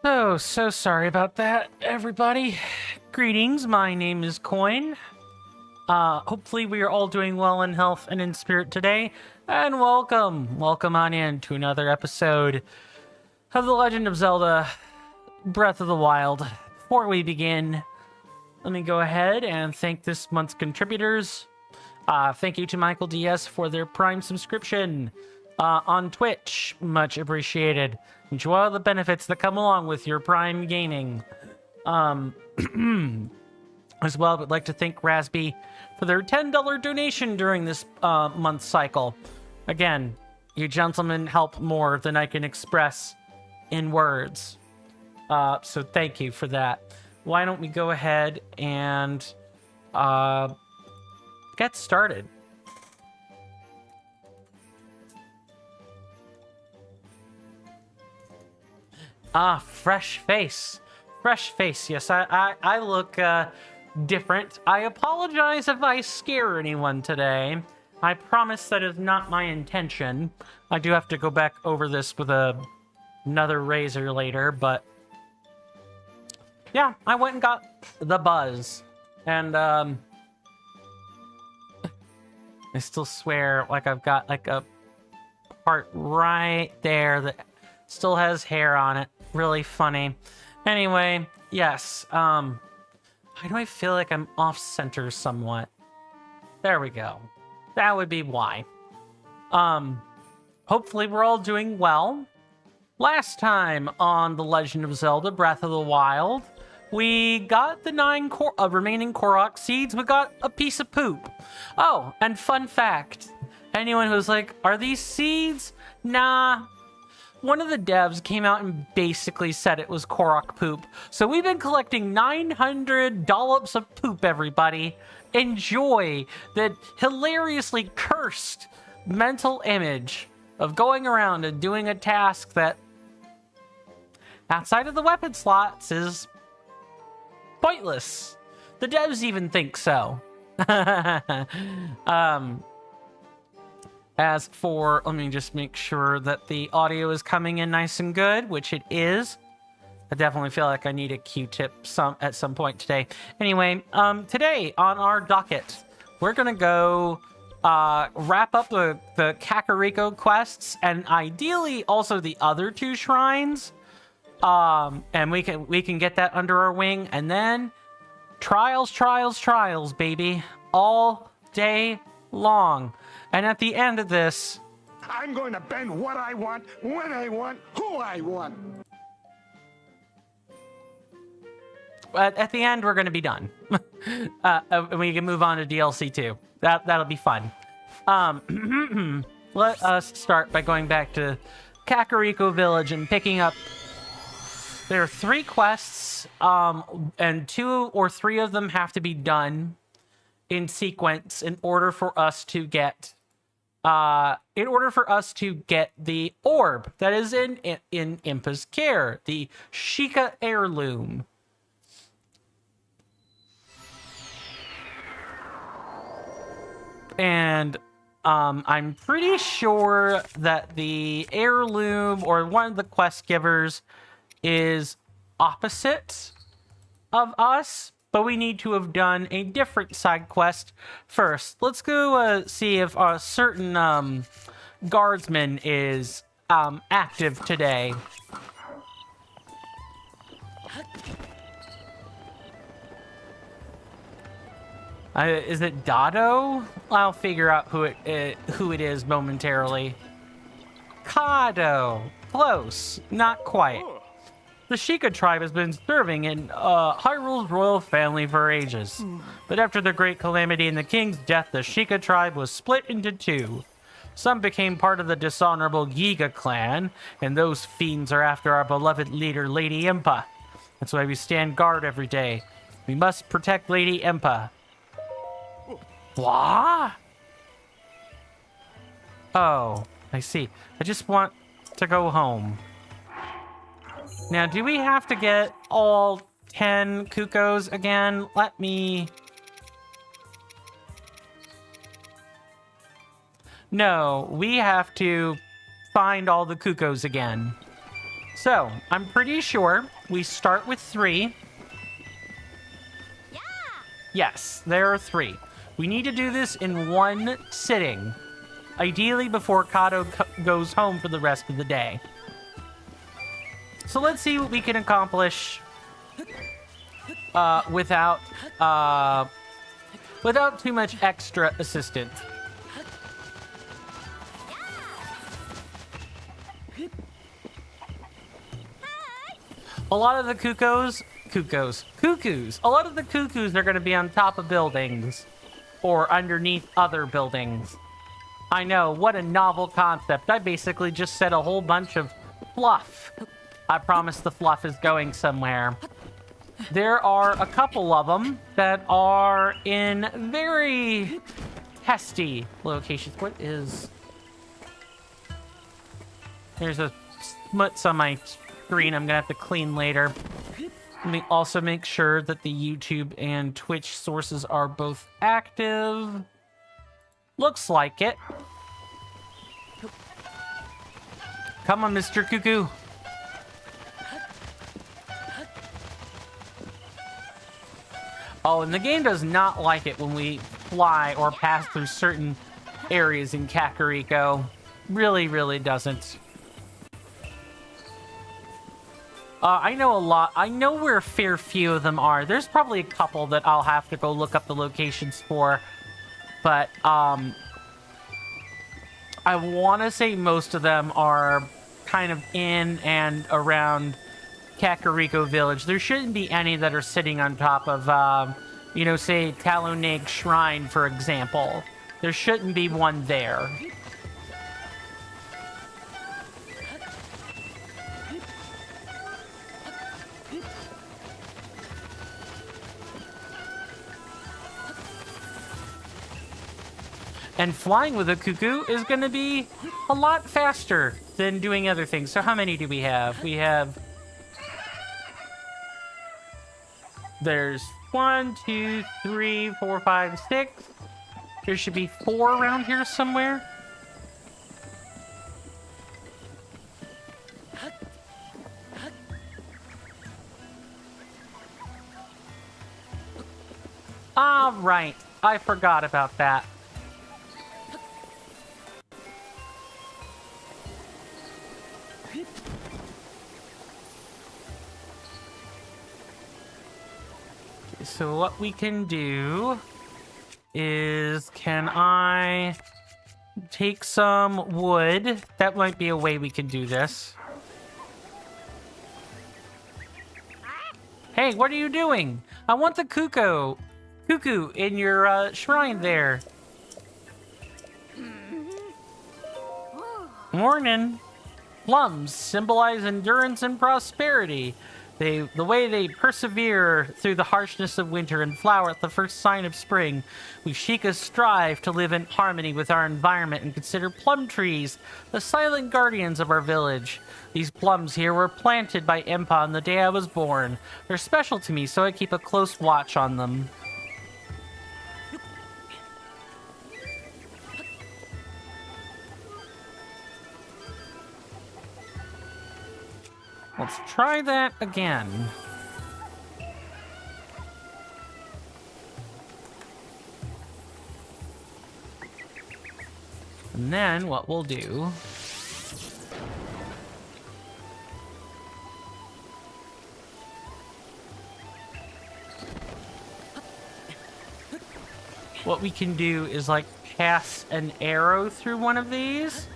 Oh, so sorry about that, everybody. Greetings, my name is Coin. Hopefully we are all doing well in health and in spirit today. And welcome on in to another episode of The Legend of Zelda Breath of the Wild. Before we begin, let me go ahead and thank this month's contributors. Thank you to Michael DS for their Prime subscription on Twitch. Much appreciated. Enjoy all the benefits that come along with your Prime gaming. As well, I would like to thank Rasby for their $10 donation during this month cycle. Again, you gentlemen help more than I can express in words. So thank you for that. Why don't we go ahead and get started? Fresh face. Fresh face. Yes, I look different. I apologize if I scare anyone today. I promise that is not my intention. I do have to go back over this with another razor later, but yeah, I went and got the buzz. And I still swear like I've got like a part right there that still has hair on it. Really funny. Anyway, yes. Why do I feel like I'm off-center somewhat? There we go. That would be why. Hopefully we're all doing well. Last time on The Legend of Zelda Breath of the Wild, we got the 9 remaining Korok seeds. We got a piece of poop. Oh, and fun fact. Anyone who's like, are these seeds? Nah. One of the devs came out and basically said it was Korok poop. So we've been collecting 900 dollops of poop, everybody. Enjoy the hilariously cursed mental image of going around and doing a task that, outside of the weapon slots, is pointless. The devs even think so. As for, let me just make sure that the audio is coming in nice and good, which it is. I definitely feel like I need a Q-tip at some point today. Anyway, today on our docket, we're gonna go wrap up the Kakariko quests and ideally also the other 2 shrines. And we can get that under our wing, and then trials, baby, all day long. And at the end of this, I'm going to bend what I want, when I want, who I want. At the end, we're going to be done. And we can move on to DLC 2. That'll be fun. Let us start by going back to Kakariko Village and picking up. There are 3 quests, and 2 or 3 of them have to be done in sequence in order for us to get the orb that is in Impa's care, the Sheikah heirloom. And I'm pretty sure that the heirloom or one of the quest givers is opposite of us, but we need to have done a different side quest first. Let's go see if a certain guardsman is active today. Is it Dado? I'll figure out who it is momentarily. Kado. Close. Not quite. The Sheikah tribe has been serving in Hyrule's royal family for ages. But after the Great Calamity and the king's death, the Sheikah tribe was split into 2. Some became part of the dishonorable Yiga clan, and those fiends are after our beloved leader, Lady Impa. That's why we stand guard every day. We must protect Lady Impa. What? Oh, I see. I just want to go home. Now, do we have to get all 10 Kukos again? Let me... No, we have to find all the Kukos again. So, I'm pretty sure we start with 3. Yeah. Yes, there are 3. We need to do this in one sitting. Ideally before Kato goes home for the rest of the day. So let's see what we can accomplish without too much extra assistance. A lot of the cuckoos. A lot of the cuckoos are going to be on top of buildings or underneath other buildings. I know, what a novel concept. I basically just said a whole bunch of fluff. I promise the fluff is going somewhere. There are a couple of them that are in very testy locations. What is... There's a smuts on my screen I'm gonna have to clean later. Let me also make sure that the YouTube and Twitch sources are both active. Looks like it. Come on, Mr. Cuckoo. Oh, and the game does not like it when we fly or pass through certain areas in Kakariko. Really, really doesn't. I know a lot. I know where a fair few of them are. There's probably a couple that I'll have to go look up the locations for. But, I want to say most of them are kind of in and around Kakariko Village. There shouldn't be any that are sitting on top of, you know, say, Taloneg Shrine, for example. There shouldn't be one there. And flying with a cuckoo is going to be a lot faster than doing other things. So how many do we have? We have... There's 1, 2, 3, 4, 5, 6. There should be 4 around here somewhere. Ah, right. I forgot about that. So what we can do is, can I take some wood? That might be a way we can do this. Hey, what are you doing? I want the cuckoo in your shrine there. Morning. Plums symbolize endurance and prosperity. The way they persevere through the harshness of winter and flower at the first sign of spring. We Shikas strive to live in harmony with our environment and consider plum trees the silent guardians of our village. These plums here were planted by Empa on the day I was born. They're special to me, so I keep a close watch on them. Let's try that again. And then what we'll do... What we can do is, like, pass an arrow through one of these.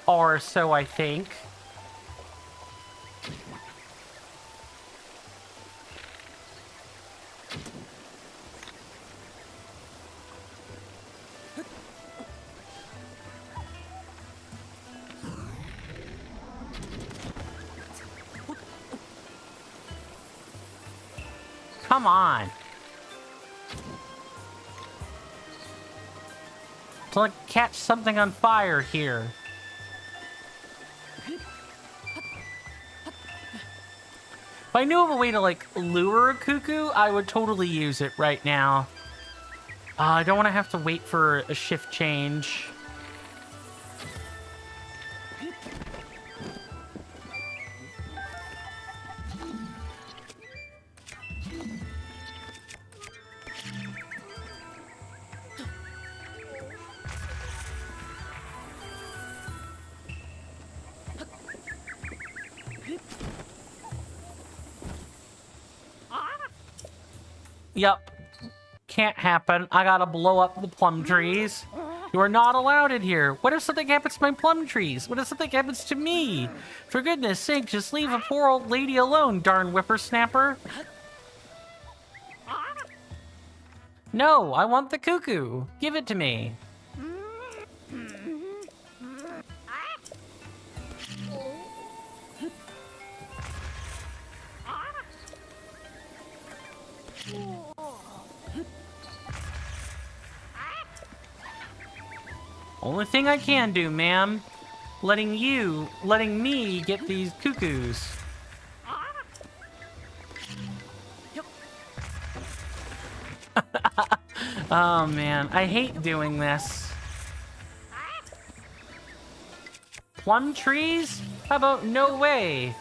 Or so I think. Come on. To like catch something on fire here. If I knew of a way to, like, lure a cuckoo, I would totally use it right now. I don't want to have to wait for a shift change. Yep. Can't happen. I gotta blow up the plum trees. You are not allowed in here. What if something happens to my plum trees? What if something happens to me? For goodness sake, just leave a poor old lady alone, darn whippersnapper. No, I want the cuckoo. Give it to me. Only thing I can do, ma'am. Letting me get these cuckoos. Oh man, I hate doing this. Plum trees? How about no way?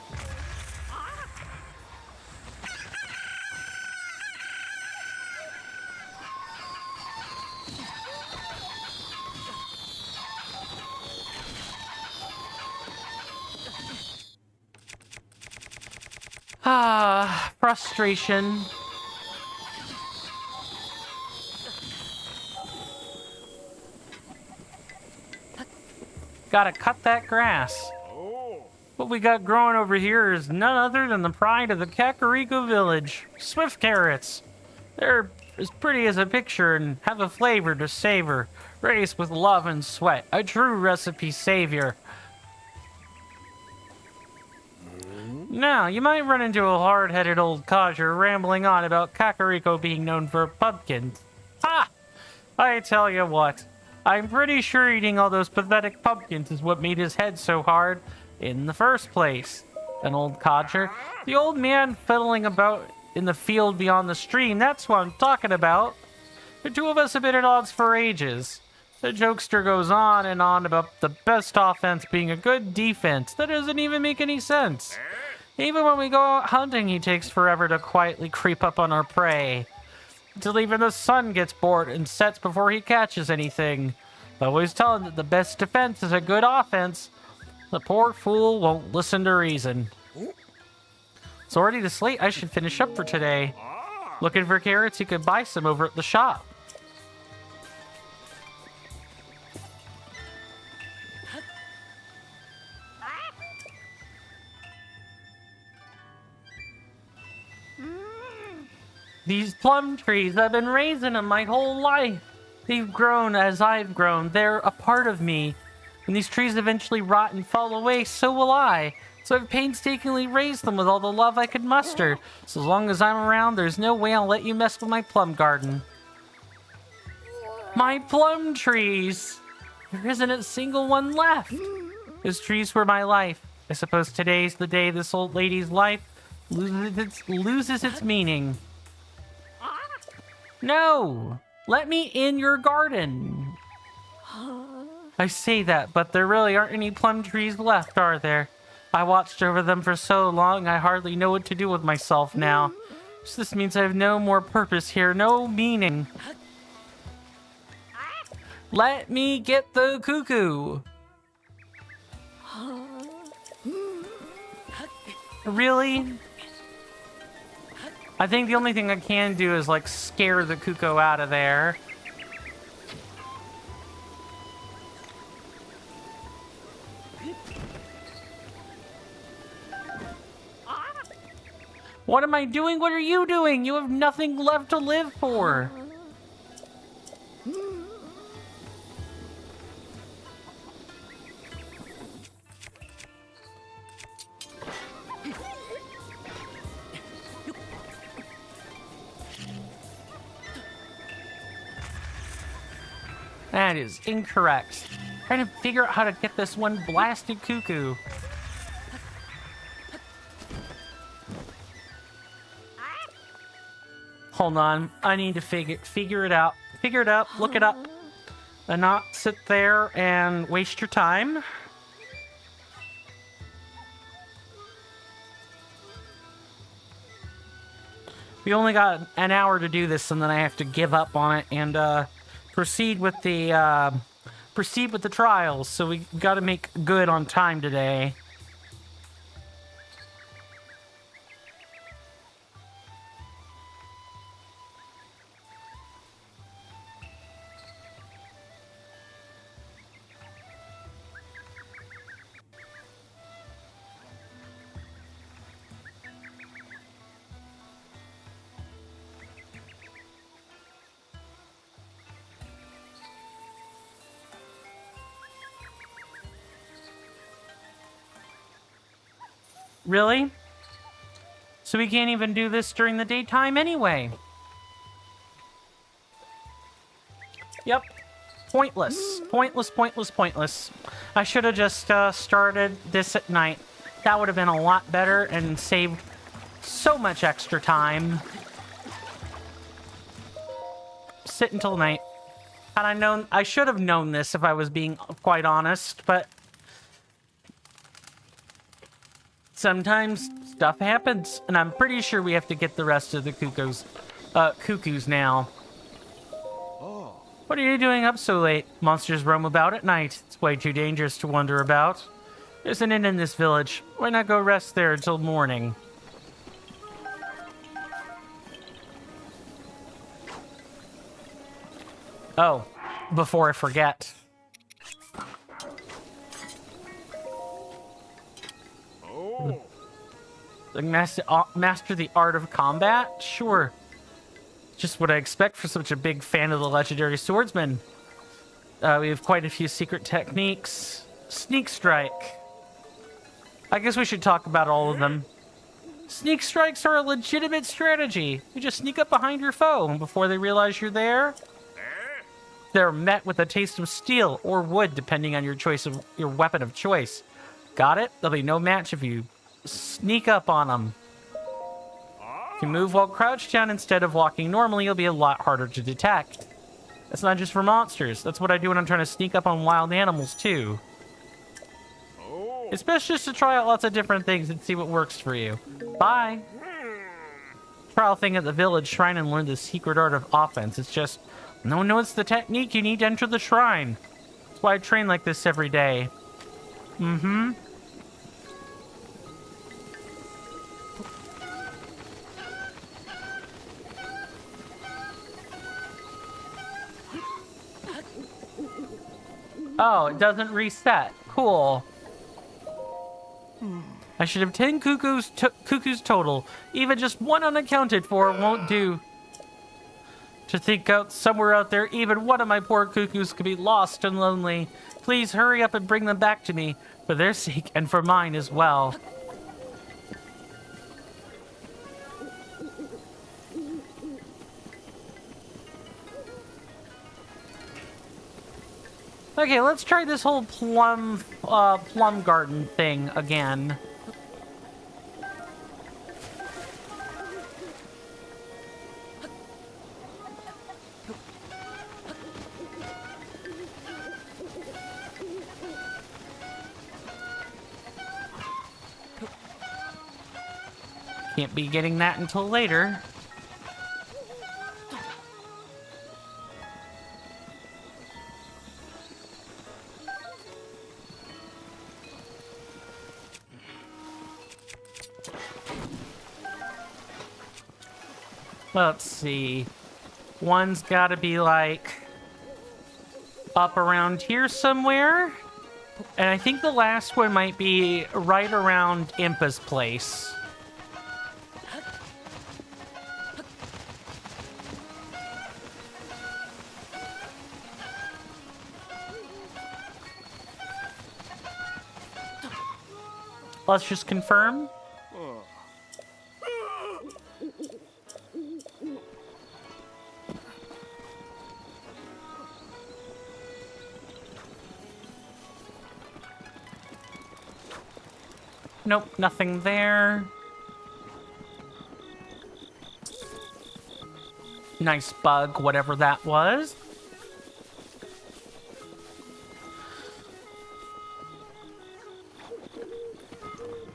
Ah, frustration. Gotta cut that grass. What we got growing over here is none other than the pride of the Kakariko village. Swift carrots. They're as pretty as a picture and have a flavor to savor. Raised with love and sweat. A true recipe savior. Now, you might run into a hard-headed old codger rambling on about Kakariko being known for pumpkins. Ha! I tell you what, I'm pretty sure eating all those pathetic pumpkins is what made his head so hard in the first place. An old codger. The old man fiddling about in the field beyond the stream, that's what I'm talking about. The two of us have been at odds for ages. The jokester goes on and on about the best offense being a good defense. That doesn't even make any sense. Even when we go out hunting, he takes forever to quietly creep up on our prey. Until even the sun gets bored and sets before he catches anything. I always tell him that the best defense is a good offense. The poor fool won't listen to reason. It's already this late. I should finish up for today. Looking for carrots? You could buy some over at the shop. These plum trees, I've been raising them my whole life. They've grown as I've grown. They're a part of me. When these trees eventually rot and fall away, so will I. So I've painstakingly raised them with all the love I could muster. So as long as I'm around, there's no way I'll let you mess with my plum garden. My plum trees! There isn't a single one left. Those trees were my life. I suppose today's the day this old lady's life loses its meaning. No! Let me in your garden! I say that, but there really aren't any plum trees left, are there? I watched over them for so long, I hardly know what to do with myself now. So this means I have no more purpose here, no meaning. Let me get the cuckoo! Really? I think the only thing I can do is, like, scare the cuckoo out of there. What am I doing? What are you doing? You have nothing left to live for. That is incorrect. Trying to figure out how to get this one blasted cuckoo. Hold on. I need to figure it out. Figure it out. Look it up. And not sit there and waste your time. We only got an hour to do this, and then I have to give up on it and proceed with the trials. So we got to make good on time today. Really? So we can't even do this during the daytime anyway. Yep. Pointless. Pointless, pointless, pointless. I should have just started this at night. That would have been a lot better and saved so much extra time. Sit until night. Had I known, I should have known this if I was being quite honest, but sometimes stuff happens, and I'm pretty sure we have to get the rest of the cuckoos now. What are you doing up so late? Monsters roam about at night. It's way too dangerous to wander about. There's an inn in this village. Why not go rest there until morning? Oh, before I forget. Like master the art of combat? Sure. Just what I expect for such a big fan of the legendary swordsman. We have quite a few secret techniques. Sneak strike. I guess we should talk about all of them. Sneak strikes are a legitimate strategy. You just sneak up behind your foe, and before they realize you're there, they're met with a taste of steel or wood, depending on your choice of your weapon of choice. Got it? There'll be no match if you sneak up on them. If you move while crouched down instead of walking normally, you'll be a lot harder to detect. That's not just for monsters. That's what I do when I'm trying to sneak up on wild animals, too. It's best just to try out lots of different things and see what works for you. Bye! Trial thing at the village shrine and learn the secret art of offense. It's just, no one knows the technique. You need to enter the shrine. That's why I train like this every day. Mm-hmm. Oh, it doesn't reset. Cool. I should have 10 cuckoos total. Even just one unaccounted for won't do. To think out somewhere out there, even one of my poor cuckoos could be lost and lonely. Please hurry up and bring them back to me, for their sake and for mine as well. Okay, let's try this whole plum garden thing again. Can't be getting that until later. Let's see. One's gotta be like up around here somewhere. And I think the last one might be right around Impa's place. Let's just confirm. Nope, nothing there. Nice bug, whatever that was.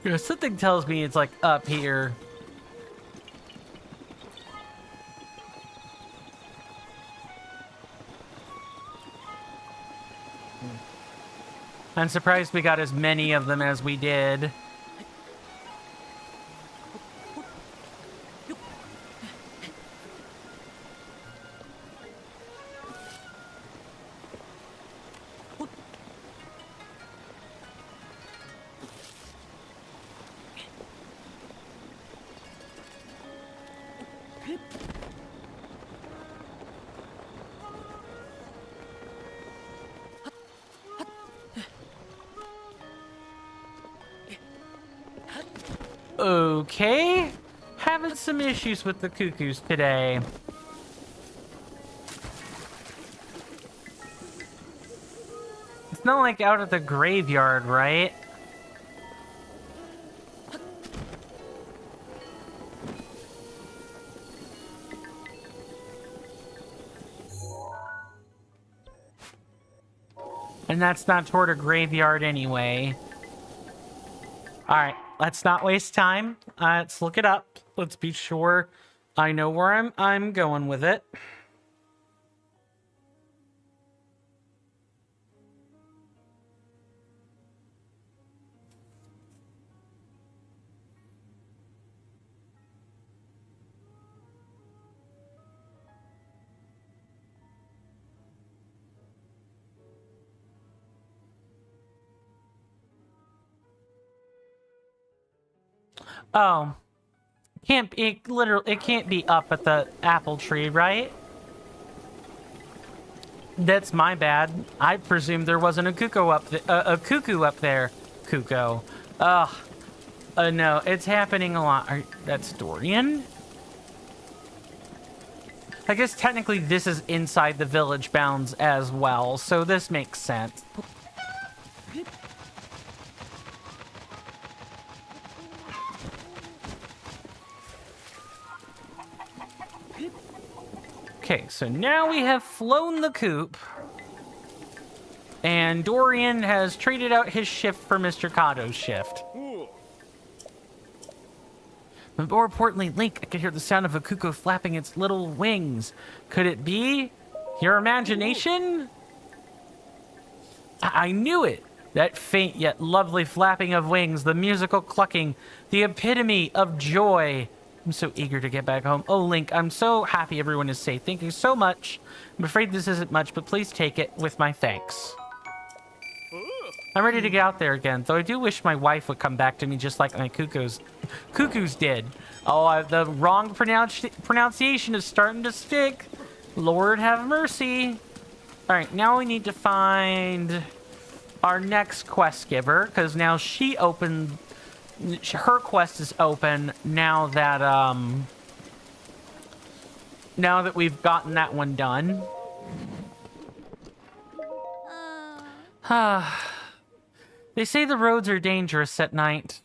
Yeah, something tells me it's like up here. I'm surprised we got as many of them as we did. Okay, having some issues with the cuckoos today. It's not like out at the graveyard, right? And that's not toward a graveyard anyway. Alright, let's not waste time. Let's look it up. Let's be sure I know where I'm going with it. Oh. It can't be up at the apple tree, right? That's my bad. I presumed there wasn't a cuckoo up there. Cuckoo. Ugh. No, it's happening a lot. That's Dorian? I guess technically this is inside the village bounds as well, so this makes sense. Okay, so now we have flown the coop. And Dorian has traded out his shift for Mr. Kato's shift. But more importantly, Link, I could hear the sound of a cuckoo flapping its little wings. Could it be your imagination? I knew it! That faint yet lovely flapping of wings, the musical clucking, the epitome of joy. I'm so eager to get back home. Oh, Link, I'm so happy everyone is safe. Thank you so much. I'm afraid this isn't much, but please take it with my thanks. I'm ready to get out there again, though I do wish my wife would come back to me just like my cuckoos did. Oh, the wrong pronunciation is starting to stick. Lord have mercy. All right, now we need to find our next quest giver, because now she opened... Her quest is open now that we've gotten that one done. They say the roads are dangerous at night.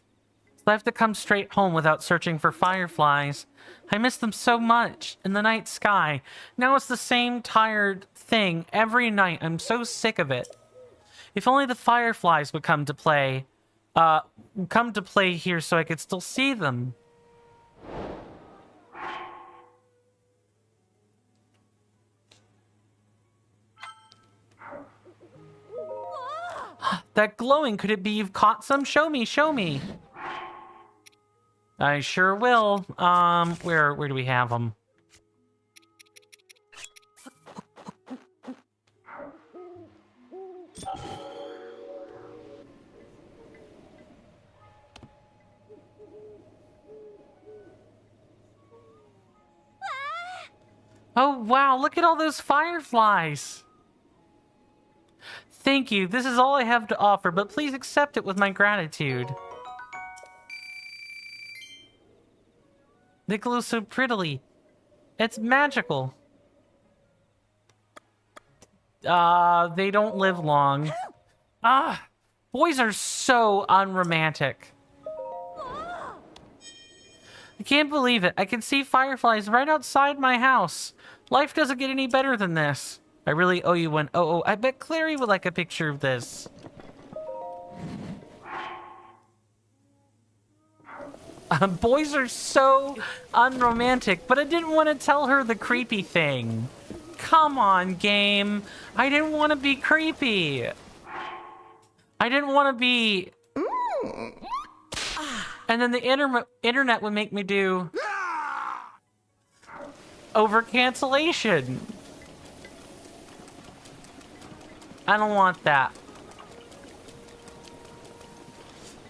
So I have to come straight home without searching for fireflies. I miss them so much in the night sky. Now it's the same tired thing every night. I'm so sick of it. If only the fireflies would come to play here so I could still see them. That glowing, could it be you've caught some? Show me, show me. I sure will. Where do we have them? Oh, wow, look at all those fireflies. Thank you. This is all I have to offer, but please accept it with my gratitude. They glow so prettily. It's magical. They don't live long. Boys are so unromantic. I can't believe it. I can see fireflies right outside my house. Life doesn't get any better than this. I really owe you one. Oh, I bet Clary would like a picture of this. Boys are so unromantic, but I didn't want to tell her the creepy thing. Come on, game. I didn't want to be creepy. I didn't want to be... And then the internet would make me do... over cancellation. I don't want that.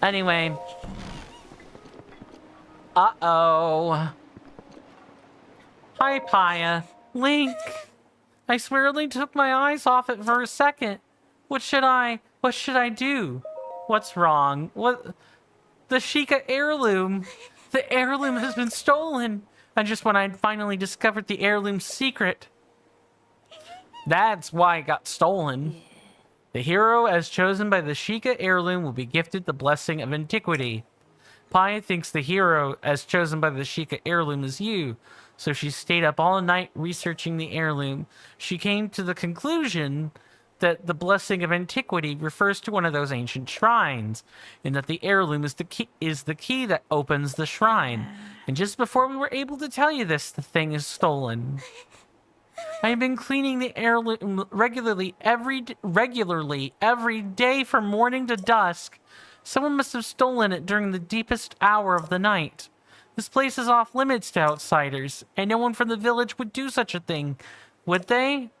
Anyway. Uh-oh. Hi, Paya. Link. I swear I only took my eyes off it for a second. What should I do? What's wrong? What? The Sheikah heirloom. The heirloom has been stolen. And just when I'd finally discovered the heirloom's secret. That's why it got stolen. The hero, as chosen by the Sheikah heirloom, will be gifted the blessing of antiquity. Paya thinks the hero, as chosen by the Sheikah heirloom, is you. So she stayed up all night researching the heirloom. She came to the conclusion that the blessing of antiquity refers to one of those ancient shrines, and that the heirloom is the key that opens the shrine. And just before we were able to tell you this, the thing is stolen. I have been cleaning the heirloom regularly every day from morning to dusk. Someone must have stolen it during the deepest hour of the night. This place is off limits to outsiders, and no one from the village would do such a thing, would they?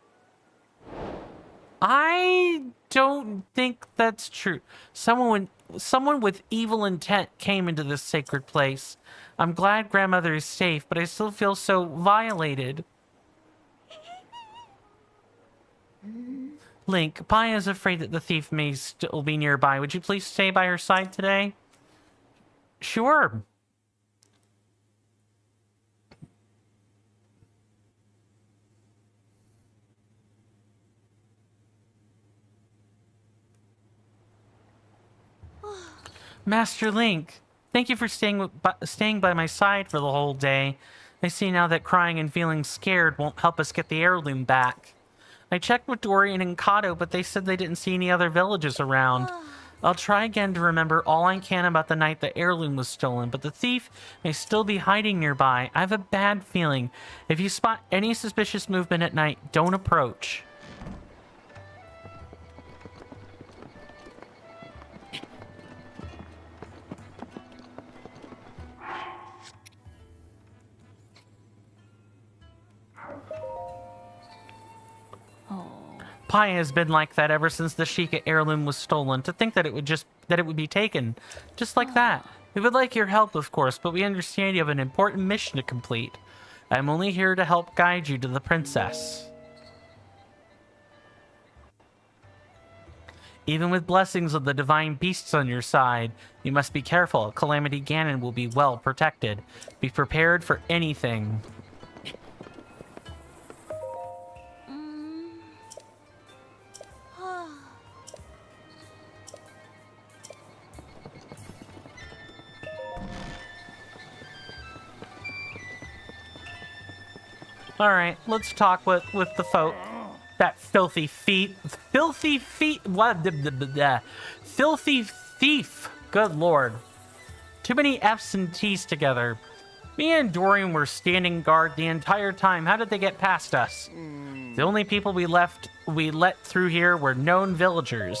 I don't think that's true. Someone with evil intent came into this sacred place. I'm glad grandmother is safe, but I still feel so violated. Link, Paya is afraid that the thief may still be nearby. Would you please stay by her side today? Sure. Master Link, thank you for staying by my side for the whole day. I see now that crying and feeling scared won't help us get the heirloom back. I checked with Dorian and Kato, but they said they didn't see any other villages around. I'll try again to remember all I can about the night the heirloom was stolen, but the thief may still be hiding nearby. I have a bad feeling. If you spot any suspicious movement at night, don't approach. Paya has been like that ever since the Sheikah heirloom was stolen. To think that it would be taken just like that. We would like your help, of course, but we understand you have an important mission to complete. I'm only here to help guide you to the princess. Even with blessings of the divine beasts on your side, you must be careful. Calamity Ganon will be well protected. Be prepared for anything. All right, let's talk with the folk. That filthy thief. Filthy thief. Good lord. Too many F's and T's together. Me and Dorian were standing guard the entire time. How did they get past us? The only people we let through here were known villagers.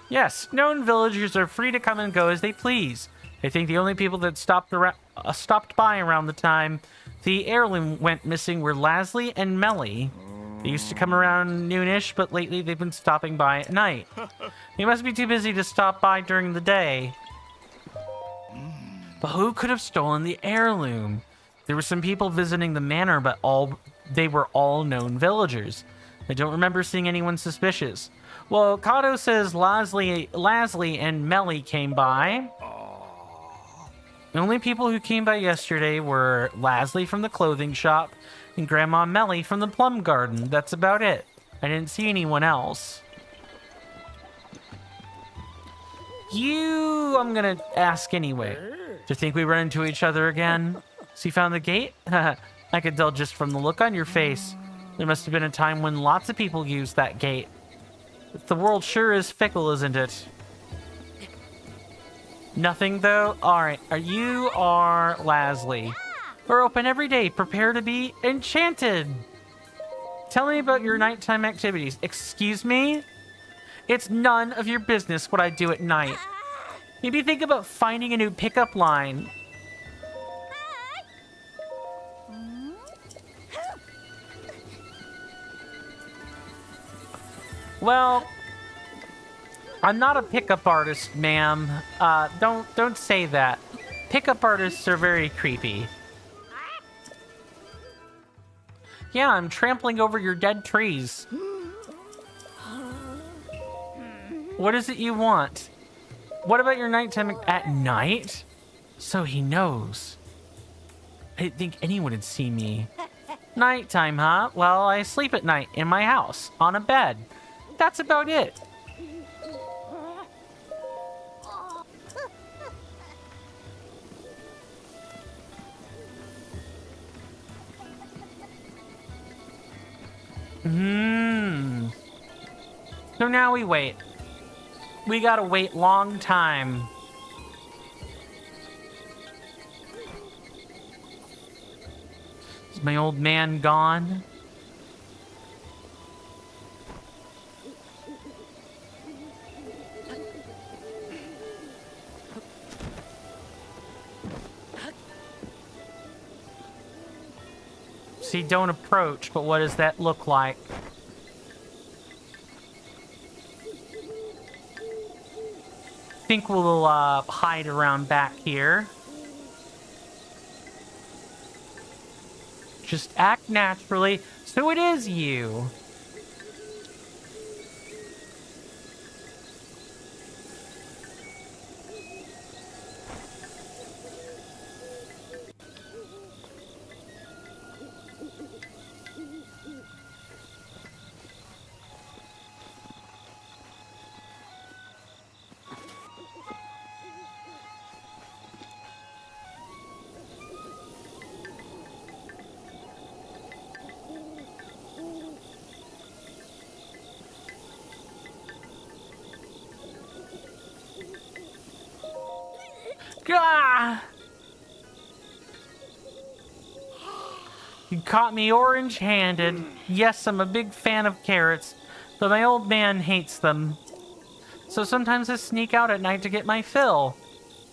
Yes, known villagers are free to come and go as they please. I think the only people that stopped by around the time the heirloom went missing were Lasley and Melly. They used to come around noonish, but lately they've been stopping by at night. They must be too busy to stop by during the day. But who could have stolen the heirloom? There were some people visiting the manor, but they were all known villagers. I don't remember seeing anyone suspicious. Well, Kato says Lasley and Melly came by. The only people who came by yesterday were Lasley from the clothing shop and Grandma Melly from the plum garden. That's about it. I didn't see anyone else. I'm gonna ask anyway. you think we run into each other again? So you found the gate? I could tell just from the look on your face. There must have been a time when lots of people used that gate. The world sure is fickle, isn't it? Nothing, though? Alright, you are Lasley. We're open every day. Prepare to be enchanted. Tell me about your nighttime activities. Excuse me? It's none of your business what I do at night. Maybe think about finding a new pickup line. Well, I'm not a pickup artist, ma'am. Don't say that. Pickup artists are very creepy. Yeah, I'm trampling over your dead trees. What is it you want? What about your nighttime at night? So he knows. I didn't think anyone would see me. Nighttime, huh? Well, I sleep at night in my house, on a bed. That's about it. So now we wait. We gotta wait long time. Is my old man gone? See, don't approach, but what does that look like? I think we'll hide around back here. Just act naturally. So it is you. Gah! You caught me orange-handed. Yes, I'm a big fan of carrots, but my old man hates them. So sometimes I sneak out at night to get my fill.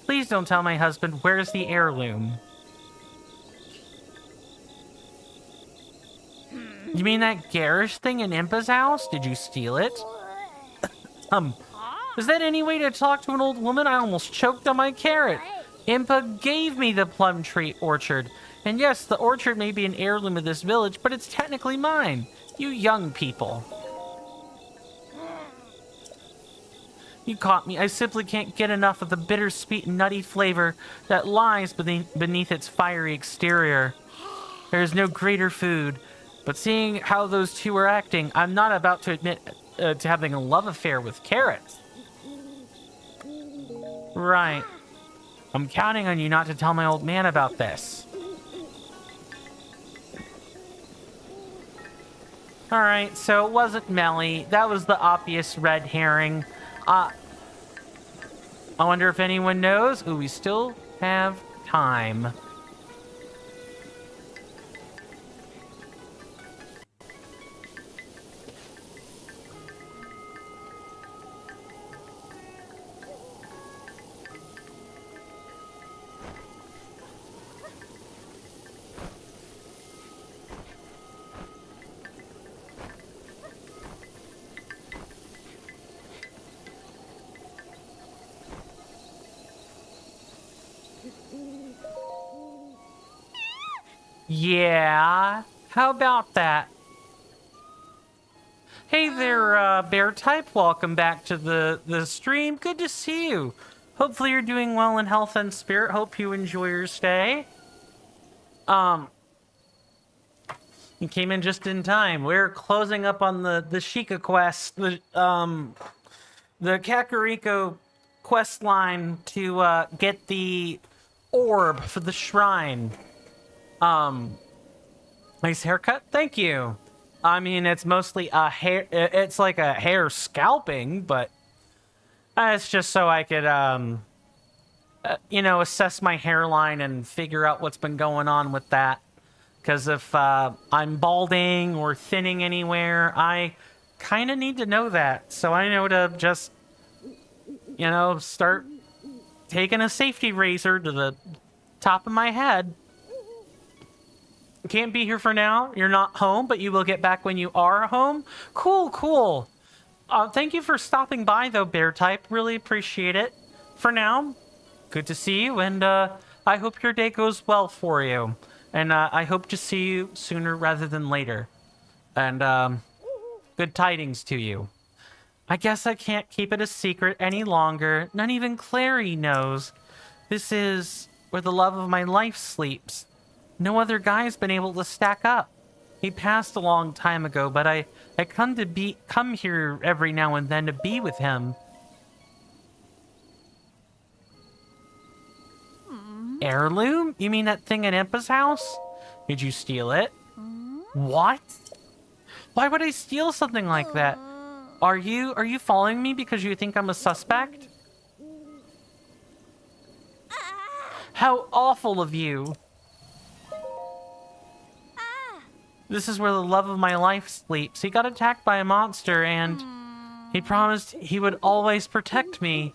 Please don't tell my husband where's the heirloom. You mean that garish thing in Impa's house? Did you steal it? Is that any way to talk to an old woman? I almost choked on my carrot. Impa gave me the plum tree orchard. And yes, the orchard may be an heirloom of this village, but it's technically mine. You young people. You caught me. I simply can't get enough of the bittersweet and nutty flavor that lies beneath its fiery exterior. There is no greater food. But seeing how those two are acting, I'm not about to admit to having a love affair with carrots. Right. I'm counting on you not to tell my old man about this. Alright, so it wasn't Melly. That was the obvious red herring. I wonder if anyone knows. Ooh, we still have time. Yeah, how about that? Hey there, Bear Type. Welcome back to the stream. Good to see you. Hopefully you're doing well in health and spirit. Hope you enjoy your stay. You came in just in time. We're closing up on the Sheikah quest, the Kakariko quest line to get the orb for the shrine. Nice haircut. Thank you. I mean, it's mostly a hair. It's like a hair scalping, but it's just so I could, you know, assess my hairline and figure out what's been going on with that. Because if I'm balding or thinning anywhere, I kind of need to know that. So I know to just, you know, start taking a safety razor to the top of my head. Can't be here for now. You're not home, but you will get back when you are home. Cool, cool. Thank you for stopping by, though, Bear Type. Really appreciate it. For now, good to see you, and I hope your day goes well for you. And I hope to see you sooner rather than later. And good tidings to you. I guess I can't keep it a secret any longer. Not even Clary knows. This is where the love of my life sleeps. No other guy's been able to stack up. He passed a long time ago, but I come here every now and then to be with him. Heirloom? You mean that thing at Impa's house? Did you steal it? What? Why would I steal something like that? Are you following me because you think I'm a suspect? How awful of you. This is where the love of my life sleeps. He got attacked by a monster and he promised he would always protect me.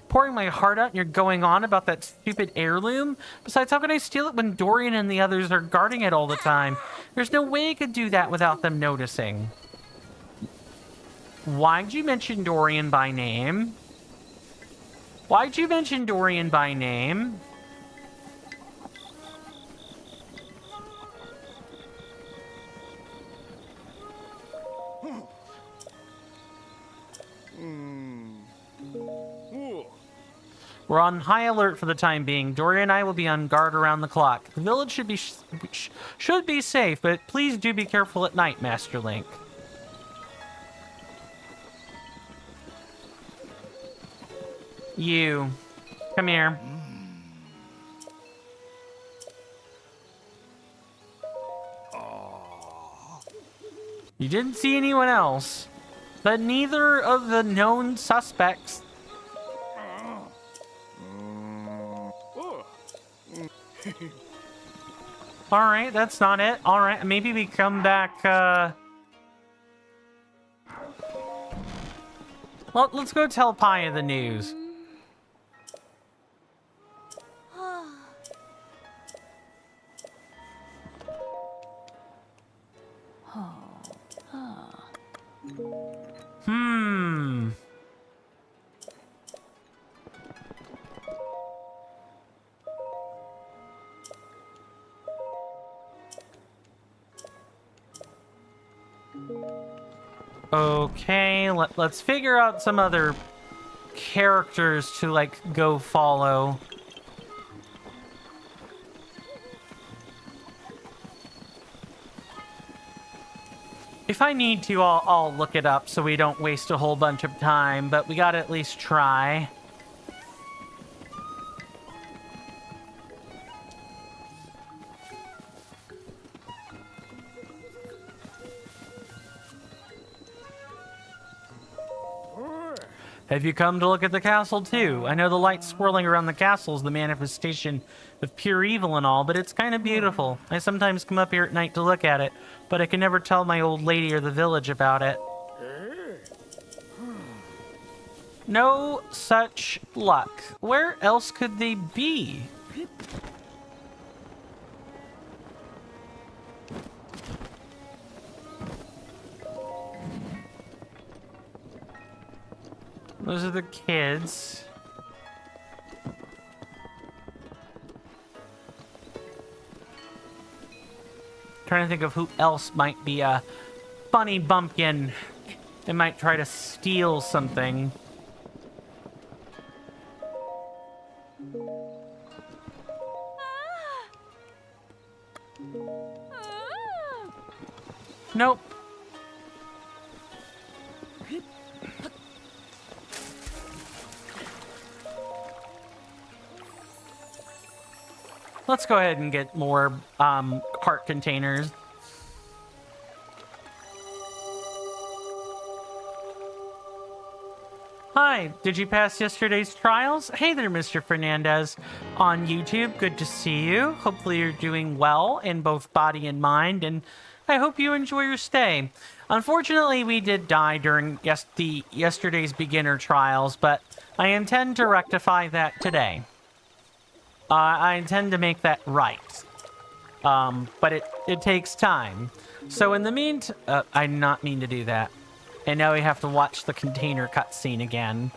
Pouring my heart out and you're going on about that stupid heirloom? Besides, how can I steal it when Dorian and the others are guarding it all the time? There's no way I could do that without them noticing. Why'd you mention Dorian by name? Why'd you mention Dorian by name? We're on high alert for the time being. Dorian and I will be on guard around the clock. The village should be safe, but please do be careful at night, Master Link. You. Come here. You didn't see anyone else, but neither of the known suspects. Alright, that's not it. Alright, maybe we come back, Well, let's go tell Paya the news. Okay, let's figure out some other characters to, like, go follow. If I need to, I'll look it up so we don't waste a whole bunch of time, but we gotta at least try. Have you come to look at the castle too? I know the light swirling around the castle is the manifestation of pure evil and all, but it's kind of beautiful. I sometimes come up here at night to look at it, but I can never tell my old lady or the village about it. No such luck. Where else could they be? Those are the kids. Trying to think of who else might be a funny bumpkin. They might try to steal something. Nope. Let's go ahead and get more heart containers. Hi, did you pass yesterday's trials? Hey there, Mr. Fernandez on YouTube. Good to see you. Hopefully you're doing well in both body and mind, and I hope you enjoy your stay. Unfortunately, we did die during yesterday's beginner trials, but I intend to rectify that today. I intend to make that right. But it takes time. So in the meantime, I did not mean to do that. And now we have to watch the container cutscene again.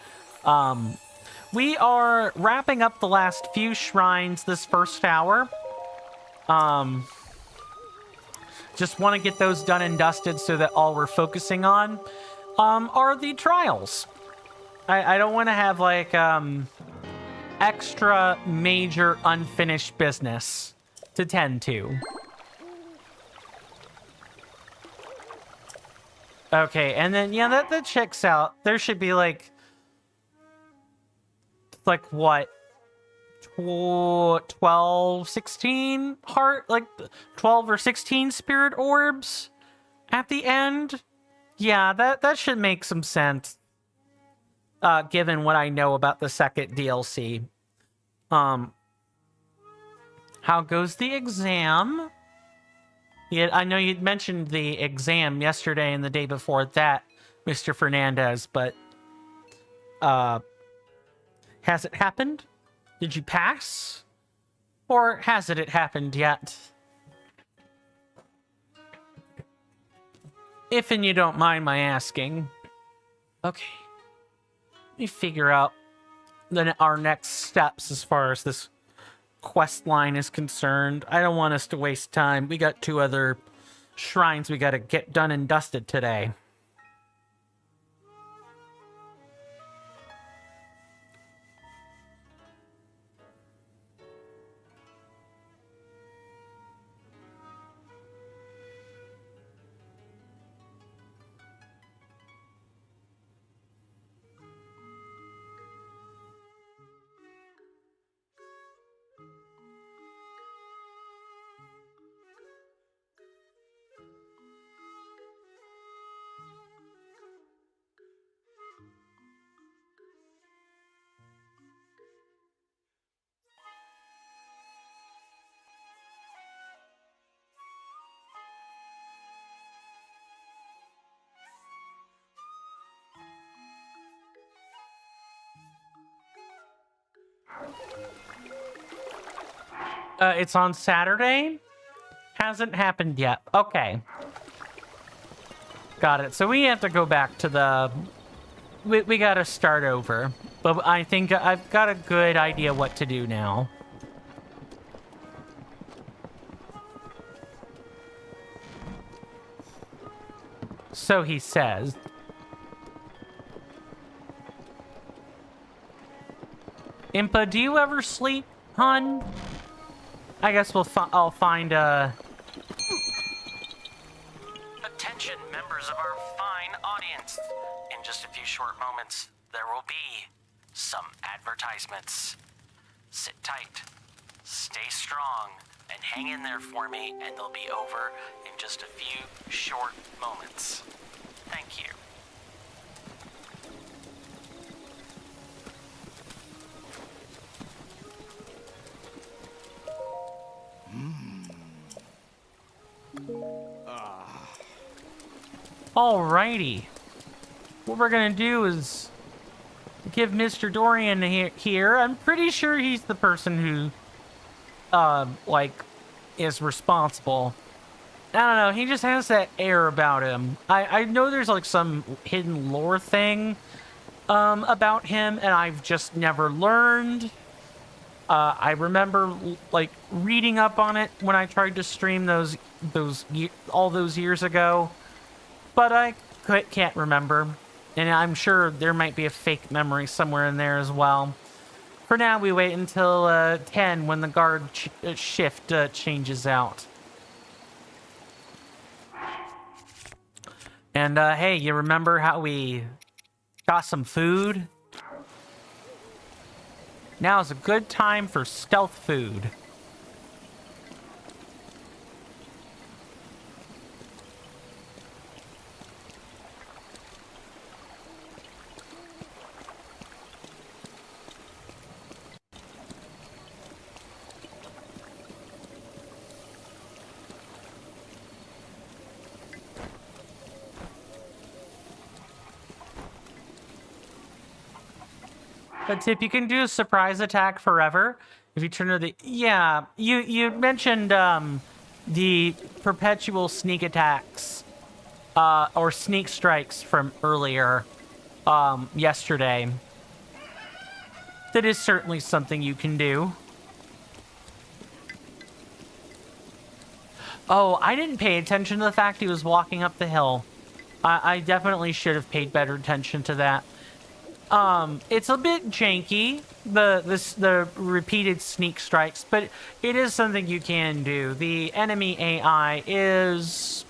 We are wrapping up the last few shrines this first hour. Just want to get those done and dusted so that all we're focusing on are the trials. I don't want to have like extra major unfinished business to tend to. Okay, and then, yeah, that checks out. There should be, like what? 12, 16 heart? Like, 12 or 16 spirit orbs at the end? Yeah, that should make some sense, given what I know about the second DLC. How goes the exam? Yeah, I know you'd mentioned the exam yesterday and the day before that, Mr. Fernandez, but has it happened? Did you pass? Or hasn't it happened yet? If and you don't mind my asking. Okay. Let me figure out our next steps as far as this quest line is concerned. I don't want us to waste time. We got 2 other shrines we got to get done and dusted today. It's on Saturday? Hasn't happened yet. Okay. Got it. So we have to go back to the... We gotta start over. But I think I've got a good idea what to do now. So he says. Impa, do you ever sleep, hun? I guess I'll find Attention, members of our fine audience. In just a few short moments, there will be some advertisements. Sit tight, stay strong, and hang in there for me, and they'll be over in just a few short moments. Thank you. Alrighty. What we're gonna do is give Mr. Dorian here. I'm pretty sure he's the person who, is responsible. I don't know. He just has that air about him. I know there's like some hidden lore thing, about him, and I've just never learned. I remember like reading up on it when I tried to stream all those years ago, but I can't remember, and I'm sure there might be a fake memory somewhere in there as well. For now, we wait until 10 when the guard shift changes out. And hey, you remember how we got some food? Now is a good time for stealth food. A tip, you can do a surprise attack forever. If you turn to the... Yeah, you mentioned the perpetual sneak attacks or sneak strikes from earlier yesterday. That is certainly something you can do. Oh, I didn't pay attention to the fact he was walking up the hill. I definitely should have paid better attention to that. It's a bit janky, the repeated sneak strikes, but it is something you can do. The enemy AI is...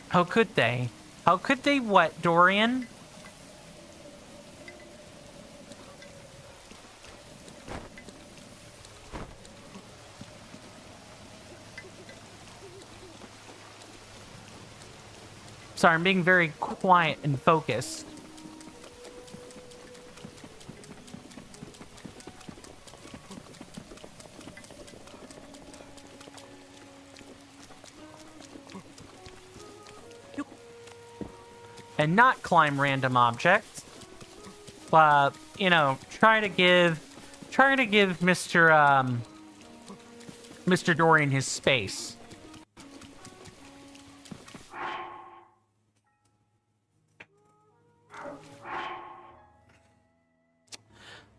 How could they? How could they what, Dorian? Sorry, I'm being very quiet and focused. And not climb random objects. You know, try to give Mr. Mr. Dorian his space.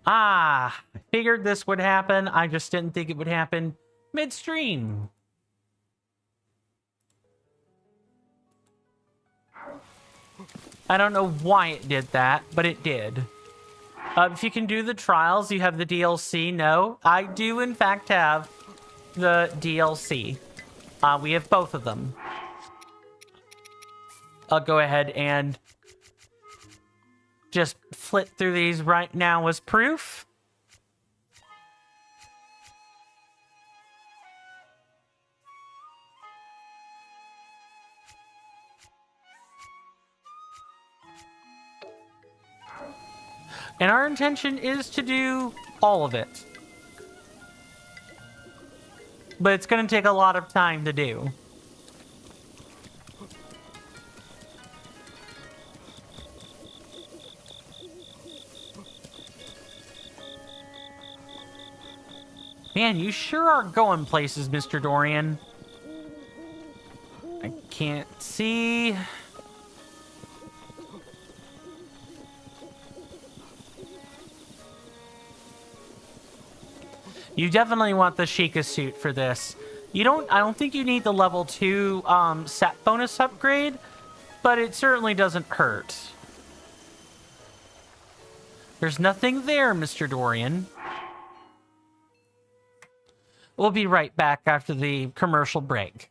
I figured this would happen. I just didn't think it would happen midstream. I don't know why it did that, but it did. If you can do the trials, you have the DLC. No, I do in fact have the DLC. We have both of them. I'll go ahead and just flit through these right now as proof. And our intention is to do all of it. But it's going to take a lot of time to do. Man, you sure are going places, Mr. Dorian. I can't see... You definitely want the Sheikah suit for this. I don't think you need the level 2 set bonus upgrade, but it certainly doesn't hurt. There's nothing there, Mr. Dorian. We'll be right back after the commercial break.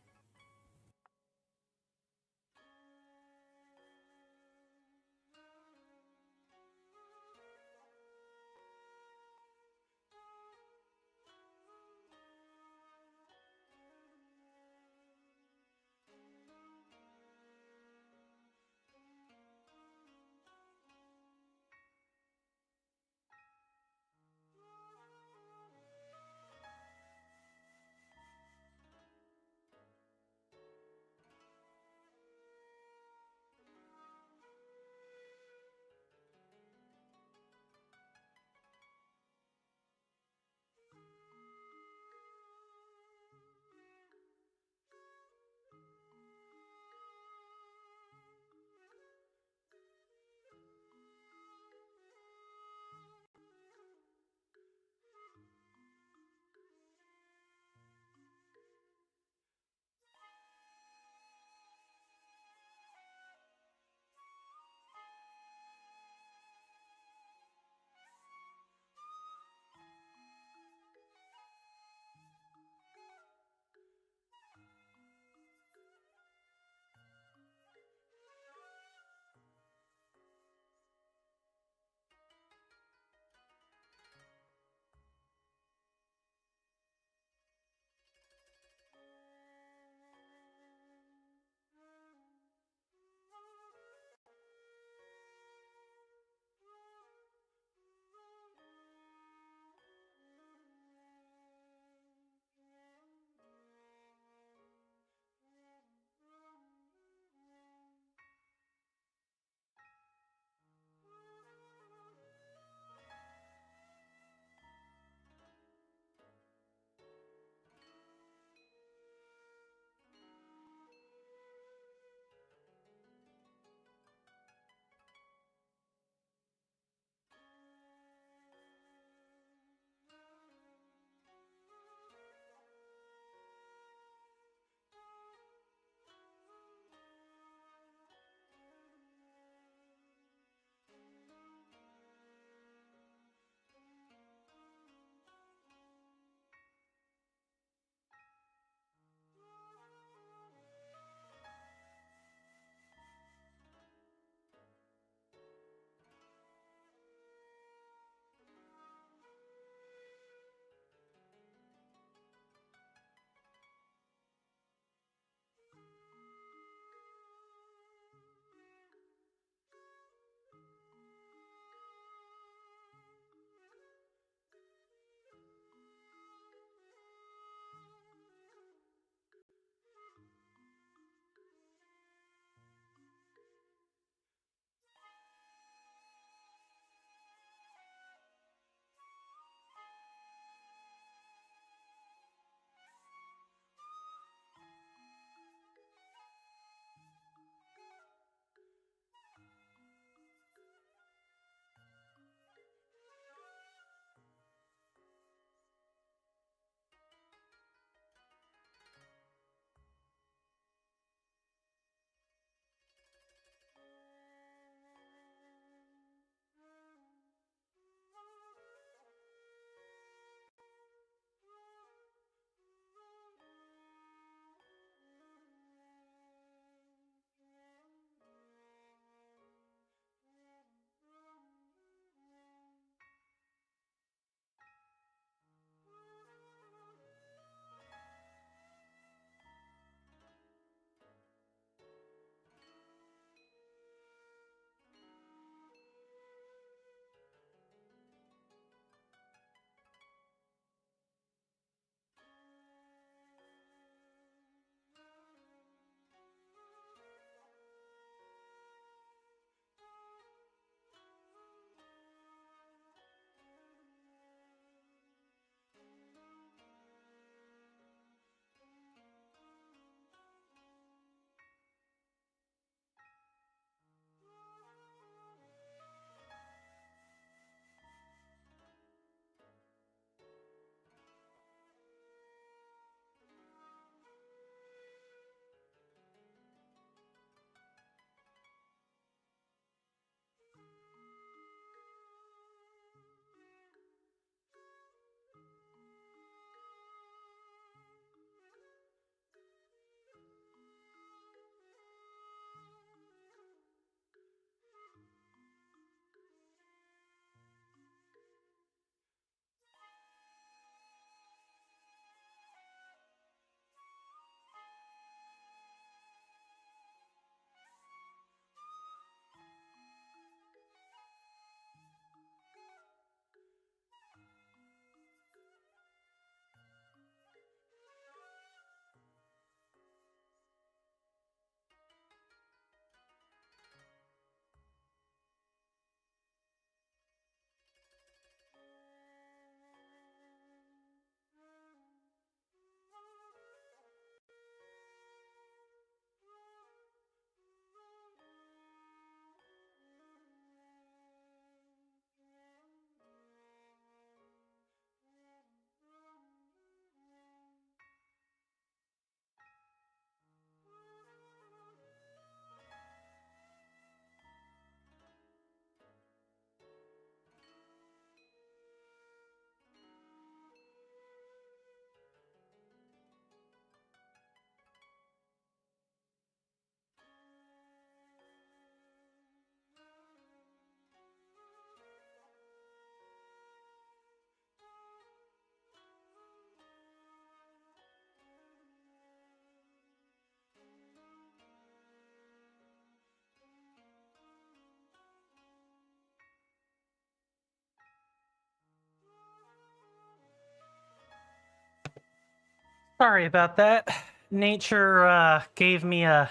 Sorry about that. Nature gave me a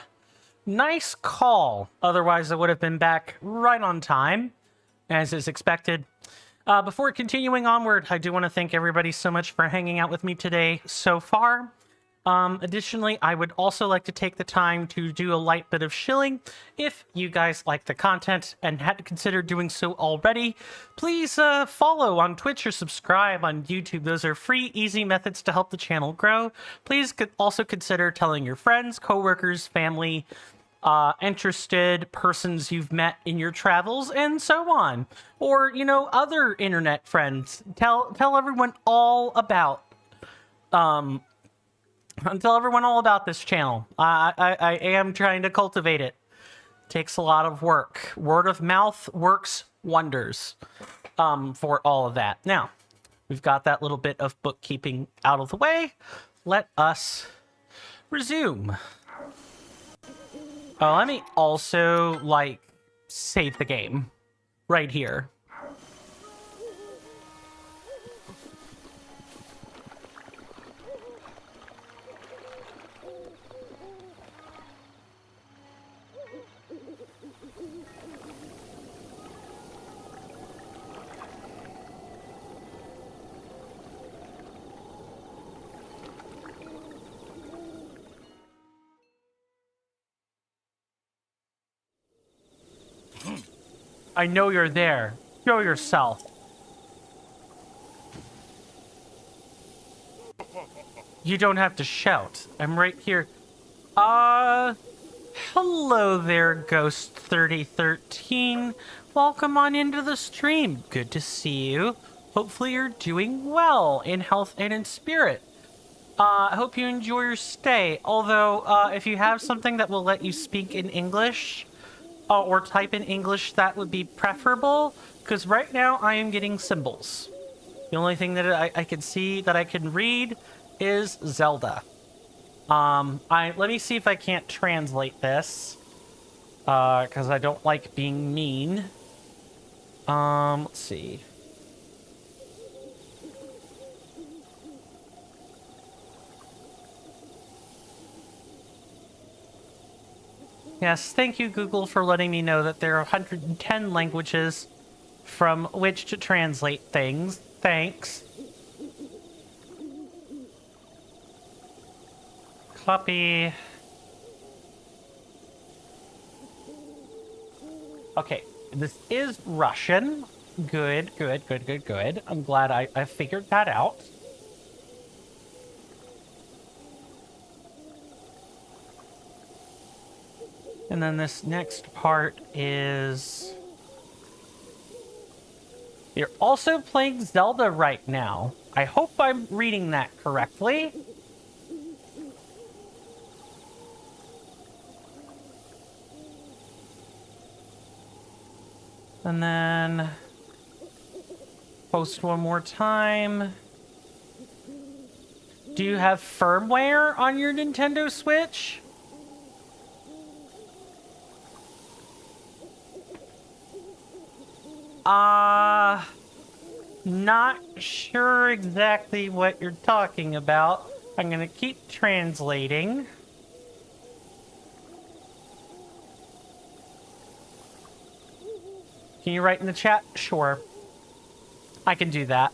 nice call. Otherwise, I would have been back right on time, as is expected. Before continuing onward, I do want to thank everybody so much for hanging out with me today so far. Additionally, I would also like to take the time to do a light bit of shilling. If you guys like the content and had considered doing so already, please follow on Twitch or subscribe on YouTube. Those are free, easy methods to help the channel grow. Please also consider telling your friends, coworkers, family, interested persons you've met in your travels, and so on. Or, you know, other internet friends. Tell everyone all about this channel. I am trying to cultivate it. Takes a lot of work. Word of mouth works wonders for all of that. Now, we've got that little bit of bookkeeping out of the way. Let us resume. Let me also, save the game right here. I know you're there. Show yourself. You don't have to shout. I'm right here. Hello there, Ghost 3013. Welcome on into the stream. Good to see you. Hopefully you're doing well in health and in spirit. I hope you enjoy your stay. Although, if you have something that will let you speak in English, or type in English, that would be preferable, because right now I am getting symbols. The only thing that I can see that I can read is Zelda. Let me see if I can't translate this, because I don't like being mean. Let's see. Yes, thank you, Google, for letting me know that there are 110 languages from which to translate things. Thanks. Copy. Okay, this is Russian. Good. I'm glad I figured that out. And then this next part is... You're also playing Zelda right now. I hope I'm reading that correctly. And then... Post one more time. Do you have firmware on your Nintendo Switch? Not sure exactly what you're talking about. I'm gonna keep translating. Can you write in the chat? Sure. I can do that.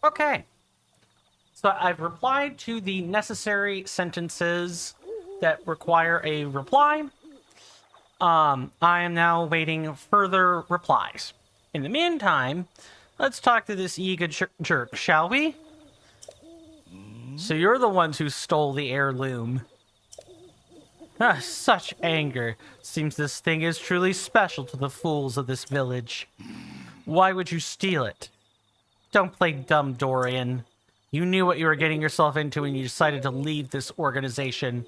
Okay. So I've replied to the necessary sentences that require a reply. I am now waiting further replies. In the meantime, let's talk to this eager jerk, shall we? So you're the ones who stole the heirloom. Ah, such anger. Seems this thing is truly special to the fools of this village. Why would you steal it? Don't play dumb, Dorian. You knew what you were getting yourself into when you decided to leave this organization.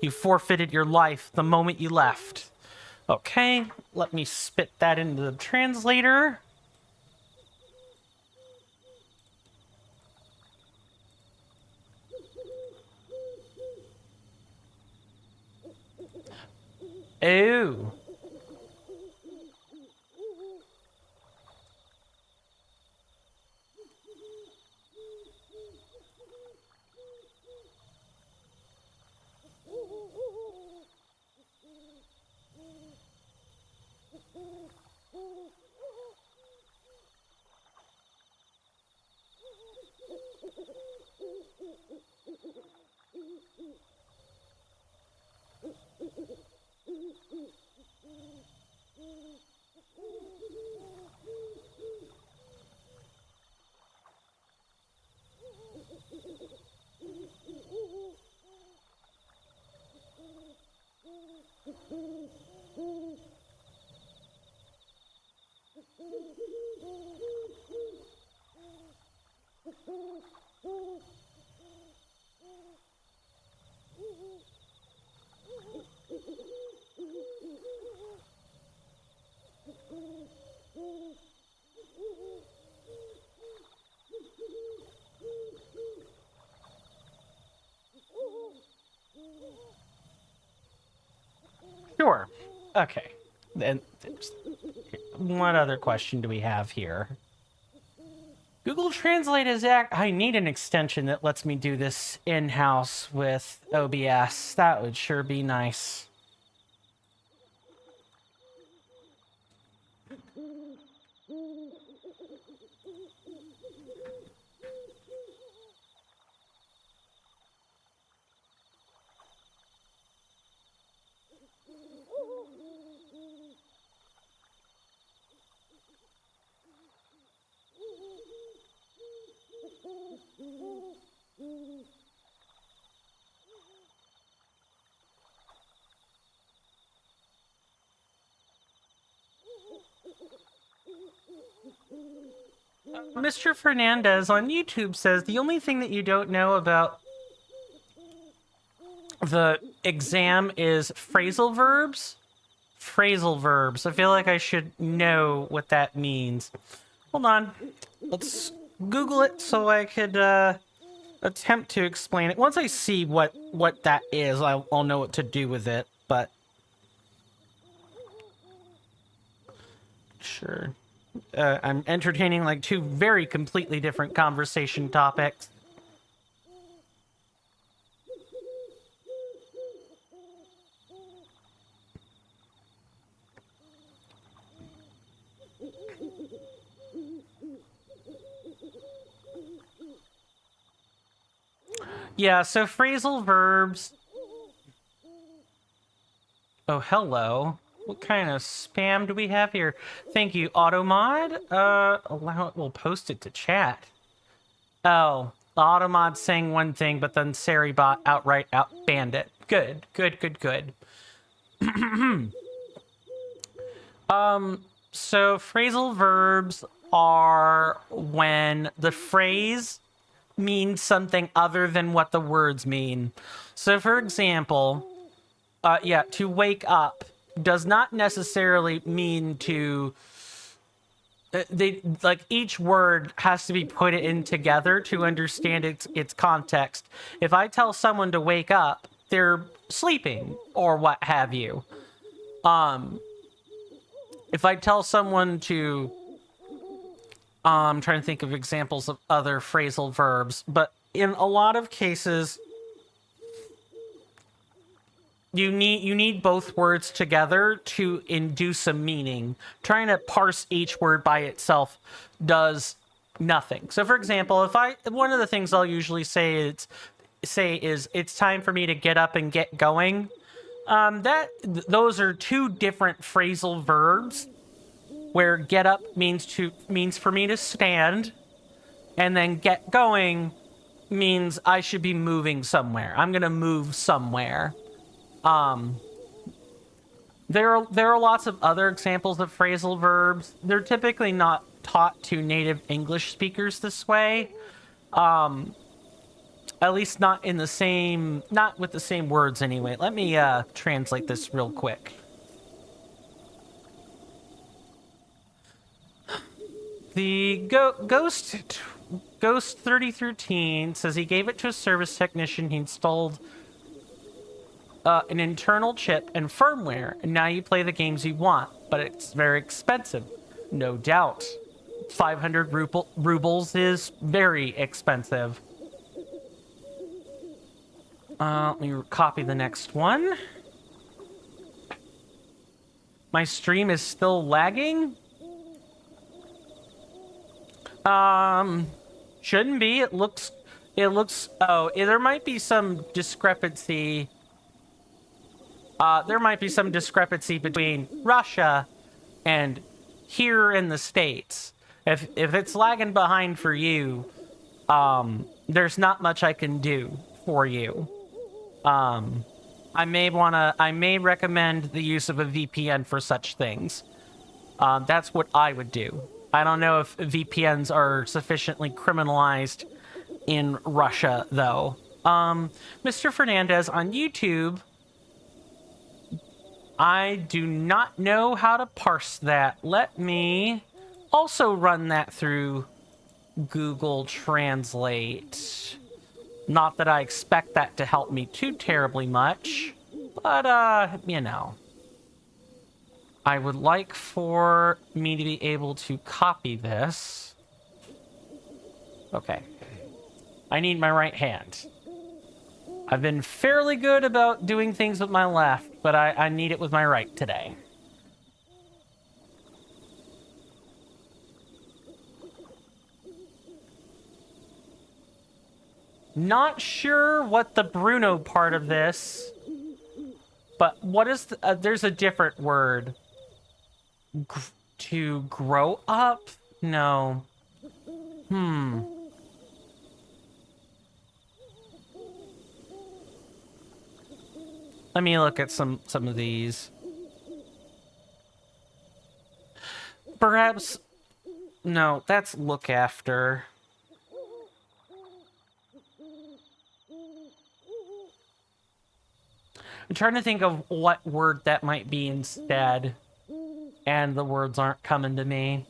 You forfeited your life the moment you left. Okay, let me spit that into the translator. Oh. Sure. Okay. Then what other question do we have here? Google Translate is I need an extension that lets me do this in-house with OBS. That would sure be nice. Mr. Fernandez on YouTube says the only thing that you don't know about the exam is phrasal verbs. Phrasal verbs. I feel like I should know what that means. Hold on. Let's Google it so I could attempt to explain it. Once I see what that is, I'll know what to do with it, but sure. I'm entertaining like two very completely different conversation topics. Yeah, so phrasal verbs. Oh, hello. What kind of spam do we have here? Thank you, Automod. Allow it, we'll post it to chat. Oh, Automod saying one thing, but then Saribot outright banned it. Good. So phrasal verbs are when the phrase means something other than what the words mean. So for example, to wake up does not necessarily mean to each word has to be put in together to understand its context. If I tell someone to wake up, they're sleeping or what have you. If I tell someone to I'm trying to think of examples of other phrasal verbs, but in a lot of cases you need both words together to induce a meaning. Trying to parse each word by itself does nothing. So for example, one of the things I'll usually say is it's time for me to get up and get going. Those are two different phrasal verbs, where get up means for me to stand, and then get going means I should be moving somewhere. I'm gonna move somewhere. There are lots of other examples of phrasal verbs. They're typically not taught to native English speakers this way. At least not with the same words anyway. Let me translate this real quick. The Ghost 3013 says he gave it to a service technician. He installed an internal chip and firmware, and now you play the games you want, but it's very expensive. No doubt. 500 rubles is very expensive. Let me copy the next one. My stream is still lagging? Shouldn't be. It looks, there might be some discrepancy. There might be some discrepancy between Russia and here in the States. If it's lagging behind for you, there's not much I can do for you. I may recommend the use of a VPN for such things. That's what I would do. I don't know if VPNs are sufficiently criminalized in Russia, though. Mr. Fernandez on YouTube, I do not know how to parse that. Let me also run that through Google Translate. Not that I expect that to help me too terribly much, but, you know. I would like for me to be able to copy this. Okay. I need my right hand. I've been fairly good about doing things with my left, but I need it with my right today. Not sure what the Bruno part of this, but what is there's a different word. To grow up? No. Let me look at some of these. Perhaps... No, that's look after. I'm trying to think of what word that might be instead. And the words aren't coming to me.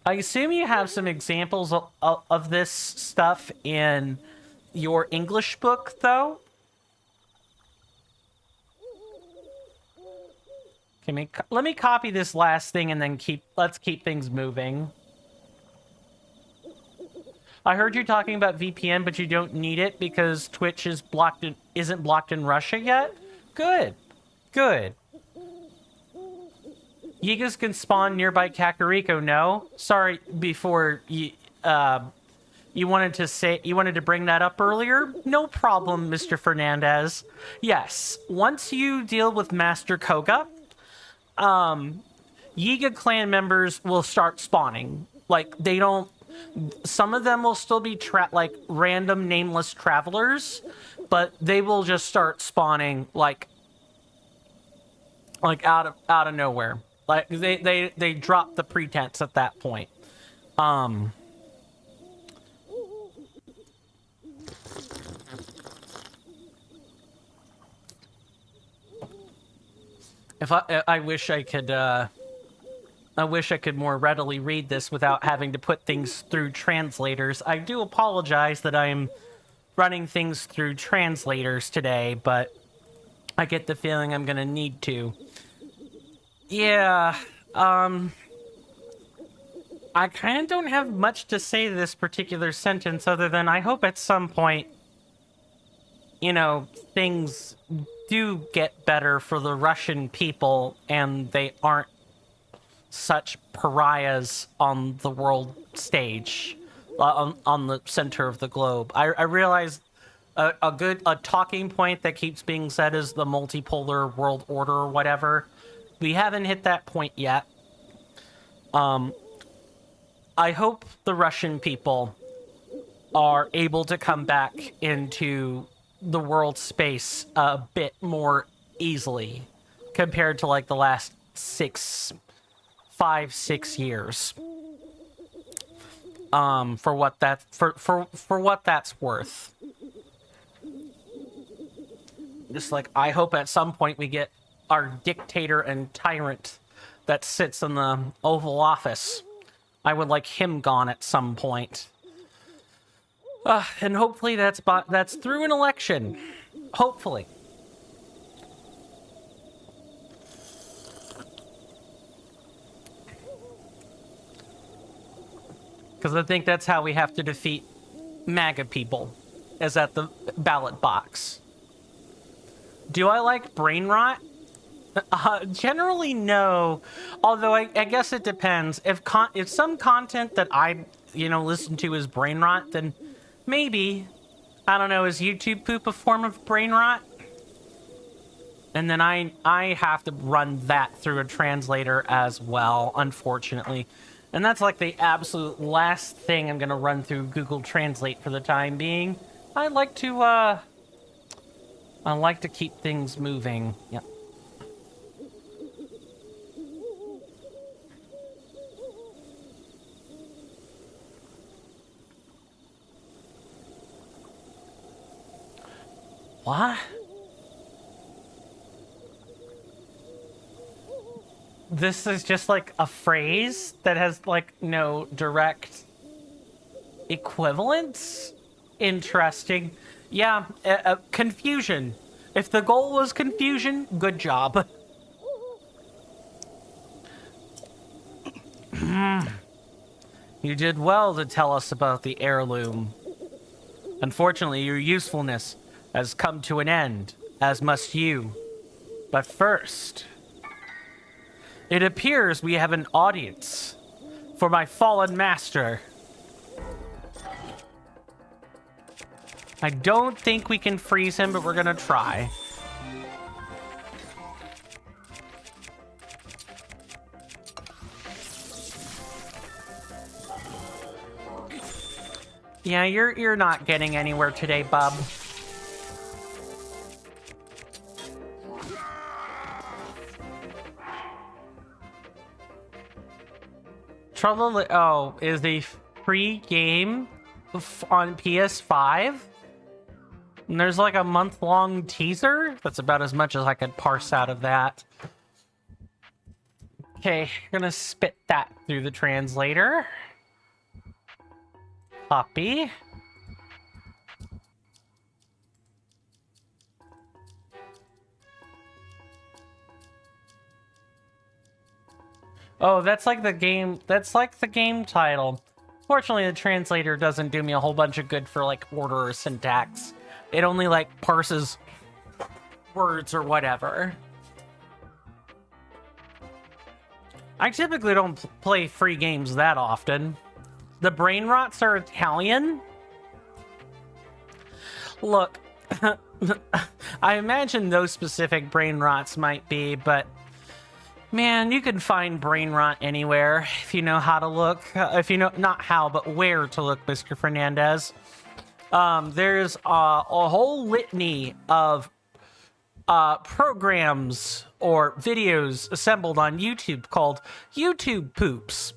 I assume you have some examples of this stuff in your English book, though? Okay, let me copy this last thing and then let's keep things moving. I heard you talking about VPN, but you don't need it because Twitch isn't blocked in Russia yet? Good. Good. Yigas can spawn nearby Kakariko, no? Sorry, before you wanted to bring that up earlier? No problem, Mr. Fernandez. Yes, once you deal with Master Koga, Yiga clan members will start spawning. Like, they don't... Some of them will still be random nameless travelers, but they will just start spawning like out of nowhere. Like they drop the pretense at that point. If I wish I could more readily read this without having to put things through translators. I do apologize that I'm running things through translators today, but I get the feeling I'm gonna need to. Yeah, I kind of don't have much to say to this particular sentence other than I hope at some point, you know, things do get better for the Russian people and they aren't such pariahs on the world stage, on the center of the globe. I realize a talking point that keeps being said is the multipolar world order or whatever. We haven't hit that point yet. I hope the Russian people are able to come back into the world space a bit more easily compared to like the last 5-6 years. For what that's worth. Just like, I hope at some point we get our dictator and tyrant that sits in the Oval Office. I would like him gone at some point. And hopefully that's through an election. Hopefully. Because I think that's how we have to defeat MAGA people, is at the ballot box. Do I like brain rot? Generally, no. Although I guess it depends. If some content that I, listen to is brain rot, then maybe. I don't know, is YouTube poop a form of brain rot? And then I have to run that through a translator as well, unfortunately. And that's like the absolute last thing I'm going to run through Google Translate for the time being. I like to keep things moving. Yeah. What? This is just like a phrase that has like no direct equivalence? Interesting. Yeah, confusion. If the goal was confusion, good job. You did well to tell us about the heirloom. Unfortunately, your usefulness has come to an end, as must you. But first, it appears we have an audience for my fallen master. I don't think we can freeze him, but we're gonna try. Yeah, you're not getting anywhere today, bub. Trouble is a free game on PS5. And there's like a month-long teaser. That's about as much as I could parse out of that. Okay, gonna spit that through the translator. Copy. Oh, that's like the game title. Fortunately, the translator doesn't do me a whole bunch of good for like order or syntax. It only like parses words or whatever. I typically don't play free games that often. The brain rots are Italian. Look, I imagine those specific brain rots might be, but man, you can find brain rot anywhere if you know how to look. If you know, not how, but where to look, Mr. Fernandez. There's a whole litany of programs or videos assembled on YouTube called YouTube poops.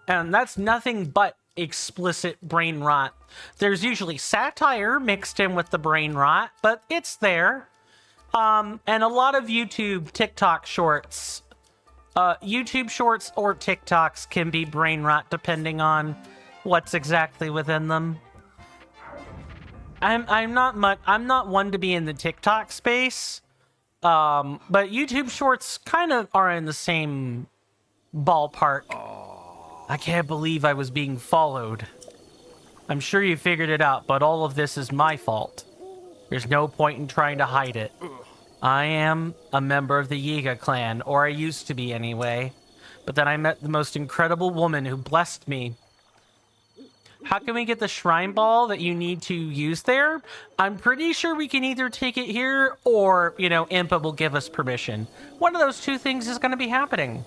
And that's nothing but explicit brain rot. There's usually satire mixed in with the brain rot, but it's there. And a lot of TikTok shorts. YouTube shorts or TikToks can be brain rot depending on what's exactly within them. I'm not one to be in the TikTok space. But YouTube shorts kind of are in the same ballpark. I can't believe I was being followed. I'm sure you figured it out, but all of this is my fault. There's no point in trying to hide it. I am a member of the Yiga clan, or I used to be anyway. But then I met the most incredible woman who blessed me. How can we get the shrine ball that you need to use there? I'm pretty sure we can either take it here or, Impa will give us permission. One of those two things is going to be happening.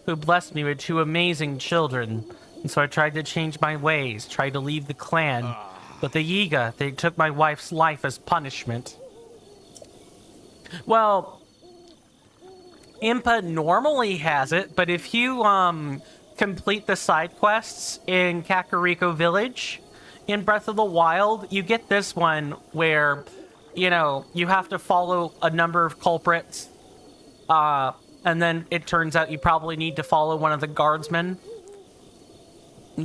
Who blessed me with two amazing children. And so I tried to change my ways, tried to leave the clan. But the Yiga, they took my wife's life as punishment. Well, Impa normally has it, but if you complete the side quests in Kakariko Village in Breath of the Wild, you get this one where, you have to follow a number of culprits, and then it turns out you probably need to follow one of the guardsmen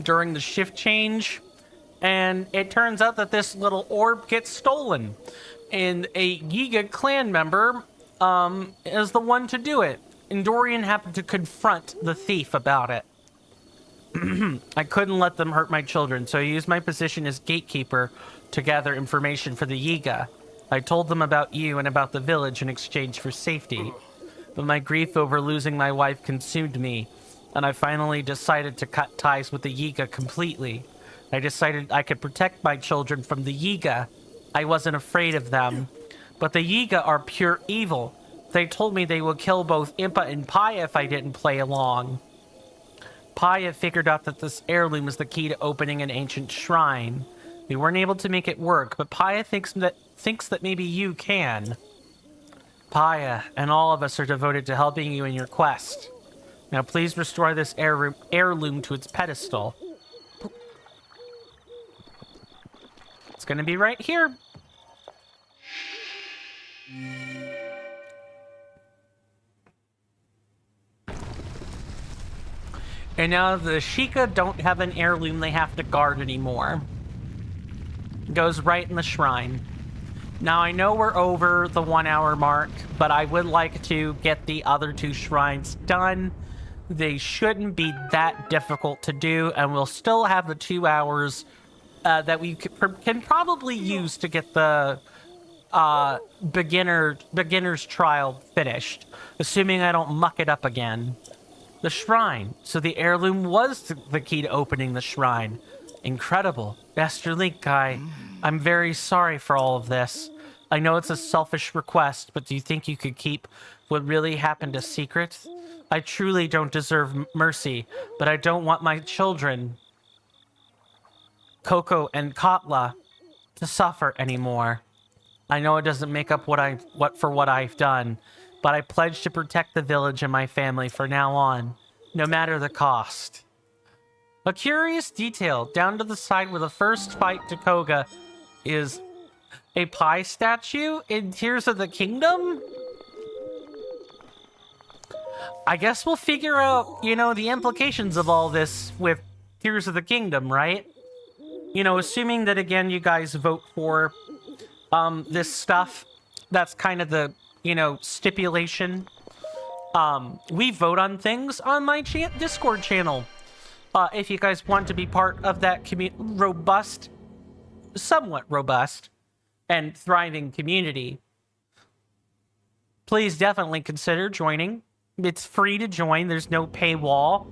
during the shift change, and it turns out that this little orb gets stolen, and a Yiga clan member is the one to do it. And Dorian happened to confront the thief about it. I couldn't let them hurt my children, so I used my position as gatekeeper to gather information for the Yiga. I told them about you and about the village in exchange for safety. But my grief over losing my wife consumed me, and I finally decided to cut ties with the Yiga completely. I decided I could protect my children from the Yiga. I wasn't afraid of them. But the Yiga are pure evil. They told me they would kill both Impa and Paya if I didn't play along. Paya figured out that this heirloom is the key to opening an ancient shrine. We weren't able to make it work, but Paya thinks that maybe you can. Paya and all of us are devoted to helping you in your quest. Now please restore this heirloom to its pedestal. It's gonna be right here. And now the Sheikah don't have an heirloom they have to guard anymore. It goes right in the shrine. Now I know we're over the 1 hour mark, but I would like to get the other two shrines done. They shouldn't be that difficult to do, and we'll still have the 2 hours that we can probably use to get the beginner's trial finished, assuming I don't muck it up again. The shrine. So the heirloom was the key to opening the shrine. Incredible. Master Link guy, I'm very sorry for all of this. I know it's a selfish request, but do you think you could keep what really happened a secret? I truly don't deserve mercy, but I don't want my children, Coco and Katla, to suffer anymore. I know it doesn't make up what I've done, but I pledge to protect the village and my family from now on, no matter the cost. A curious detail, down to the side where the first fight to Koga is a pie statue in Tears of the Kingdom? I guess we'll figure out, the implications of all this with Tears of the Kingdom, right? Assuming that, again, you guys vote for this stuff, that's kind of the stipulation. We vote on things on my Discord channel. If you guys want to be part of that somewhat robust and thriving community, please definitely consider joining. It's free to join. There's no paywall.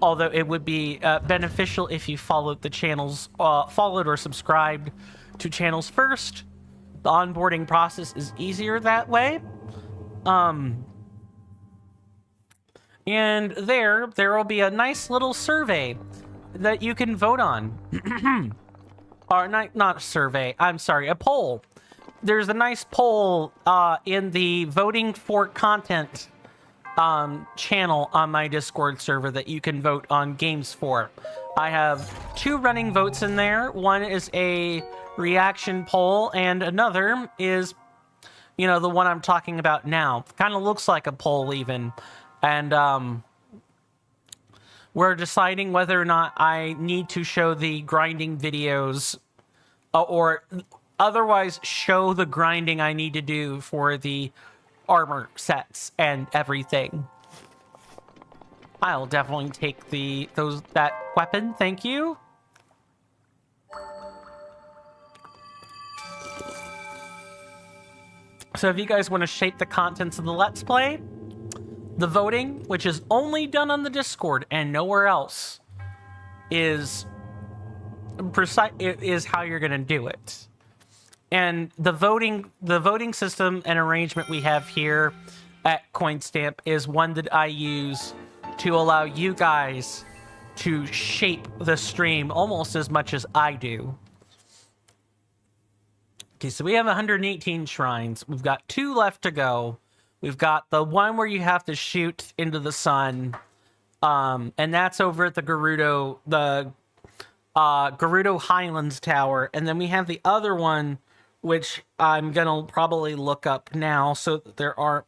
Although it would be beneficial if you followed the channels, followed or subscribed to channels first. The onboarding process is easier that way. And there will be a nice little survey that you can vote on. Or not a survey, I'm sorry, a poll. There's a nice poll in the voting for content channel on my Discord server that you can vote on games for. I have 2 running votes in there. One is a reaction poll, and another is, the one I'm talking about now. Kind of looks like a poll even. And we're deciding whether or not I need to show the grinding videos or otherwise show the grinding I need to do for the armor sets and everything. I'll definitely take that weapon, thank you. So if you guys want to shape the contents of the Let's Play, the voting, which is only done on the Discord and nowhere else, is how you're going to do it. And the voting system and arrangement we have here at Coinstamp is one that I use to allow you guys to shape the stream almost as much as I do. Okay, so we have 118 shrines. We've got 2 left to go. We've got the one where you have to shoot into the sun, and that's over at the Gerudo Highlands Tower. And then we have the other one, which I'm gonna probably look up now so that there aren't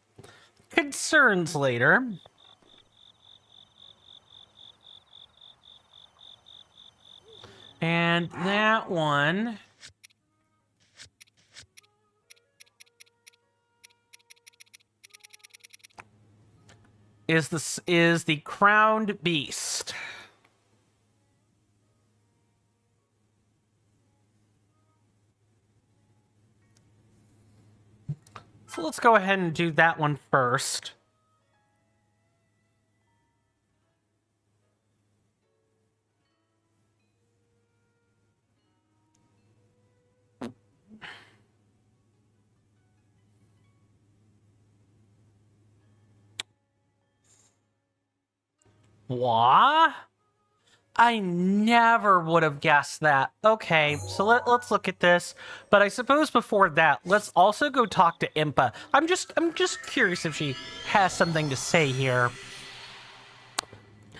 concerns later. And that one is the crowned beast. So let's go ahead and do that one first. What? I never would have guessed that. Okay, so let's look at this. But I suppose before that, let's also go talk to Impa. I'm just curious if she has something to say here.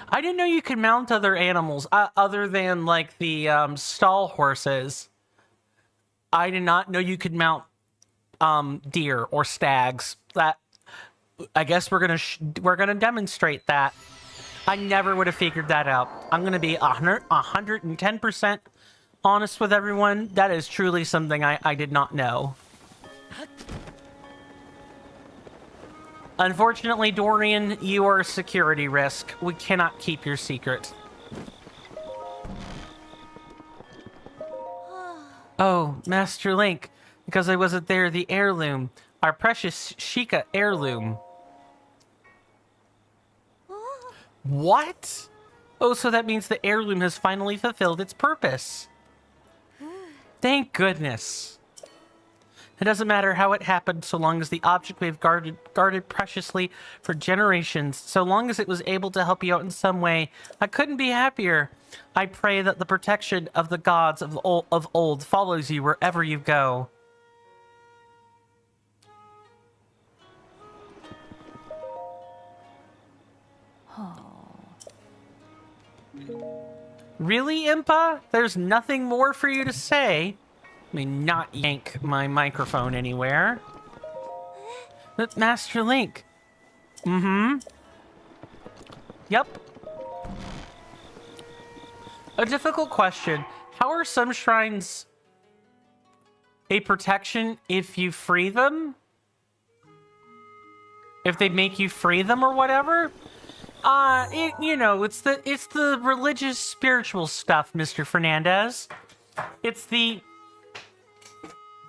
I didn't know you could mount other animals other than like the stall horses. I did not know you could mount deer or stags. That I guess we're gonna demonstrate that. I never would have figured that out. I'm going to be 110% honest with everyone. That is truly something I did not know. Unfortunately, Dorian, you are a security risk. We cannot keep your secret. Oh, Master Link, because I wasn't there, the heirloom. Our precious Sheikah heirloom. What? Oh, so that means the heirloom has finally fulfilled its purpose. Thank goodness. It doesn't matter how it happened, so long as the object we've guarded preciously for generations, so long as it was able to help you out in some way, I couldn't be happier. I pray that the protection of the gods of old follows you wherever you go. Really, Impa? There's nothing more for you to say? I mean, not yank my microphone anywhere. But Master Link. Yep. A difficult question. How are some shrines a protection if you free them? If they make you free them or whatever? It's the religious, spiritual stuff, Mr. Fernandez. It's the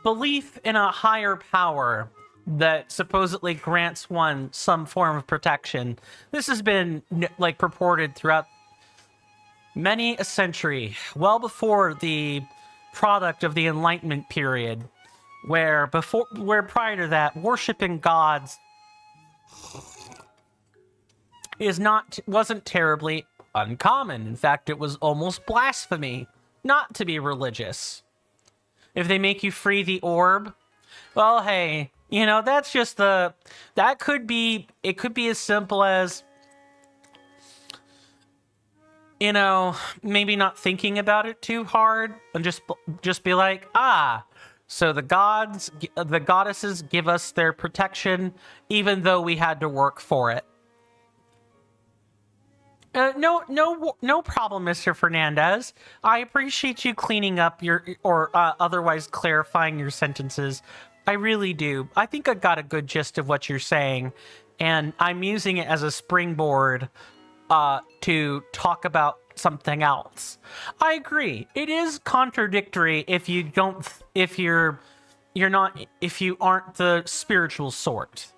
belief in a higher power that supposedly grants one some form of protection. This has been, purported throughout many a century, well before the product of the Enlightenment period, where prior to that, worshiping gods wasn't terribly uncommon. In fact, it was almost blasphemy not to be religious. If they make you free the orb, well, hey, that's just it could be as simple as, maybe not thinking about it too hard and just be like, so the goddesses give us their protection even though we had to work for it. No problem, Mr. Fernandez. I appreciate you cleaning up otherwise clarifying your sentences. I really do. I think I got a good gist of what you're saying, and I'm using it as a springboard to talk about something else. I agree. It is contradictory if you're if you aren't the spiritual sort.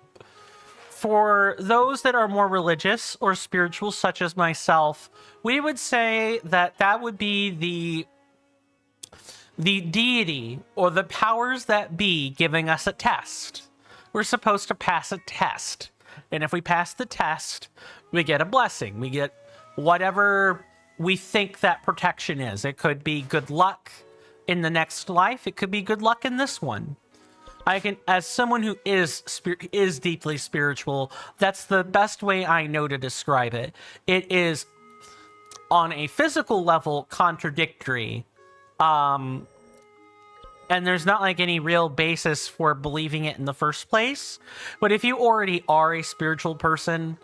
For those that are more religious or spiritual, such as myself, we would say that that would be the deity or the powers that be giving us a test. We're supposed to pass a test. And if we pass the test, we get a blessing. We get whatever we think that protection is. It could be good luck in the next life. It could be good luck in this one. I can, as someone who is deeply spiritual, that's the best way I know to describe it. It is, on a physical level, contradictory. And there's not like any real basis for believing it in the first place. But if you already are a spiritual person,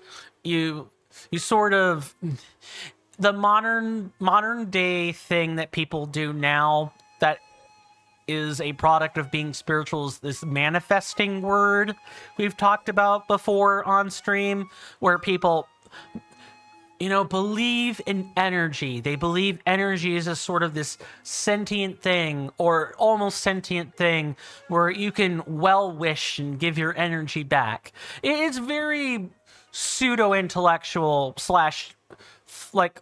you sort of, the modern day thing that people do now that is a product of being spiritual is this manifesting word we've talked about before on stream, where people, believe in energy. They believe energy is a sort of this sentient thing, or almost sentient thing, where you can well wish and give your energy back. It's very pseudo-intellectual / like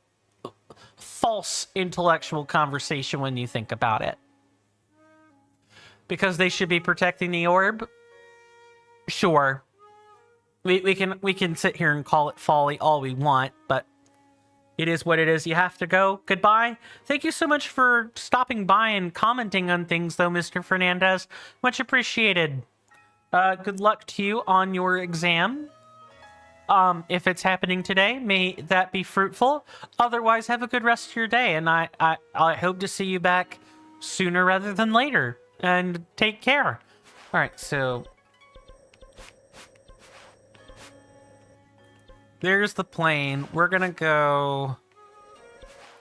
false intellectual conversation when you think about it. Because they should be protecting the orb? Sure. We can sit here and call it folly all we want, but it is what it is. You have to go. Goodbye. Thank you so much for stopping by and commenting on things, though, Mr. Fernandez. Much appreciated. Good luck to you on your exam. If it's happening today, may that be fruitful. Otherwise, have a good rest of your day, and I hope to see you back sooner rather than later. And take care. All right, so there's the plane. We're gonna go.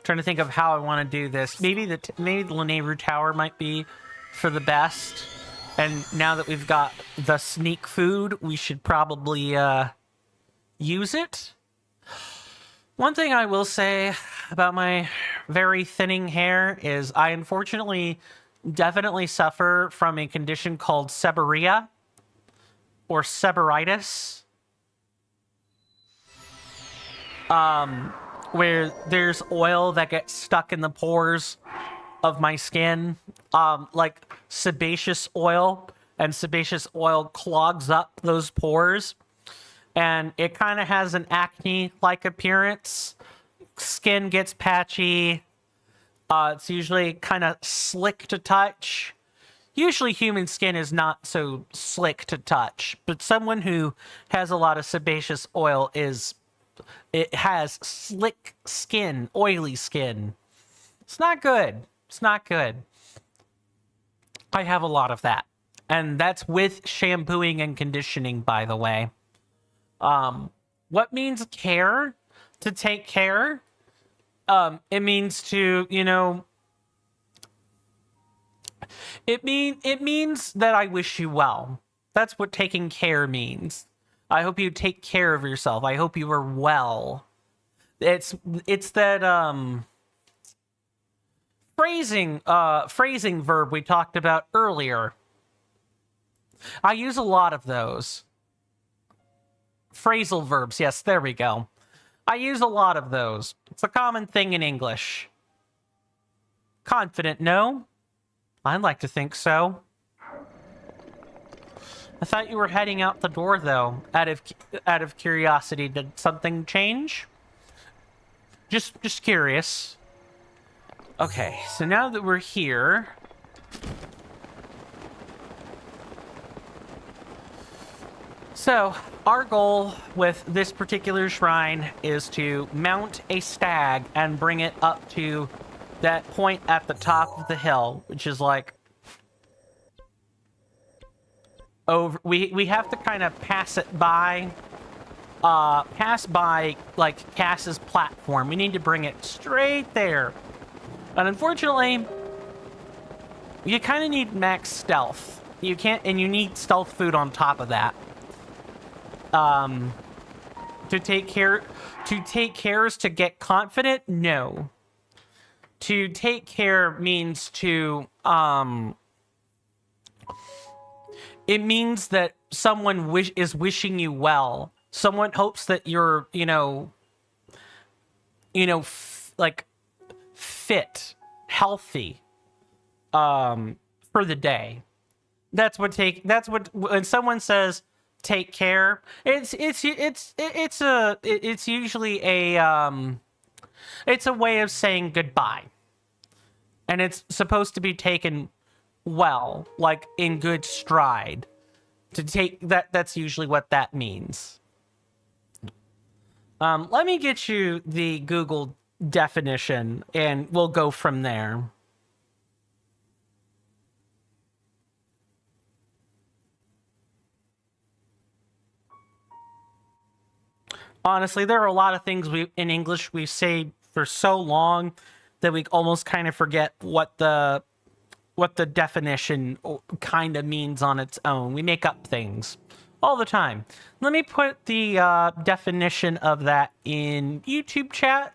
Trying to think of how I want to do this. Maybe the Lanayru Tower might be for the best. And now that we've got the sneak food, we should probably use it. One thing I will say about my very thinning hair is I unfortunately definitely suffer from a condition called seborrhea or seboritis, where there's oil that gets stuck in the pores of my skin, like sebaceous oil, and sebaceous oil clogs up those pores, and it kind of has an acne-like appearance. Skin gets patchy. It's usually kind of slick to touch. Usually human skin is not so slick to touch, but someone who has a lot of sebaceous oil it has slick skin, oily skin. It's not good. It's not good. I have a lot of that. And that's with shampooing and conditioning, by the way. What means care? To take care? It means to, it means that I wish you well. That's what taking care means. I hope you take care of yourself. I hope you are well. It's that phrasing verb we talked about earlier. I use a lot of those. Phrasal verbs, yes, there we go. I use a lot of those. It's a common thing in English. Confident, no? I'd like to think so. I thought you were heading out the door, though. Out of curiosity, did something change? Just curious. Okay, so now that we're here, so our goal with this particular shrine is to mount a stag and bring it up to that point at the top of the hill, which is like over. We have to kind of pass by like Cass's platform. We need to bring it straight there. And unfortunately, you kind of need max stealth. You can't, and you need stealth food on top of that. To take care is to get confident? No. To take care means to It means that someone is wishing you well. Someone hopes that you're, like fit, healthy, for the day. That's what when someone says take care, it's usually it's a way of saying goodbye. And it's supposed to be taken well, like in good stride. To take that's usually what that means. Let me get you the Google definition and we'll go from there. Honestly, there are a lot of things in English we say for so long that we almost kind of forget what the definition kind of means on its own. We make up things all the time. Let me put the definition of that in YouTube chat.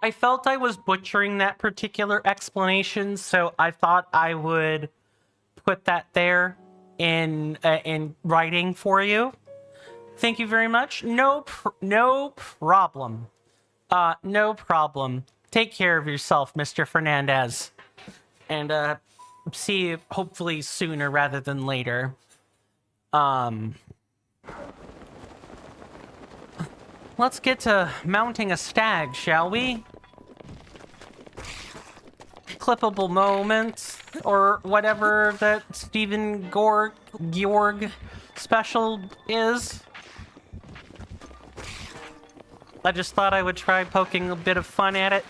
I felt I was butchering that particular explanation, so I thought I would put that there in writing for you. Thank you very much. No problem. No problem. Take care of yourself, Mr. Fernandez. And see you hopefully sooner rather than later. Let's get to mounting a stag, shall we? Clippable moments, or whatever that Stephen Georg special is. I just thought I would try poking a bit of fun at it.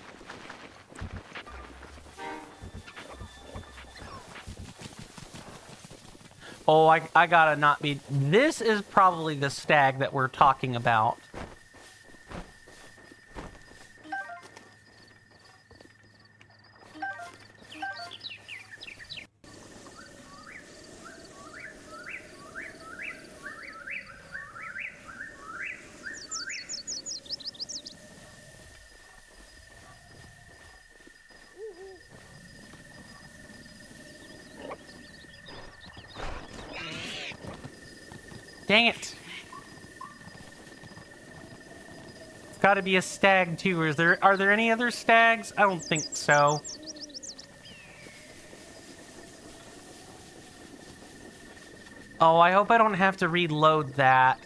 Oh, I gotta not be... This is probably the stag that we're talking about. Dang it. It's gotta be a stag too. Are there any other stags? I don't think so. Oh, I hope I don't have to reload that.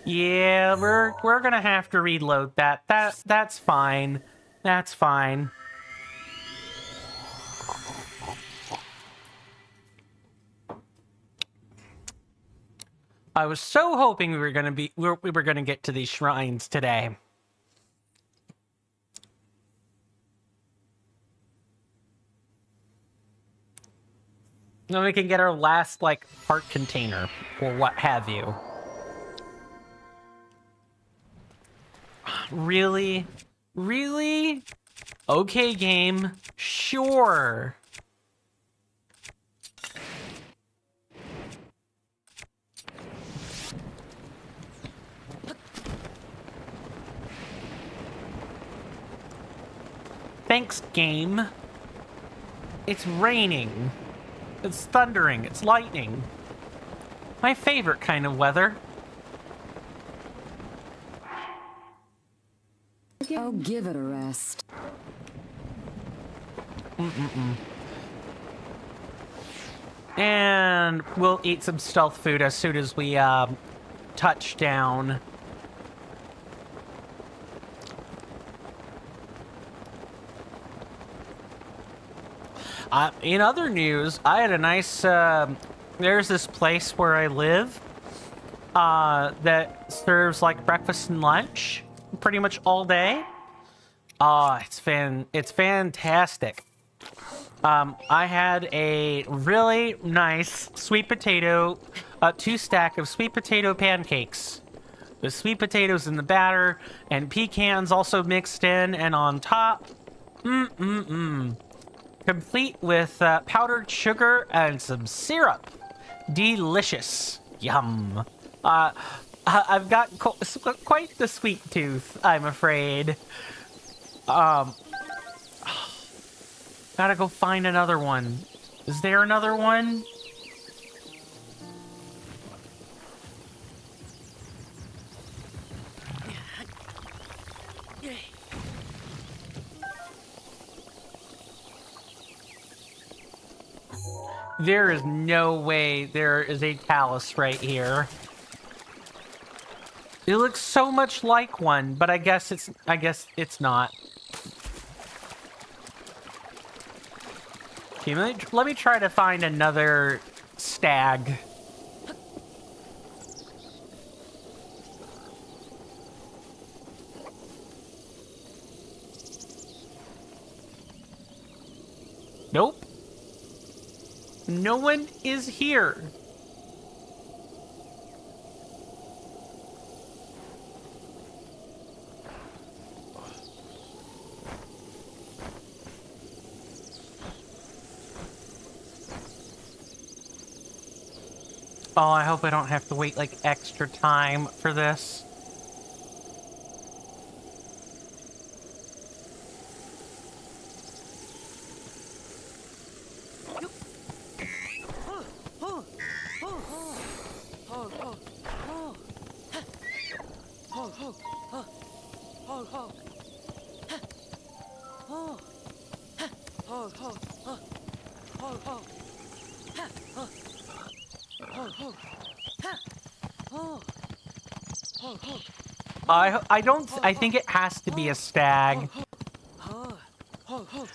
Yeah, we're gonna have to reload that. That's fine. That's fine. I was so hoping we were gonna get to these shrines today. Then we can get our last, like, heart container, or what have you. Really? Really? Okay, game. Sure. Thanks, game. It's raining. It's thundering. It's lightning. My favorite kind of weather. Oh, give it a rest. And we'll eat some stealth food as soon as we touch down. In other news, I had a nice... there's this place where I live that serves like breakfast and lunch pretty much all day. It's fantastic. I had a really nice sweet potato, 2-stack of sweet potato pancakes. With sweet potatoes in the batter and pecans also mixed in and on top. Complete with powdered sugar and some syrup. Delicious. Yum. I've got quite the sweet tooth, I'm afraid. Gotta go find another one. Is there another one? There is no way there is a talus right here. It looks so much like one, but I guess it's not. Okay, let me try to find another stag. Nope. No one is here. Oh, I hope I don't have to wait like extra time for this. I think it has to be a stag.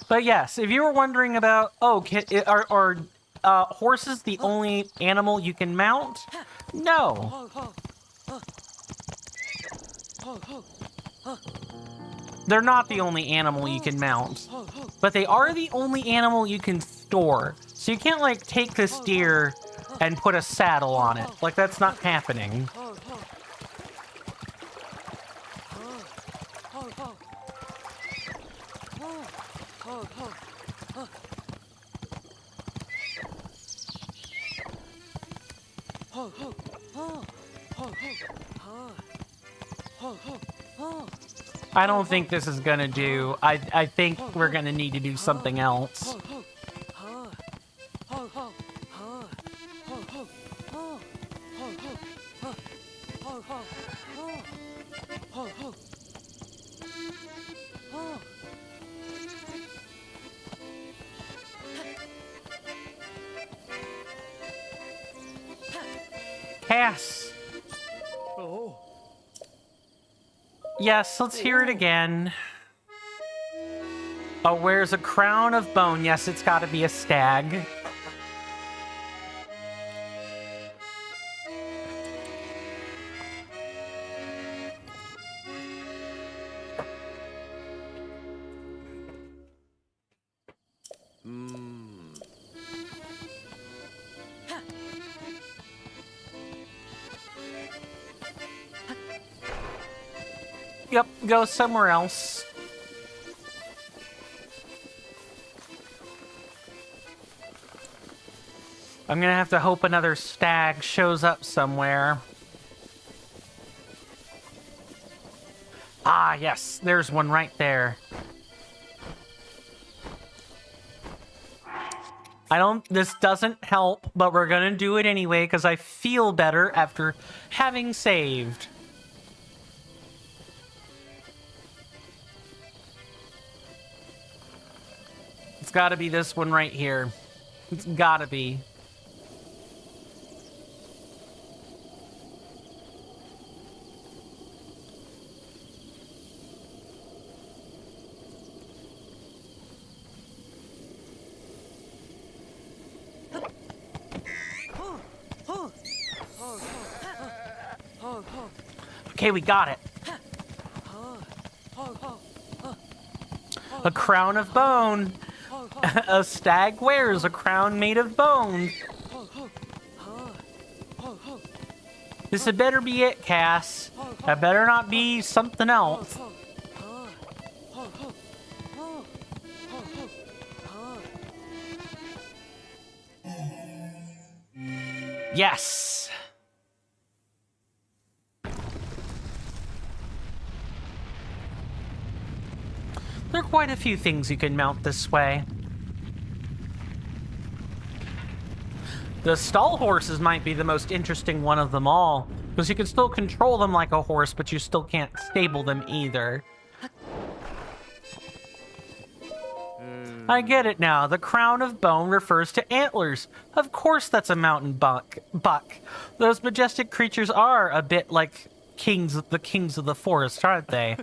But yes, if you were wondering about, are horses the only animal you can mount? No. They're not the only animal you can mount. But they are the only animal you can store. So you can't, like, take this deer and put a saddle on it. Like, that's not happening. I don't think this is gonna do. I think we're gonna need to do something else. Cass. Oh. Yes, let's hear it again. Oh, wears a crown of bone. Yes, it's got to be a stag. Yep, go somewhere else. I'm gonna have to hope another stag shows up somewhere. Ah, yes, there's one right there. This doesn't help, but we're gonna do it anyway because I feel better after having saved. It's gotta be this one right here. It's gotta be. Okay, we got it. A crown of bone. A stag wears a crown made of bone. This had better be it, Cass. That better not be something else. Yes! There are quite a few things you can mount this way. The stall horses might be the most interesting one of them all, because you can still control them like a horse, but you still can't stable them either. I get it now. The crown of bone refers to antlers. Of course that's a mountain buck. Those majestic creatures are a bit like the kings of the forest, aren't they?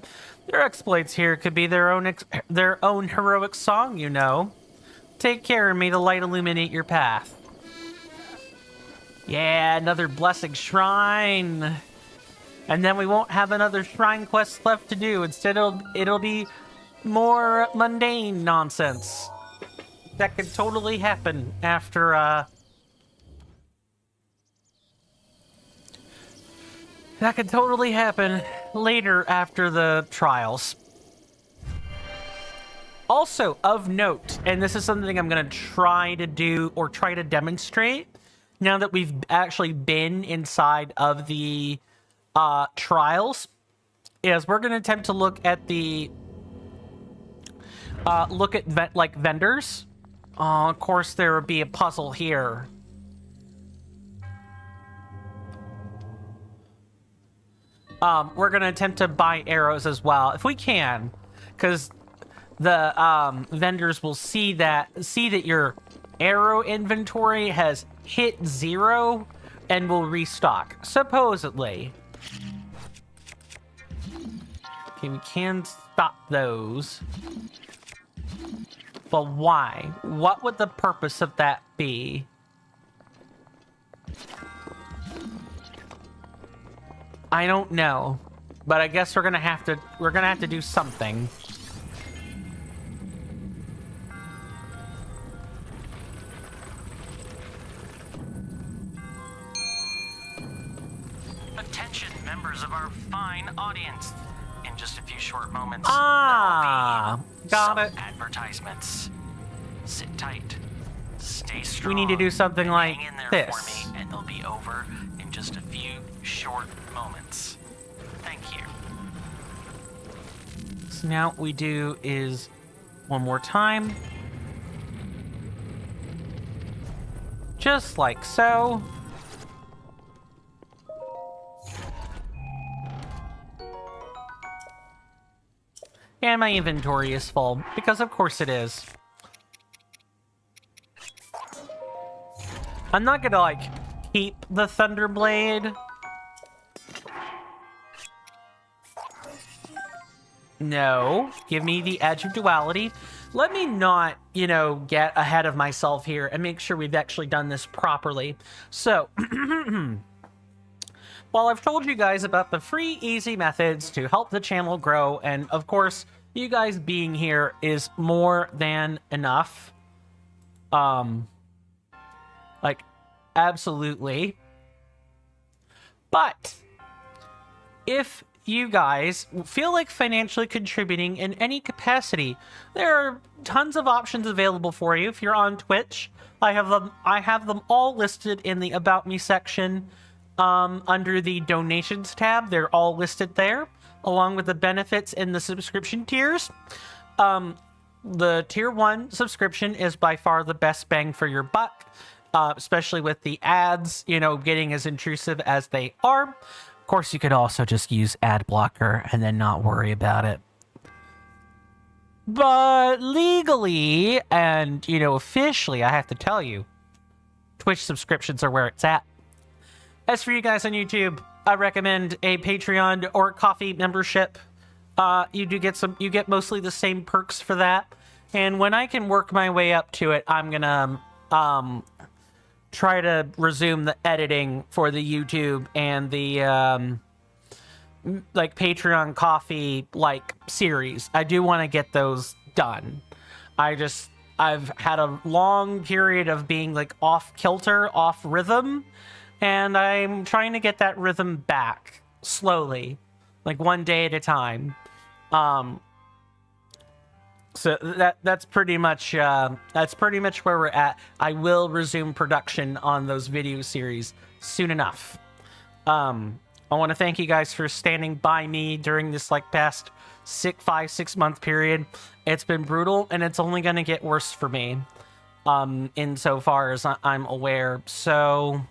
Their exploits here could be their own heroic song, you know. Take care and may the light illuminate your path. Yeah, another blessed shrine. And then we won't have another shrine quest left to do. Instead, it'll be more mundane nonsense. That could totally happen after, That could totally happen later after the trials. Also, of note, and this is something I'm going to try to do or try to demonstrate now that we've actually been inside of the trials, is we're going to attempt to look at the vendors. Of course, there would be a puzzle here. We're going to attempt to buy arrows as well, if we can, because the vendors will see that your arrow inventory has hit 0 and will restock, supposedly. Okay, we can stop those. But why? What would the purpose of that be? I don't know, but I guess we're gonna have to do something. Attention, members of our fine audience. In just a few short moments, got it. Advertisements. Sit tight. Stay strong. We need to do something like Hang in there this. for me, and they'll be over in just a few short moments. Thank you. So now what we do is one more time. Just like so. And my inventory is full, because of course it is. I'm not gonna, like, keep the Thunderblade. No. Give me the Edge of Duality. Let me not, get ahead of myself here and make sure we've actually done this properly. So, while I've told you guys about the free, easy methods to help the channel grow, and of course, you guys being here is more than enough. Absolutely. But if you guys feel like financially contributing in any capacity, there are tons of options available for you. If you're on Twitch, I have them all listed in the About Me section under the Donations tab. They're all listed there, along with the benefits in the subscription tiers. the tier 1 subscription is by far the best bang for your buck, especially with the ads, getting as intrusive as they are. Of course, you could also just use ad blocker and then not worry about it. But legally and, officially, I have to tell you, Twitch subscriptions are where it's at. As for you guys on YouTube, I recommend a Patreon or Coffee membership. You get mostly the same perks for that. And when I can work my way up to it, I'm gonna try to resume the editing for the YouTube and the Patreon Coffee series. I do want to get those done. I've had a long period of being off kilter, off rhythm, and I'm trying to get that rhythm back slowly, one day at a time. So that's pretty much where we're at. I will resume production on those video series soon enough. I want to thank you guys for standing by me during this past 6 month period. It's been brutal, and it's only going to get worse for me, insofar as I'm aware. So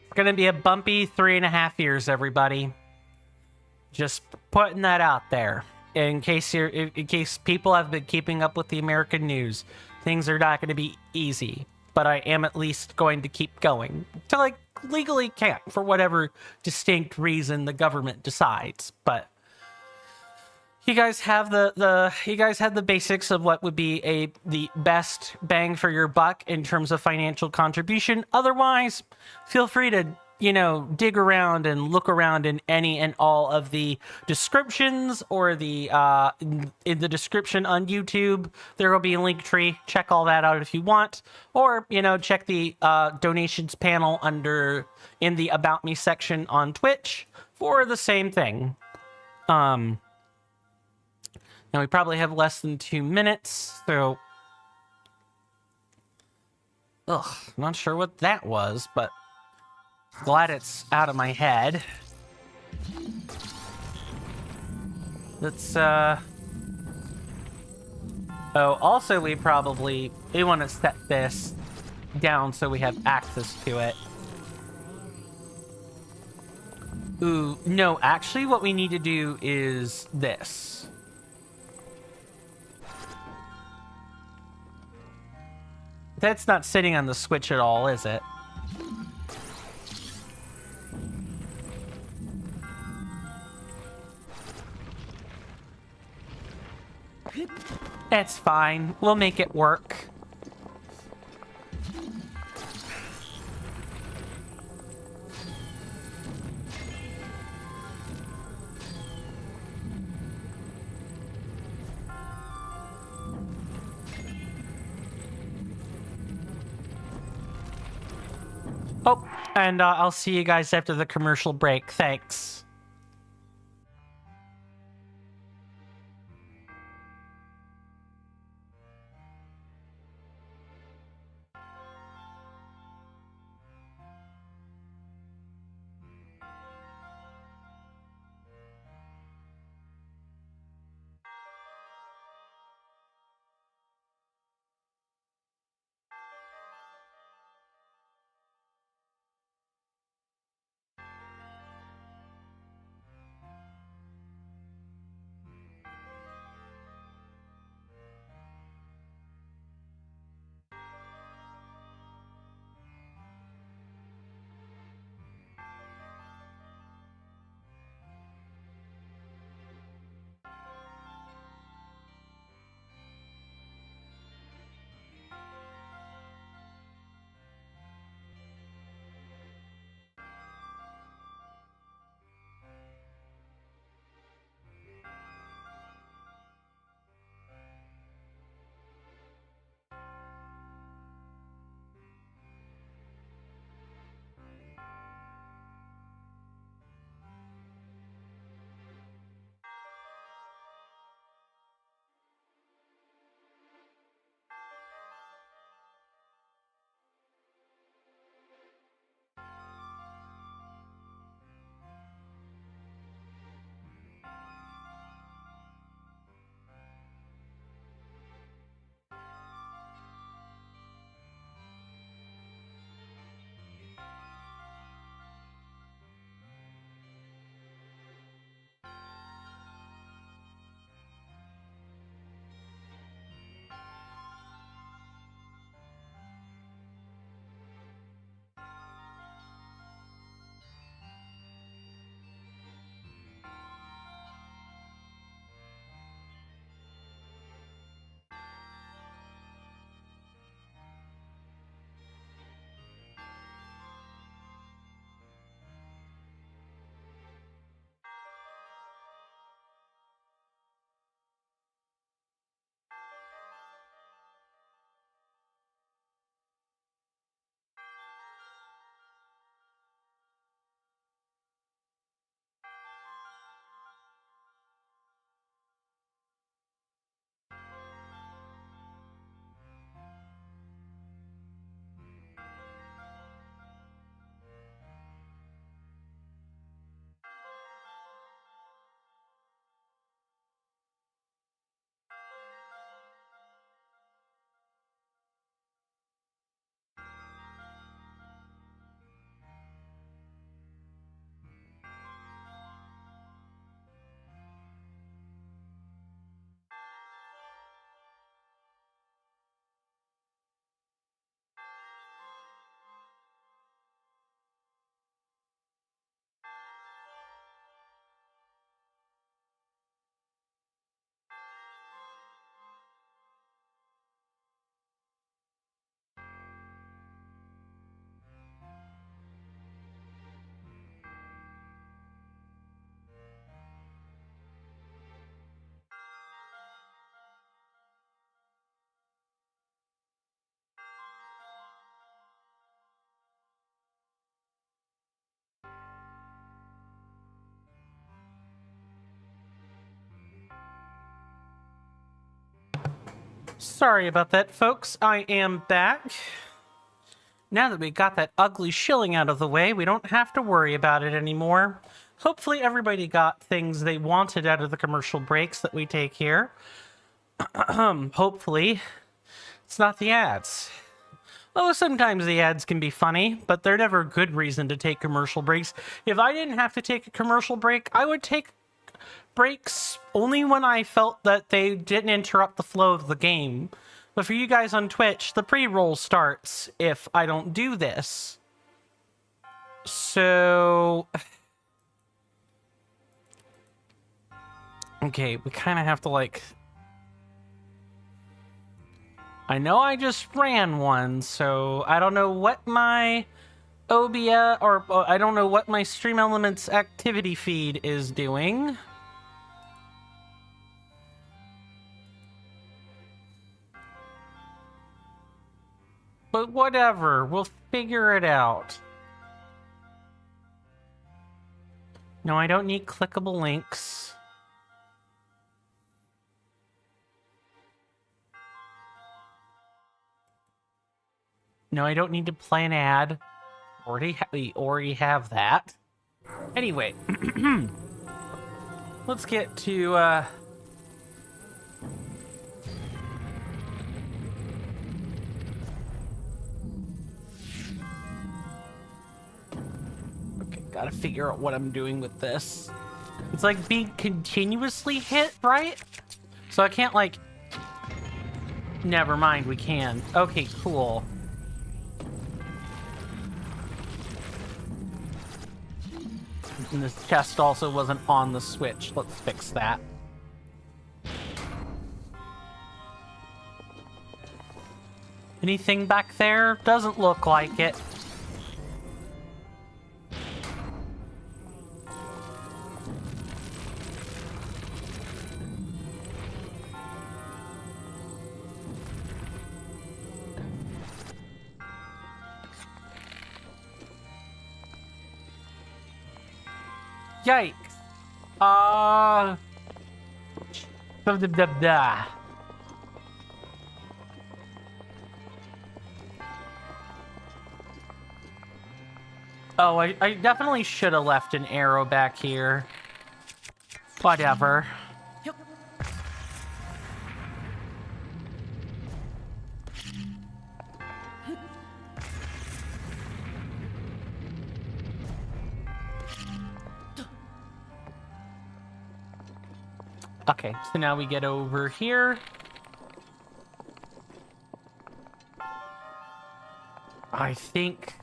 it's going to be a bumpy 3.5 years, everybody. Just putting that out there in case people have been keeping up with the American news. Things are not going to be easy, but I am at least going to keep going till legally can't, for whatever distinct reason the government decides. But you guys have the basics of what would be the best bang for your buck in terms of financial contribution. Otherwise, feel free to dig around and look around in any and all of the descriptions, or in the description on YouTube. There will be a link tree. Check all that out if you want, or check the donations panel in the About Me section on Twitch for the same thing. Now we probably have less than 2 minutes, so not sure what that was, but glad it's out of my head. Let's also we want to set this down so we have access to it. Ooh, no, actually what we need to do is this. That's not sitting on the Switch at all, is it? It's fine. We'll make it work. Oh, and I'll see you guys after the commercial break. Thanks. Sorry about that, folks. I am back. Now that we got that ugly shilling out of the way, we don't have to worry about it anymore. Hopefully everybody got things they wanted out of the commercial breaks that we take here. Hopefully. It's not the ads. Although sometimes the ads can be funny, but they're never a good reason to take commercial breaks. If I didn't have to take a commercial break, I would take breaks only when I felt that they didn't interrupt the flow of the game. But for you guys on Twitch, the pre-roll starts if I don't do this. So... okay, we kind of have to, like... I know I just ran one, so I don't know what my OBS, or I don't know what my Stream Elements activity feed is doing. But whatever, we'll figure it out. No, I don't need clickable links. No, I don't need to play an ad. We already have that. Anyway, let's get to, okay, gotta figure out what I'm doing with this. It's like being continuously hit, right? So I can't, like... never mind, we can. Okay, cool. And this chest also wasn't on the switch. Let's fix that. Anything back there? Doesn't look like it. Yikes. Oh, I definitely should have left an arrow back here. Whatever. Okay, so now we get over here. I think...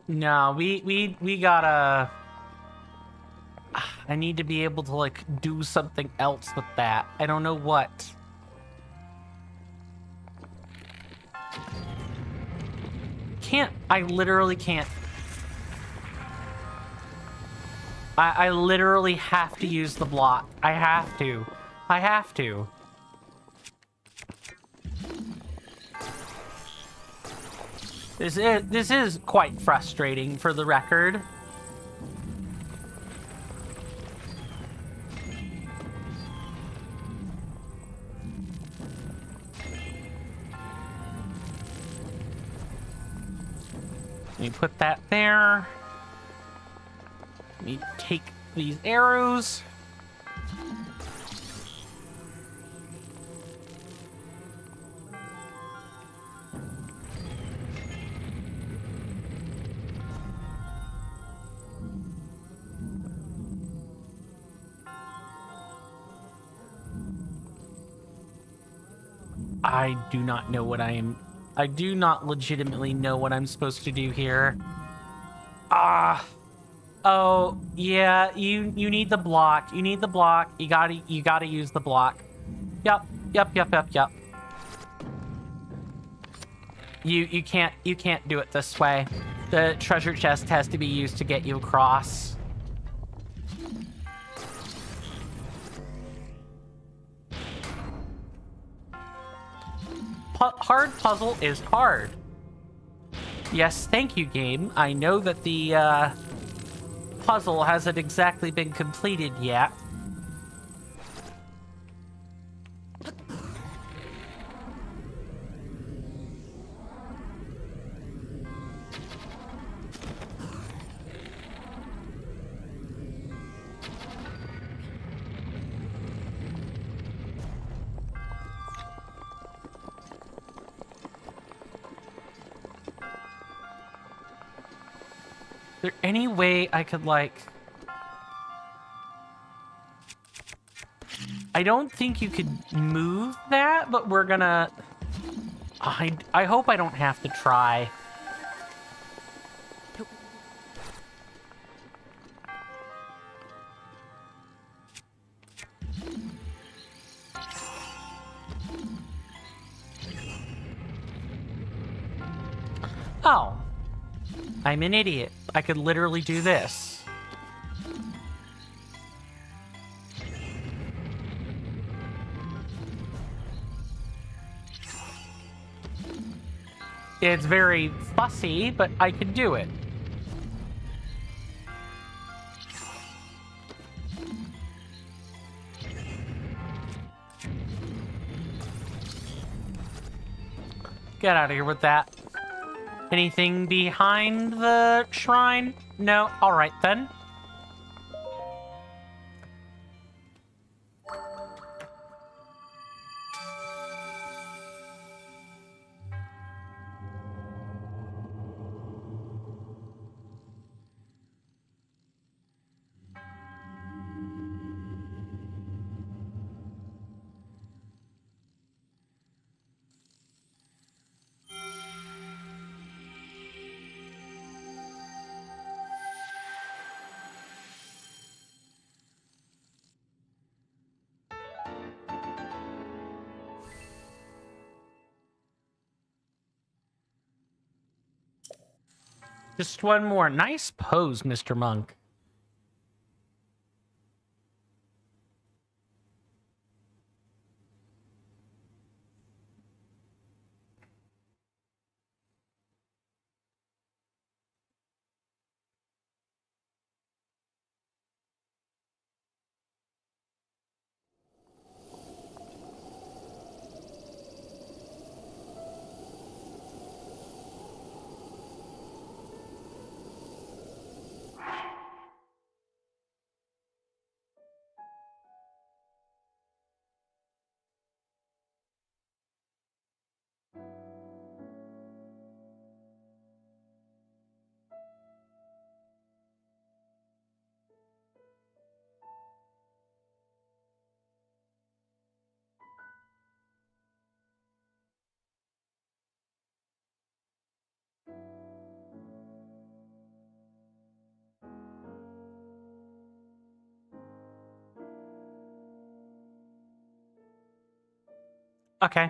no, we gotta... I need to be able to, like, do something else with that. I don't know what. Can't. I literally can't. I literally have to use the block. I have to. I have to. This is quite frustrating, for the record. Let me put that there. Let me take these arrows. I do not know what I do not legitimately know what I'm supposed to do here. Oh, yeah, you need the block. You need the block. You gotta use the block. Yep. You can't do it this way. The treasure chest has to be used to get you across. Hard puzzle is hard. Yes, thank you, game. I know that the puzzle hasn't exactly been completed yet. there any way I could, like... I don't think you could move that, but we're gonna... I hope I don't have to try. Oh. I'm an idiot. I could literally do this. It's very fussy, but I can do it. Get out of here with that. Anything behind the shrine? No? Alright then. Just one more. Nice pose, Mr. Monk. Okay.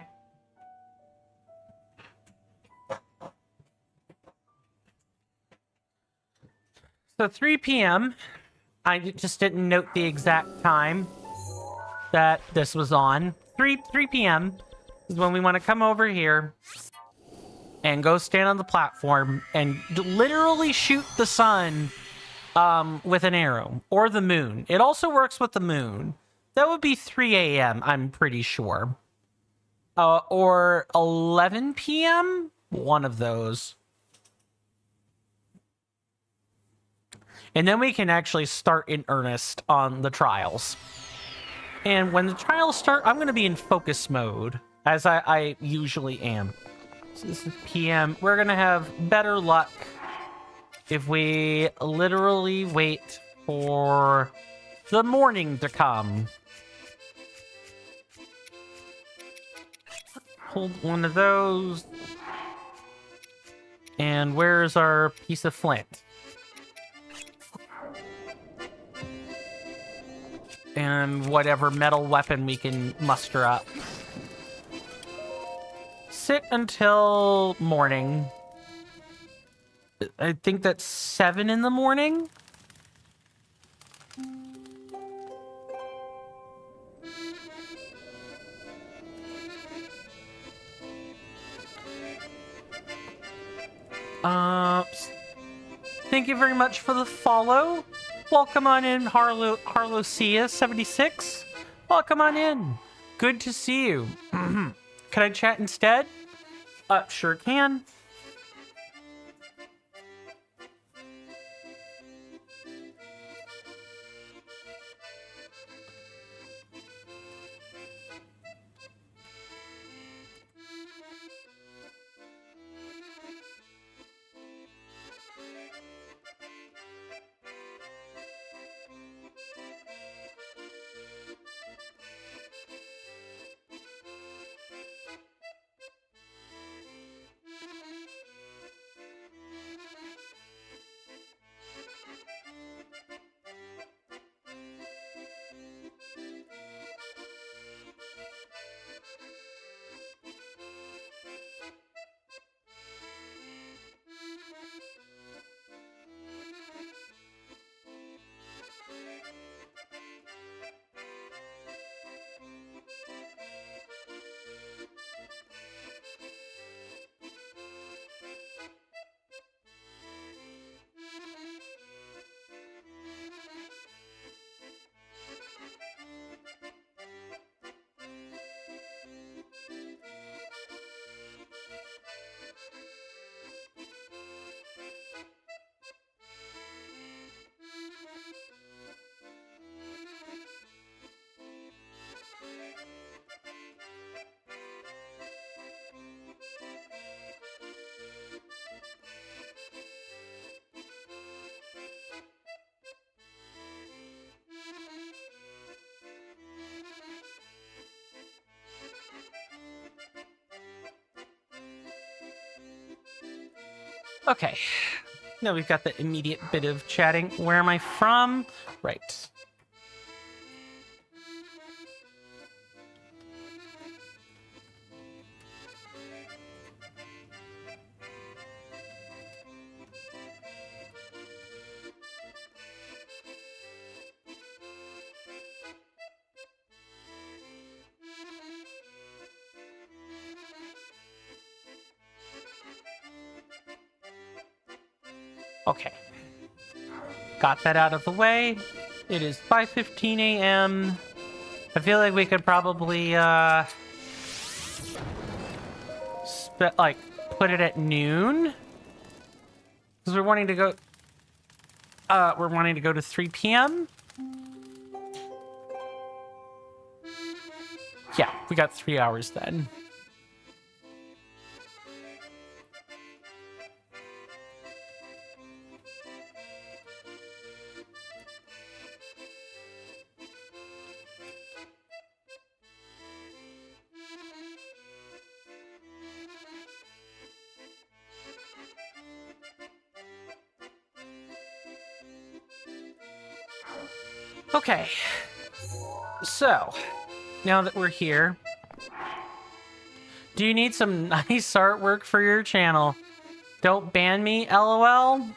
So 3 p.m. I just didn't note the exact time that this was on. 3 p.m. is when we want to come over here and go stand on the platform and literally shoot the sun with an arrow, or the moon. It also works with the moon. That would be 3 a.m., I'm pretty sure. Or 11 p.m.? One of those. And then we can actually start in earnest on the trials. And when the trials start, I'm going to be in focus mode, as I usually am. So this is PM. We're going to have better luck if we literally wait for the morning to come. Hold one of those. And where's our piece of flint? And whatever metal weapon we can muster up. Sit until morning. I think that's 7 in the morning. Thank you very much for the follow. Welcome on in, Harlosia76. Welcome on in. Good to see you. Can I chat instead? Sure can. Okay. Now we've got the immediate bit of chatting. Where am I from? Right. Okay. Got that out of the way. It is 5:15 a.m. I feel like we could probably, put it at noon. Because we're wanting to go, to 3 p.m. Yeah, we got 3 hours then. Okay, so now that we're here, do you need some nice artwork for your channel? Don't ban me, LOL.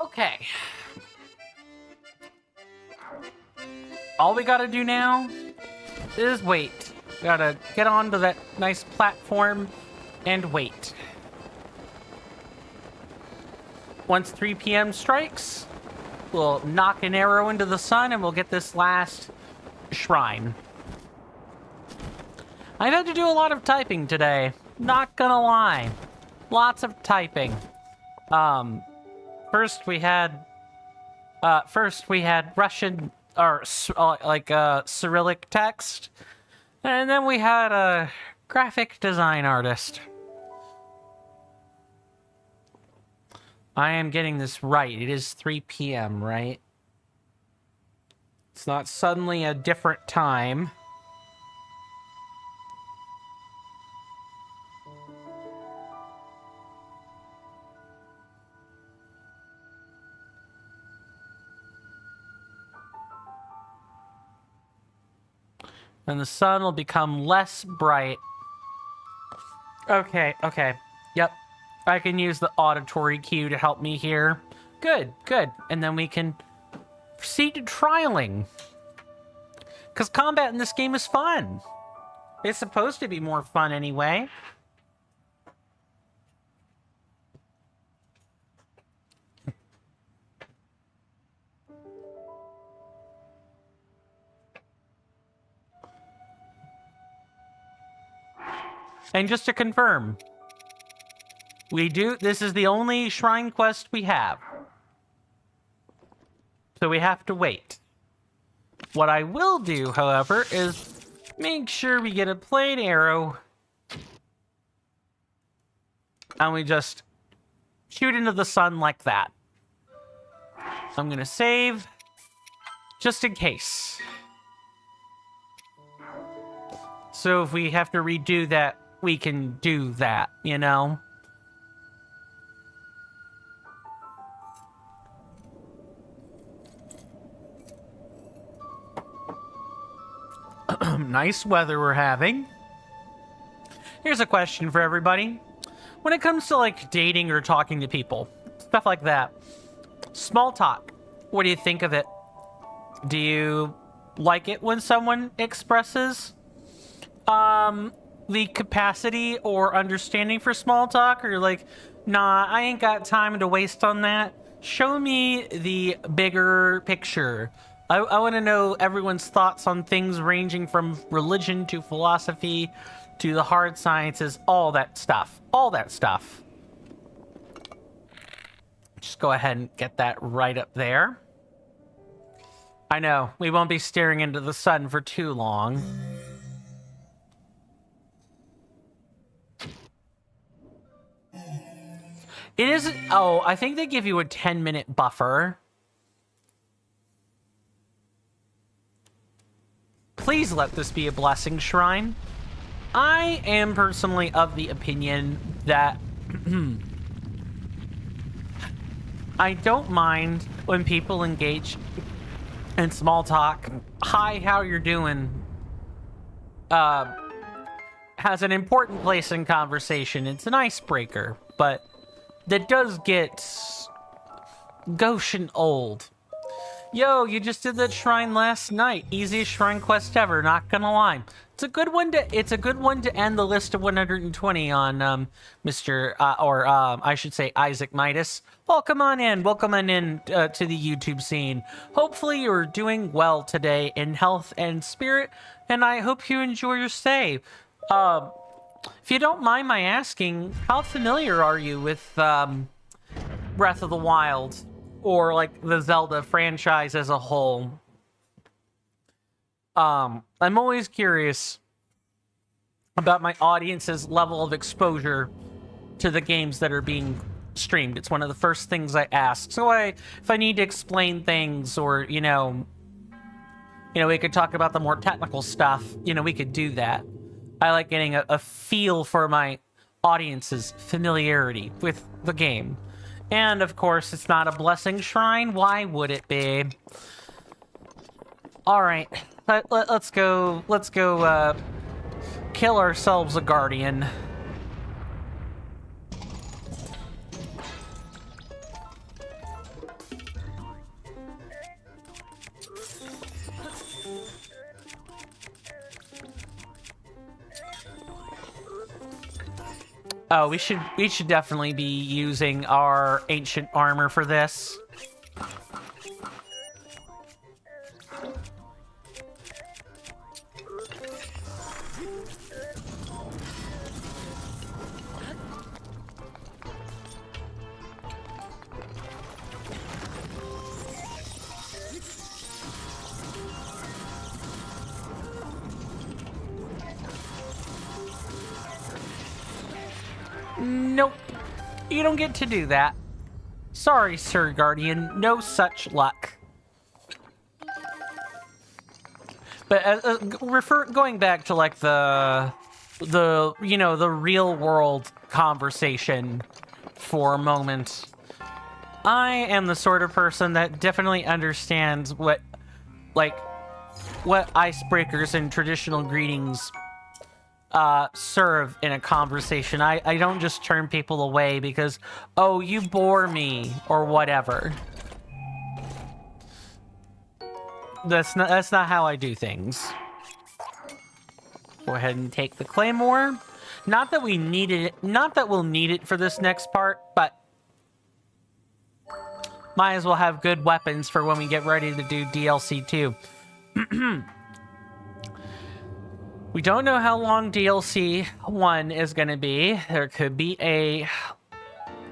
Okay. All we gotta do now is wait. We gotta get onto that nice platform and wait. Once 3 p.m. strikes, we'll knock an arrow into the sun and we'll get this last shrine. I've had to do a lot of typing today. Not gonna lie. Lots of typing. First we had Russian or Cyrillic text, and then we had a graphic design artist. I am getting this right. It is 3 p.m., right? It's not suddenly a different time. And the sun will become less bright. Okay. Yep. I can use the auditory cue to help me here. Good. And then we can proceed to trialing. Because combat in this game is fun. It's supposed to be more fun anyway. And just to confirm, this is the only shrine quest we have. So we have to wait. What I will do, however, is make sure we get a plain arrow. And we just shoot into the sun like that. I'm gonna save, just in case. So if we have to redo that, we can do that, you know? Nice weather we're having. Here's a question for everybody. When it comes to like dating or talking to people, stuff like that, small talk, what do you think of it? Do you like it when someone expresses the capacity or understanding for small talk, or you're like, nah, I ain't got time to waste on that? Show me the bigger picture. I want to know everyone's thoughts on things ranging from religion to philosophy to the hard sciences, all that stuff. All that stuff. Just go ahead and get that right up there. I know, we won't be staring into the sun for too long. It isn't... Oh, I think they give you a 10-minute buffer. Please let this be a blessing shrine. I am personally of the opinion that I don't mind when people engage in small talk. Hi, how you're doing? Has an important place in conversation. It's an icebreaker, but that does get gauche old. Yo, you just did that shrine last night. Easiest shrine quest ever, not gonna lie. It's a good one to end the list of 120 on I should say Isaac Midas. Welcome on in to the YouTube scene. Hopefully you're doing well today in health and spirit, and I hope you enjoy your stay. If you don't mind my asking, how familiar are you with Breath of the Wild? Or like the Zelda franchise as a whole? I'm always curious about my audience's level of exposure to the games that are being streamed. It's one of the first things I ask. So if I need to explain things, or you know, we could talk about the more technical stuff. We could do that. I like getting a feel for my audience's familiarity with the game. And of course, it's not a blessing shrine. Why would it be? All right, let's go kill ourselves a guardian. Oh, we should definitely be using our ancient armor for this. Nope. You don't get to do that. Sorry, Sir Guardian. No such luck. But going back to like the real world conversation for a moment, I am the sort of person that definitely understands what icebreakers and traditional greetings serve in a conversation. I don't just turn people away because, oh, you bore me or whatever. That's not how I do things. Go ahead and take the claymore. Not that we need it, not that we'll need it for this next part, but might as well have good weapons for when we get ready to do DLC 2. We don't know how long DLC 1 is going to be. There could be a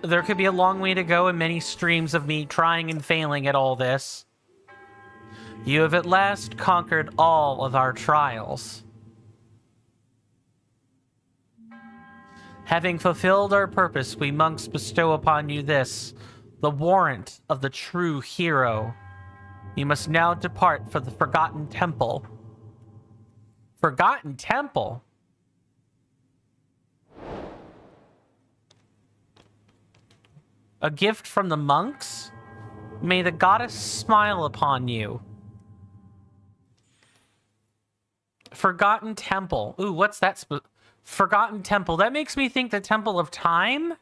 long way to go and many streams of me trying and failing at all this. You have at last conquered all of our trials. Having fulfilled our purpose, we monks bestow upon you this, the warrant of the true hero. You must now depart for the Forgotten Temple. Forgotten Temple? A gift from the monks? May the goddess smile upon you. Forgotten Temple. Ooh, what's that? Forgotten Temple. That makes me think the Temple of Time?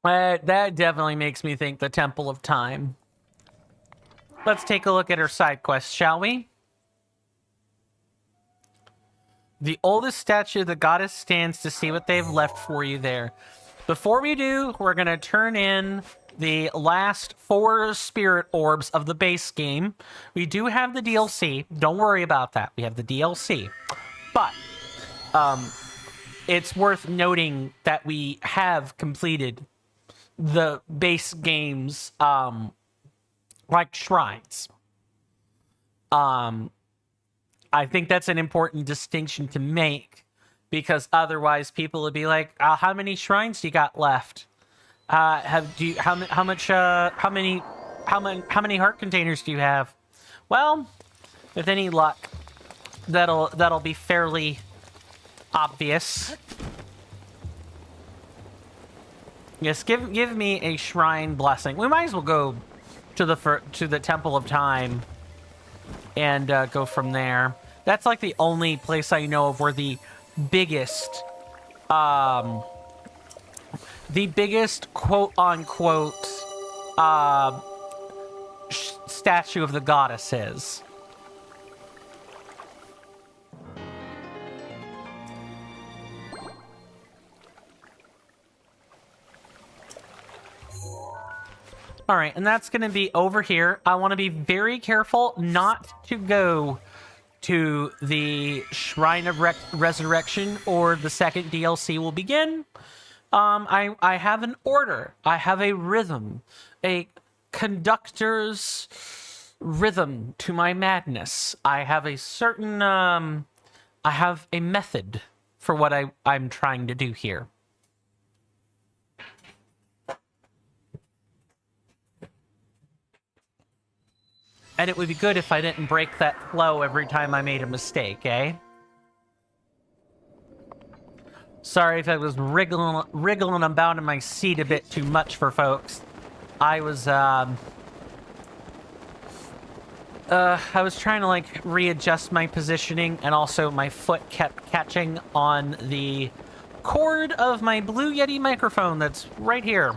That definitely makes me think the Temple of Time. Let's take a look at her side quest, shall we? The oldest statue of the goddess stands to see what they've left for you there. Before we do, we're going to turn in the last 4 spirit orbs of the base game. We do have the DLC. Don't worry about that. We have the DLC. But it's worth noting that we have completed the base game's like shrines. I think that's an important distinction to make, because otherwise people would be like, how many shrines do you got left? How many heart containers do you have? Well, with any luck, that'll be fairly obvious. Yes, give me a shrine blessing. We might as well go to the Temple of Time and go from there. That's like the only place I know of where the biggest quote unquote statue of the goddess is. All right, and that's going to be over here. I want to be very careful not to go to the Shrine of Resurrection, or the second DLC will begin. I have an order. I have a rhythm, a conductor's rhythm to my madness. I have a certain, I have a method for what I'm trying to do here. And it would be good if I didn't break that flow every time I made a mistake, eh? Sorry if I was wriggling about in my seat a bit too much for folks. I was trying to, like, readjust my positioning, and also my foot kept catching on the cord of my Blue Yeti microphone that's right here.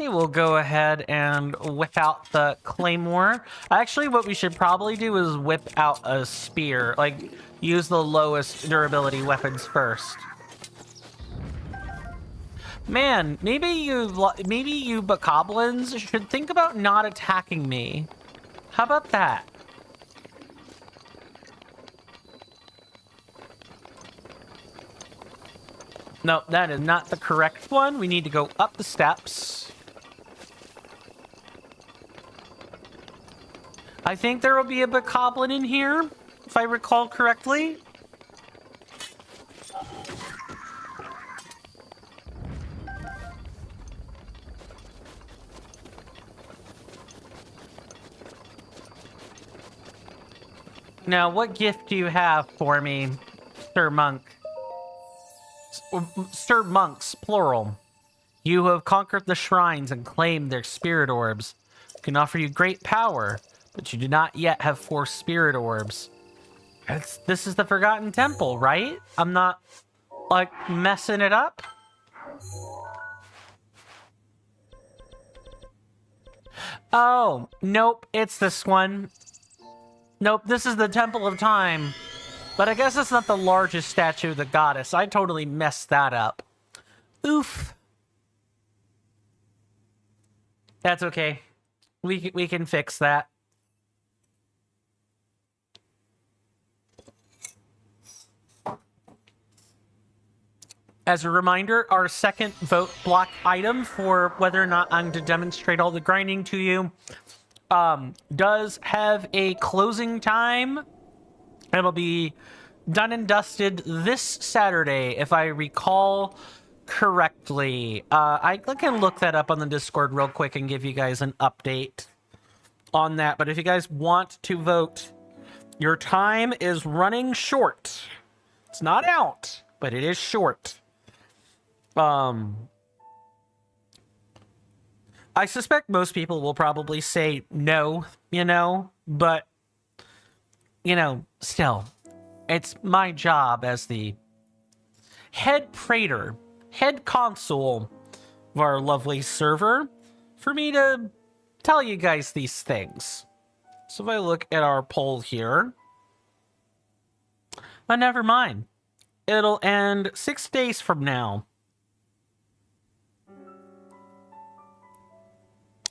We'll go ahead and whip out the claymore. Actually, what we should probably do is whip out a spear. Like, use the lowest durability weapons first. Man, maybe you bokoblins should think about not attacking me. How about that? No, that is not the correct one. We need to go up the steps. I think there will be a bokoblin in here, if I recall correctly. Now, what gift do you have for me, Sir Monk? Sir Monks, plural. You have conquered the shrines and claimed their spirit orbs. Can offer you great power, but you do not yet have 4 spirit orbs. This is the Forgotten Temple, right? I'm not, like, messing it up? Oh, nope, it's this one. Nope, this is the Temple of Time. But I guess it's not the largest statue of the goddess. I totally messed that up. Oof. That's okay. We can fix that. As a reminder, our second vote block item for whether or not I'm to demonstrate all the grinding to you does have a closing time. It'll be done and dusted this Saturday, if I recall correctly. I can look that up on the Discord real quick and give you guys an update on that. But if you guys want to vote, your time is running short. It's not out, but it is short. I suspect most people will probably say no, but, still, it's my job as the head praetor, head consul of our lovely server, for me to tell you guys these things. So if I look at our poll here, but never mind. It'll end 6 days from now.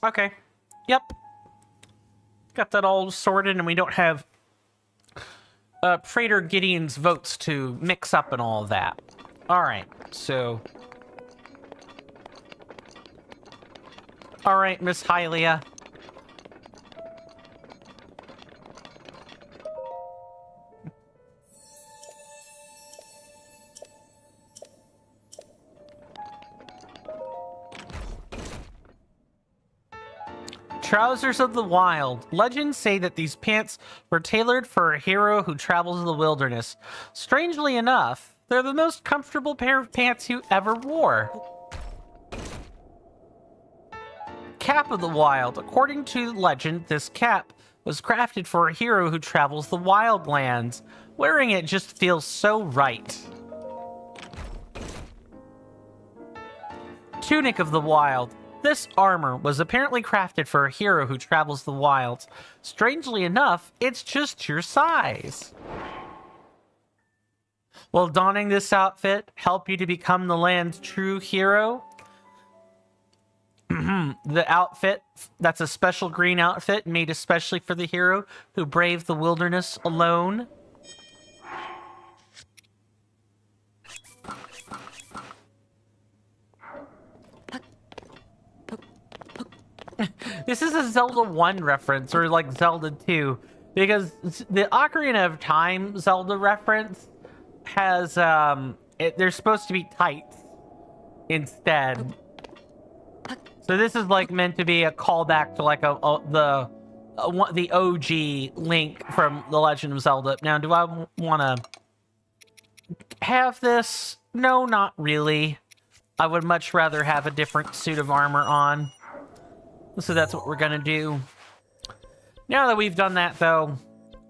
Okay. Yep. Got that all sorted, and we don't have Praetor Gideon's votes to mix up and all of that. Alright, so... Alright, Miss Hylia. Trousers of the Wild. Legends say that these pants were tailored for a hero who travels the wilderness. Strangely enough, they're the most comfortable pair of pants you ever wore. Cap of the Wild. According to legend, this cap was crafted for a hero who travels the wildlands. Wearing it just feels so right. Tunic of the Wild. This armor was apparently crafted for a hero who travels the wilds. Strangely enough, it's just your size. Will donning this outfit help you to become the land's true hero? The outfit, that's a special green outfit made especially for the hero who braved the wilderness alone. This is a Zelda 1 reference, or like Zelda 2, because the Ocarina of Time Zelda reference has, they're supposed to be tights instead. So this is like meant to be a callback to like the OG Link from The Legend of Zelda. Now, do I want to have this? No, not really. I would much rather have a different suit of armor on. So that's what we're gonna do. Now that we've done that, though,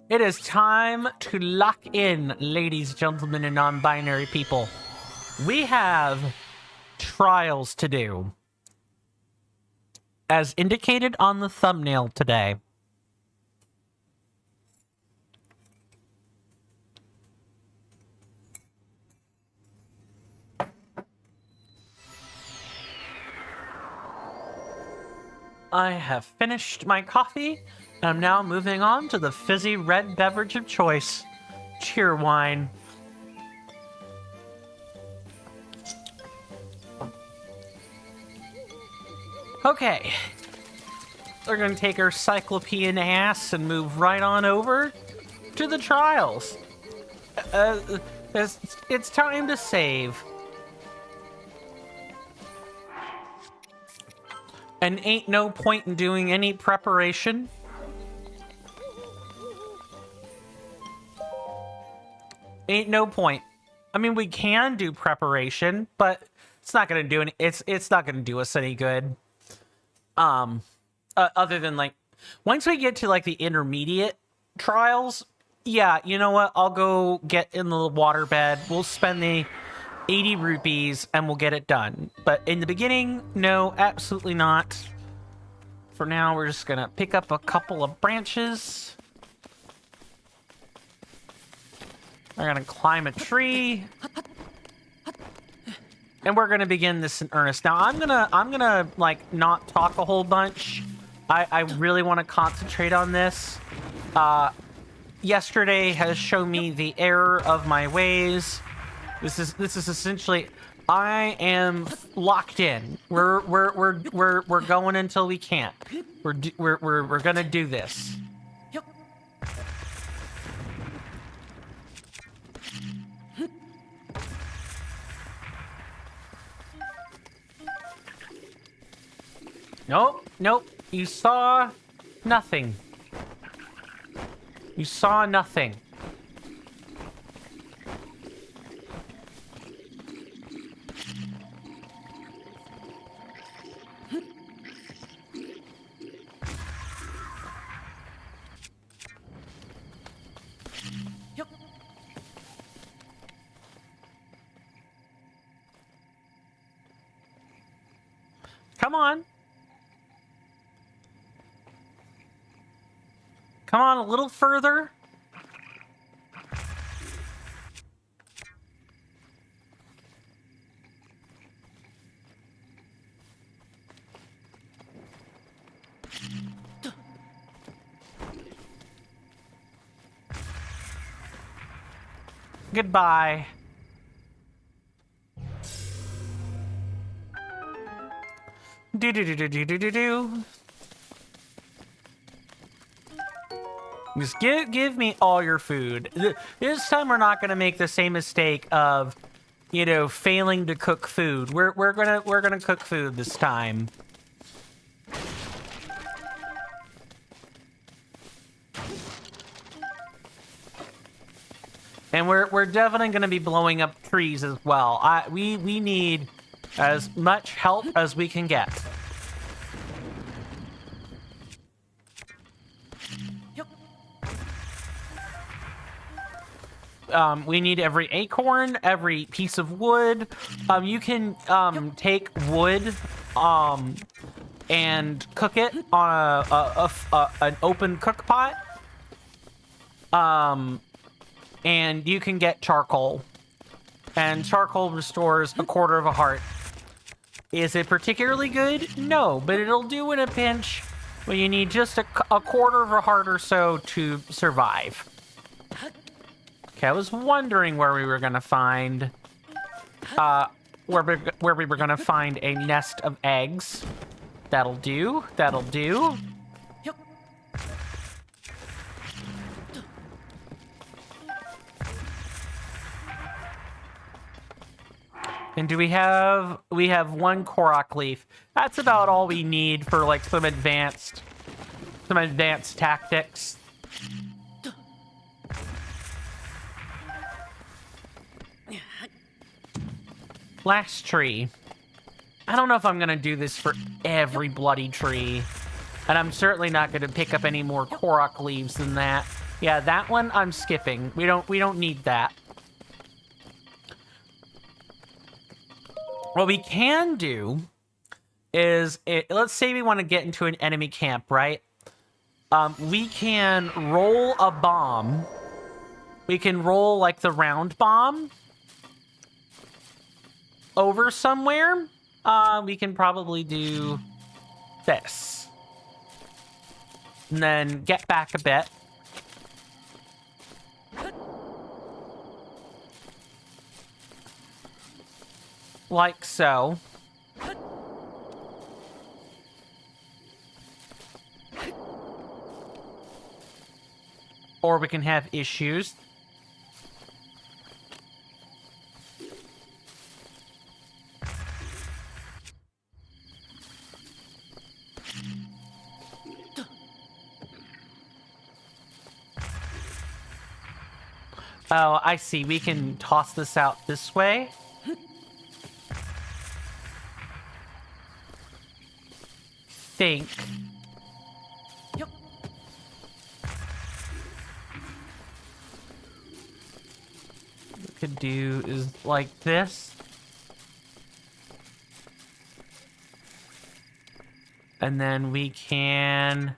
it is time to lock in, ladies, gentlemen, and non-binary people. We have trials to do, as indicated on the thumbnail today. I have finished my coffee, and I'm now moving on to the fizzy red beverage of choice, cheer wine. Okay, we're going to take our cyclopean ass and move right on over to the trials. It's time to save. And ain't no point in doing any preparation. Ain't no point. I mean, we can do preparation, but it's not gonna do any. It's not gonna do us any good. Other than like, once we get to like the intermediate trials, yeah, you know what? I'll go get in the waterbed. We'll spend the 80 rupees and we'll get it done. But in the beginning, no, absolutely not. For now, we're just gonna pick up a couple of branches. We're gonna climb a tree. And we're gonna begin this in earnest. Now, I'm gonna like not talk a whole bunch. I really want to concentrate on this. Yesterday has shown me the error of my ways. This is essentially, I am locked in. We're going until we can't. We're gonna do this. Nope, nope. You saw nothing. You saw nothing. Come on. Come on, a little further. Goodbye. Do do do do do do do do. Just give me all your food. This time we're not gonna make the same mistake of, you know, failing to cook food. We're gonna cook food this time. And we're definitely gonna be blowing up trees as well. We need as much help as we can get. We need every acorn, every piece of wood. You can take wood and cook it on an open cook pot. And you can get charcoal. And charcoal restores a quarter of a heart. Is it particularly good? No, but it'll do in a pinch when you need just a quarter of a heart or so to survive. Okay, I was wondering where we were gonna find, where we were gonna find a nest of eggs. That'll do. That'll do. And do we have one Korok leaf? That's about all we need for like some advanced tactics. Last tree. I don't know if I'm gonna do this for every bloody tree. And I'm certainly not gonna pick up any more Korok leaves than that. Yeah, that one I'm skipping. We don't need that. What we can do is, let's say we want to get into an enemy camp, right? We can roll a bomb. We can roll, like, the round bomb over somewhere. We can probably do this. And then get back a bit. Like so. Or we can have issues. Oh, I see. We can toss this out this way. Think. What we could do is like this. And then we can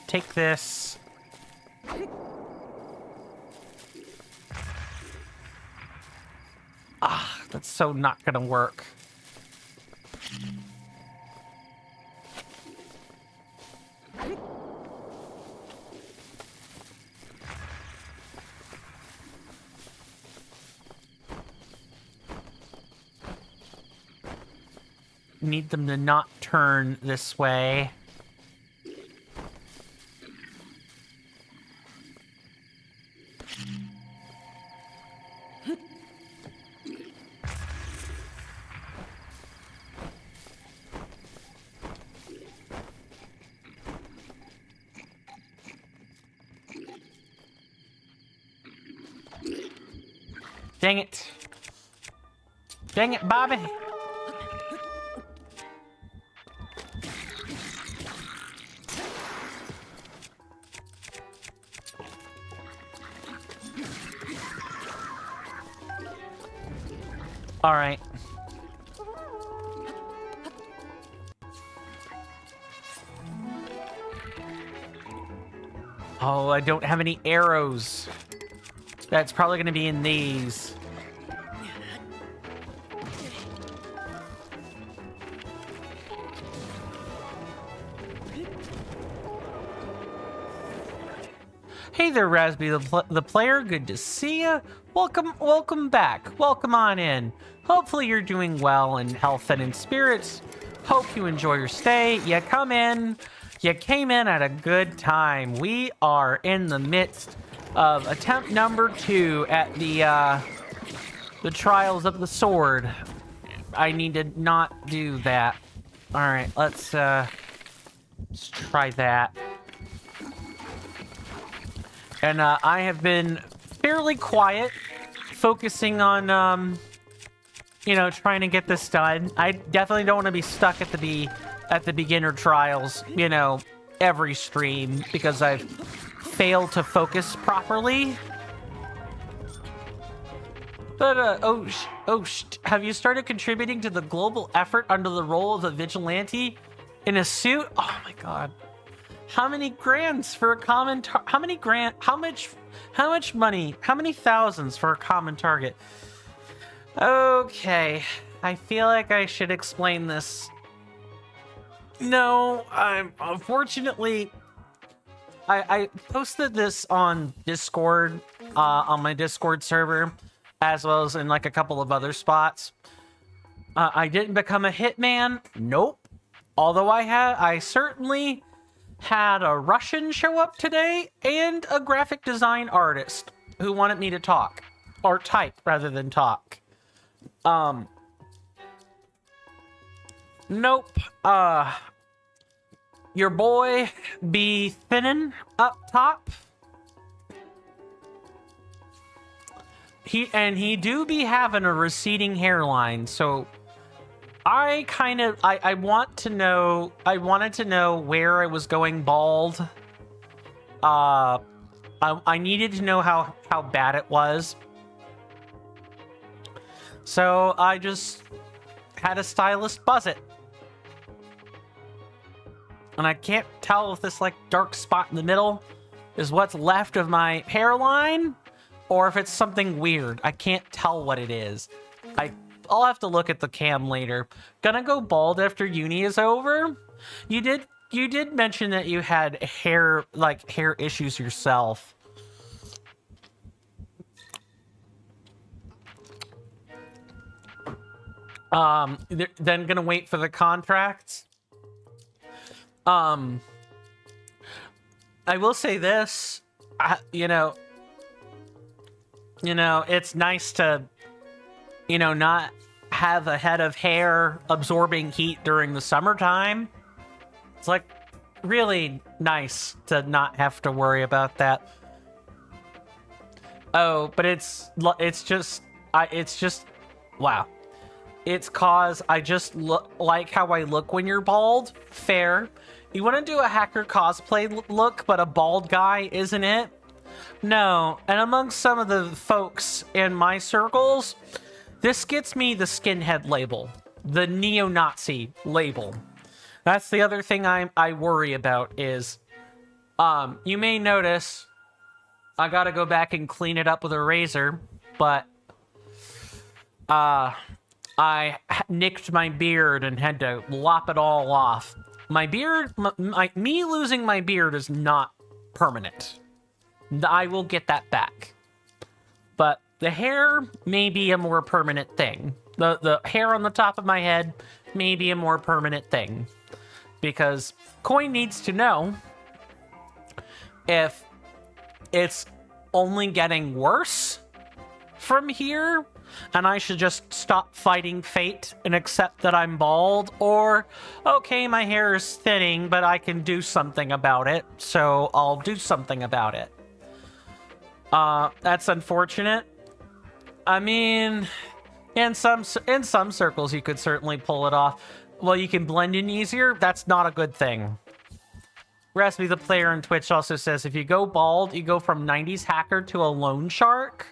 take this. Ah, that's so not gonna work. Need them to not turn this way. Dang it. Dang it, Bobby. All right. Oh, I don't have any arrows. That's probably going to be in these. Hey there, Raspy the player. Good to see ya. Welcome back. Welcome on in. Hopefully you're doing well in health and in spirits. Hope you enjoy your stay. You came in at a good time. We are in the midst of attempt number 2 at the Trials of the Sword. I need to not do that. All right, let's try that. And I have been fairly quiet, focusing on, you know, trying to get this done. I definitely don't want to be stuck at the beginner trials, you know, every stream, because I've failed to focus properly. But, have you started contributing to the global effort under the role of a vigilante in a suit? Oh my god. How many grants for a common how much money? How many thousands for a common target? Okay, I feel like I should explain this. No, unfortunately, I posted this on Discord, on my Discord server, as well as in like a couple of other spots. I didn't become a hitman. Nope. Although I certainly had a Russian show up today and a graphic design artist who wanted me to talk, or type rather than talk. Nope. Your boy be thinning up top. He do be having a receding hairline, so I wanted to know where I was going bald. I needed to know how bad it was. So I just had a stylist buzz it. And I can't tell if this like dark spot in the middle is what's left of my hairline or if it's something weird. I can't tell what it is. I'll have to look at the cam later. Gonna go bald after uni is over? You did mention that you had hair issues yourself. Then gonna wait for the contracts. I will say this, you know, it's nice to, not have a head of hair absorbing heat during the summertime. It's like really nice to not have to worry about that. Oh, but it's just wow. It's cause I just like how I look when you're bald. Fair. You want to do a hacker cosplay look, but a bald guy, isn't it? No. And among some of the folks in my circles, this gets me the skinhead label, the neo-Nazi label. That's the other thing I worry about is, you may notice I gotta go back and clean it up with a razor, but I nicked my beard and had to lop it all off. My beard, me losing my beard is not permanent. I will get that back. But the hair may be a more permanent thing. The hair on the top of my head may be a more permanent thing. Because Coin needs to know if it's only getting worse from here and I should just stop fighting fate and accept that I'm bald, or okay, my hair is thinning, but I can do something about it, so I'll do something about it. That's unfortunate. I mean, in some circles, you could certainly pull it off. Well, you can blend in easier. That's not a good thing. Recipe, the player on Twitch, also says if you go bald, you go from 90s hacker to a loan shark.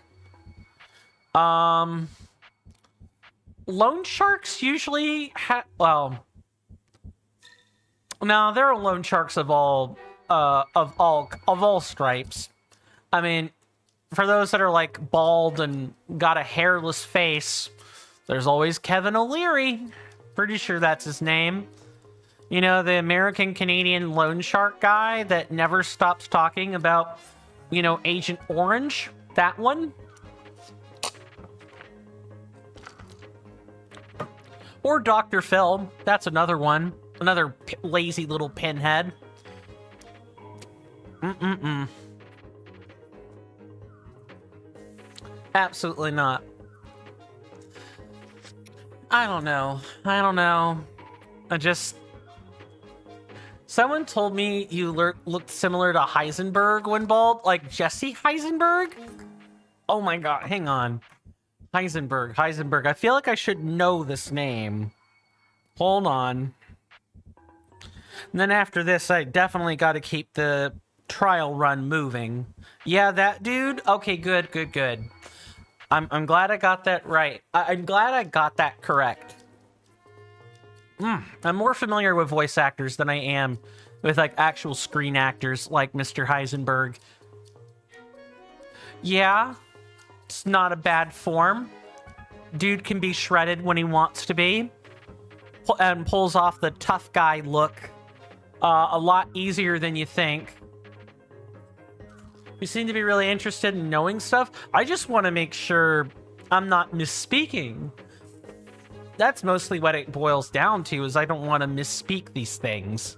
Loan sharks usually well, no, there are loan sharks of all stripes. I mean, for those that are like bald and got a hairless face, there's always Kevin O'Leary. Pretty sure that's his name. You know, the American-Canadian loan shark guy that never stops talking about, you know, Agent Orange? That one? Or Dr. Phil. That's another one. Another lazy little pinhead. Absolutely not. I don't know. Someone told me you looked similar to Heisenberg when bald, like Jesse Heisenberg? Oh my god, hang on. Heisenberg. I feel like I should know this name. Hold on. And then after this, I definitely got to keep the trial run moving. Yeah, that dude? Okay, good. I'm glad I got that right. I'm glad I got that correct. I'm more familiar with voice actors than I am with, like, actual screen actors like Mr. Heisenberg. Yeah, it's not a bad form. Dude can be shredded when he wants to be. And pulls off the tough guy look a lot easier than you think. You seem to be really interested in knowing stuff. I just want to make sure I'm not misspeaking. That's mostly what it boils down to, is I don't want to misspeak these things.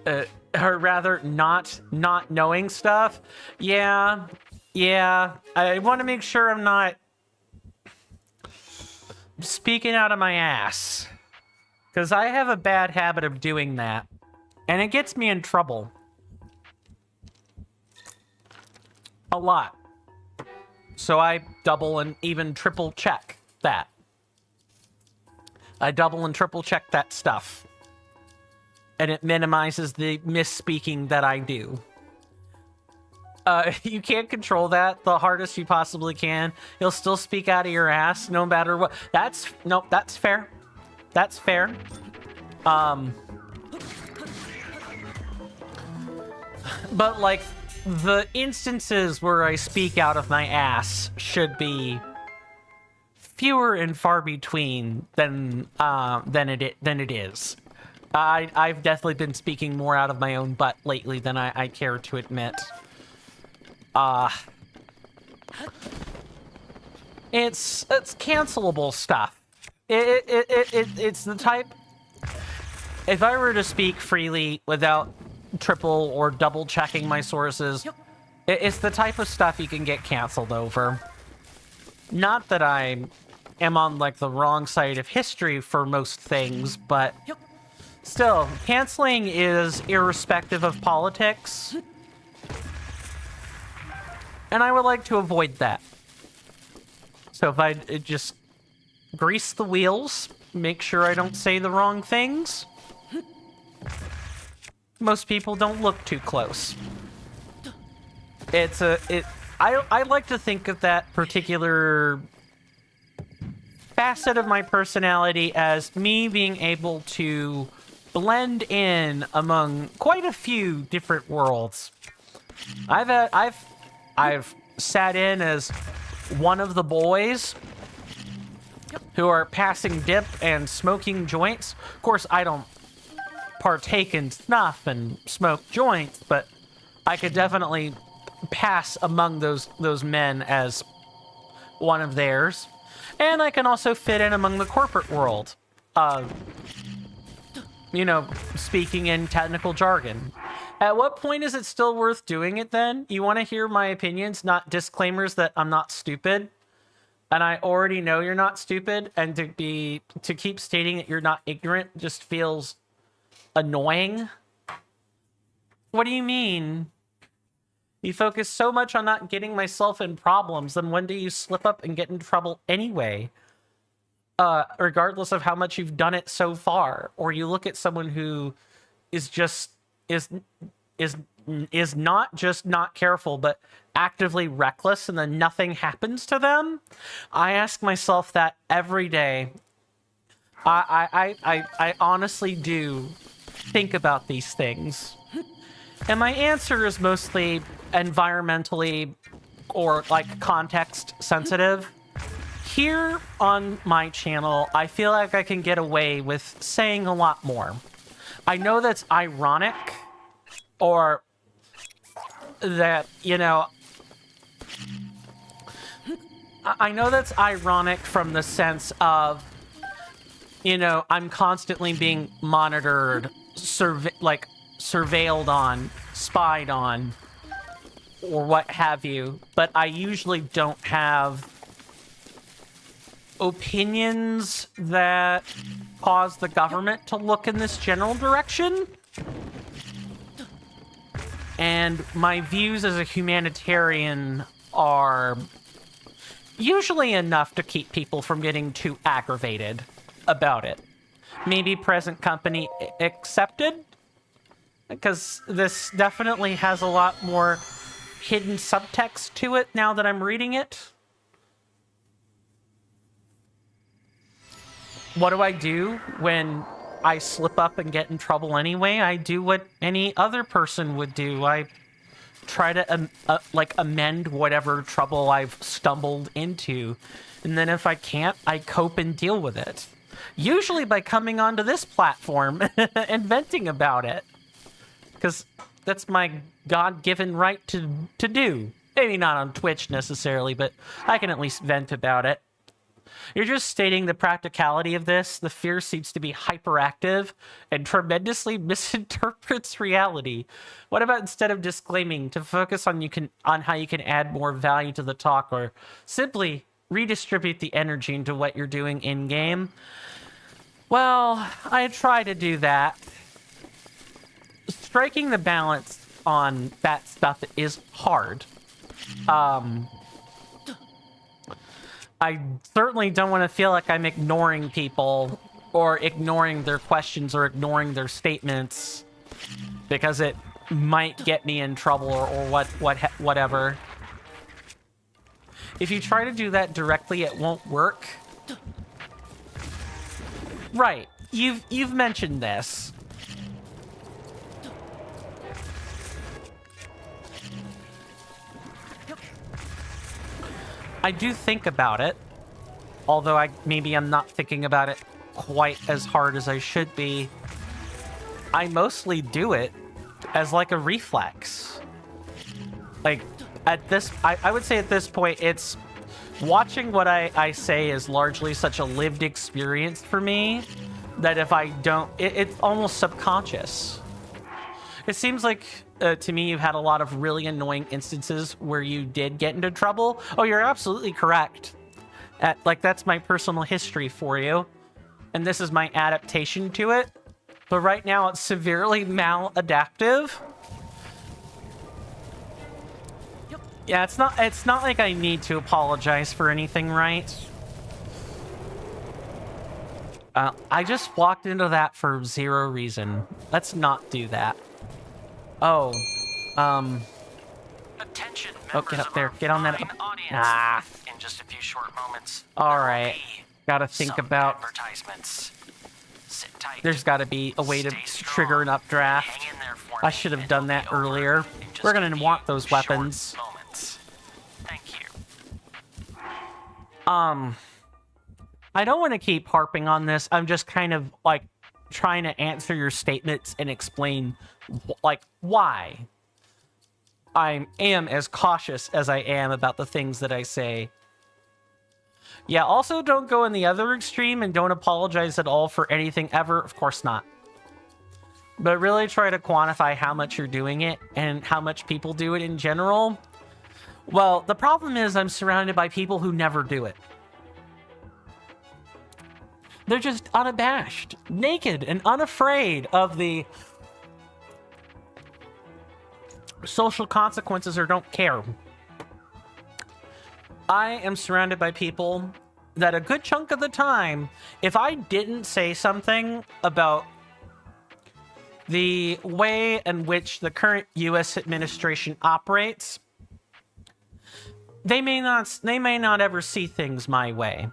Or rather, not knowing stuff. Yeah. I want to make sure I'm not speaking out of my ass. Because I have a bad habit of doing that. And it gets me in trouble. A lot. So I double and even triple check that. I double and triple check that stuff. And it minimizes the misspeaking that I do. You can't control that the hardest you possibly can. You'll still speak out of your ass no matter what. That's fair. That's fair. But, like, the instances where I speak out of my ass should be fewer and far between than it is. I've definitely been speaking more out of my own butt lately than I care to admit. It's cancelable stuff. It's the type. If I were to speak freely without triple or double checking my sources, it's the type of stuff you can get canceled over. Not that I am on, like, the wrong side of history for most things, but still, canceling is irrespective of politics. And I would like to avoid that. So if I just grease the wheels, make sure I don't say the wrong things, most people don't look too close. I like to think of that particular facet of my personality as me being able to blend in among quite a few different worlds. I've sat in as one of the boys who are passing dip and smoking joints. Of course, I don't partake in snuff and smoke joints, but I could definitely pass among those men as one of theirs. And I can also fit in among the corporate world. You know, speaking in technical jargon. At what point is it still worth doing it then? You want to hear my opinions, not disclaimers that I'm not stupid? And I already know you're not stupid, and to keep stating that you're not ignorant just feels annoying. What do you mean? You focus so much on not getting myself in problems, then one day you slip up and get in trouble anyway. Regardless of how much you've done it so far. Or you look at someone who is not just not careful, but actively reckless, and then nothing happens to them. I ask myself that every day. I honestly do think about these things. And my answer is mostly environmentally or like context sensitive. Here on my channel, I feel like I can get away with saying a lot more. I know that's ironic, or that, you know, I know that's ironic from the sense of, you know, I'm constantly being monitored, surveilled on, spied on, or what have you, but I usually don't have opinions that cause the government to look in this general direction. And my views as a humanitarian are usually enough to keep people from getting too aggravated about it. Maybe present company accepted, because this definitely has a lot more hidden subtext to it now that I'm reading it. What do I do when I slip up and get in trouble anyway? I do what any other person would do. I try to amend whatever trouble I've stumbled into. And then if I can't, I cope and deal with it. Usually by coming onto this platform and venting about it. Because that's my God-given right to do. Maybe not on Twitch necessarily, but I can at least vent about it. You're just stating the practicality of this. The fear seems to be hyperactive and tremendously misinterprets reality. What about instead of disclaiming, to focus on how you can add more value to the talk, or simply redistribute the energy into what you're doing in-game? Well, I try to do that. Striking the balance on that stuff is hard. I certainly don't want to feel like I'm ignoring people, or ignoring their questions, or ignoring their statements, because it might get me in trouble, or whatever. If you try to do that directly, it won't work. Right. You've mentioned this. I do think about it, although maybe I'm not thinking about it quite as hard as I should be. I mostly do it as like a reflex. Like at this, I would say at this point, it's watching what I say is largely such a lived experience for me that if I don't, it's almost subconscious. It seems like, to me, you've had a lot of really annoying instances where you did get into trouble. Oh, you're absolutely correct. That's my personal history for you. And this is my adaptation to it. But right now, it's severely maladaptive. Yeah, it's not like I need to apologize for anything, right? I just walked into that for zero reason. Let's not do that. Oh, Attention, oh, get up there. Get on that. audience. Ah. In just a few short moments. All there will right. be Gotta think some about. advertisements. Sit tight. There's gotta be a way to Stay strong. trigger an updraft. Hang in there for I me, should have and done it'll that be over earlier. in just We're a gonna few want those short weapons. moments. Thank you. I don't want to keep harping on this. I'm just kind of like trying to answer your statements and explain why I am as cautious as I am about the things that I say. Yeah, also don't go in the other extreme and don't apologize at all for anything ever. Of course not. But really try to quantify how much you're doing it and how much people do it in general. Well, the problem is I'm surrounded by people who never do it. They're just unabashed, naked, and unafraid of the social consequences or don't care. I am surrounded by people that a good chunk of the time, if I didn't say something about the way in which the current U.S. administration operates, they may not ever see things my way.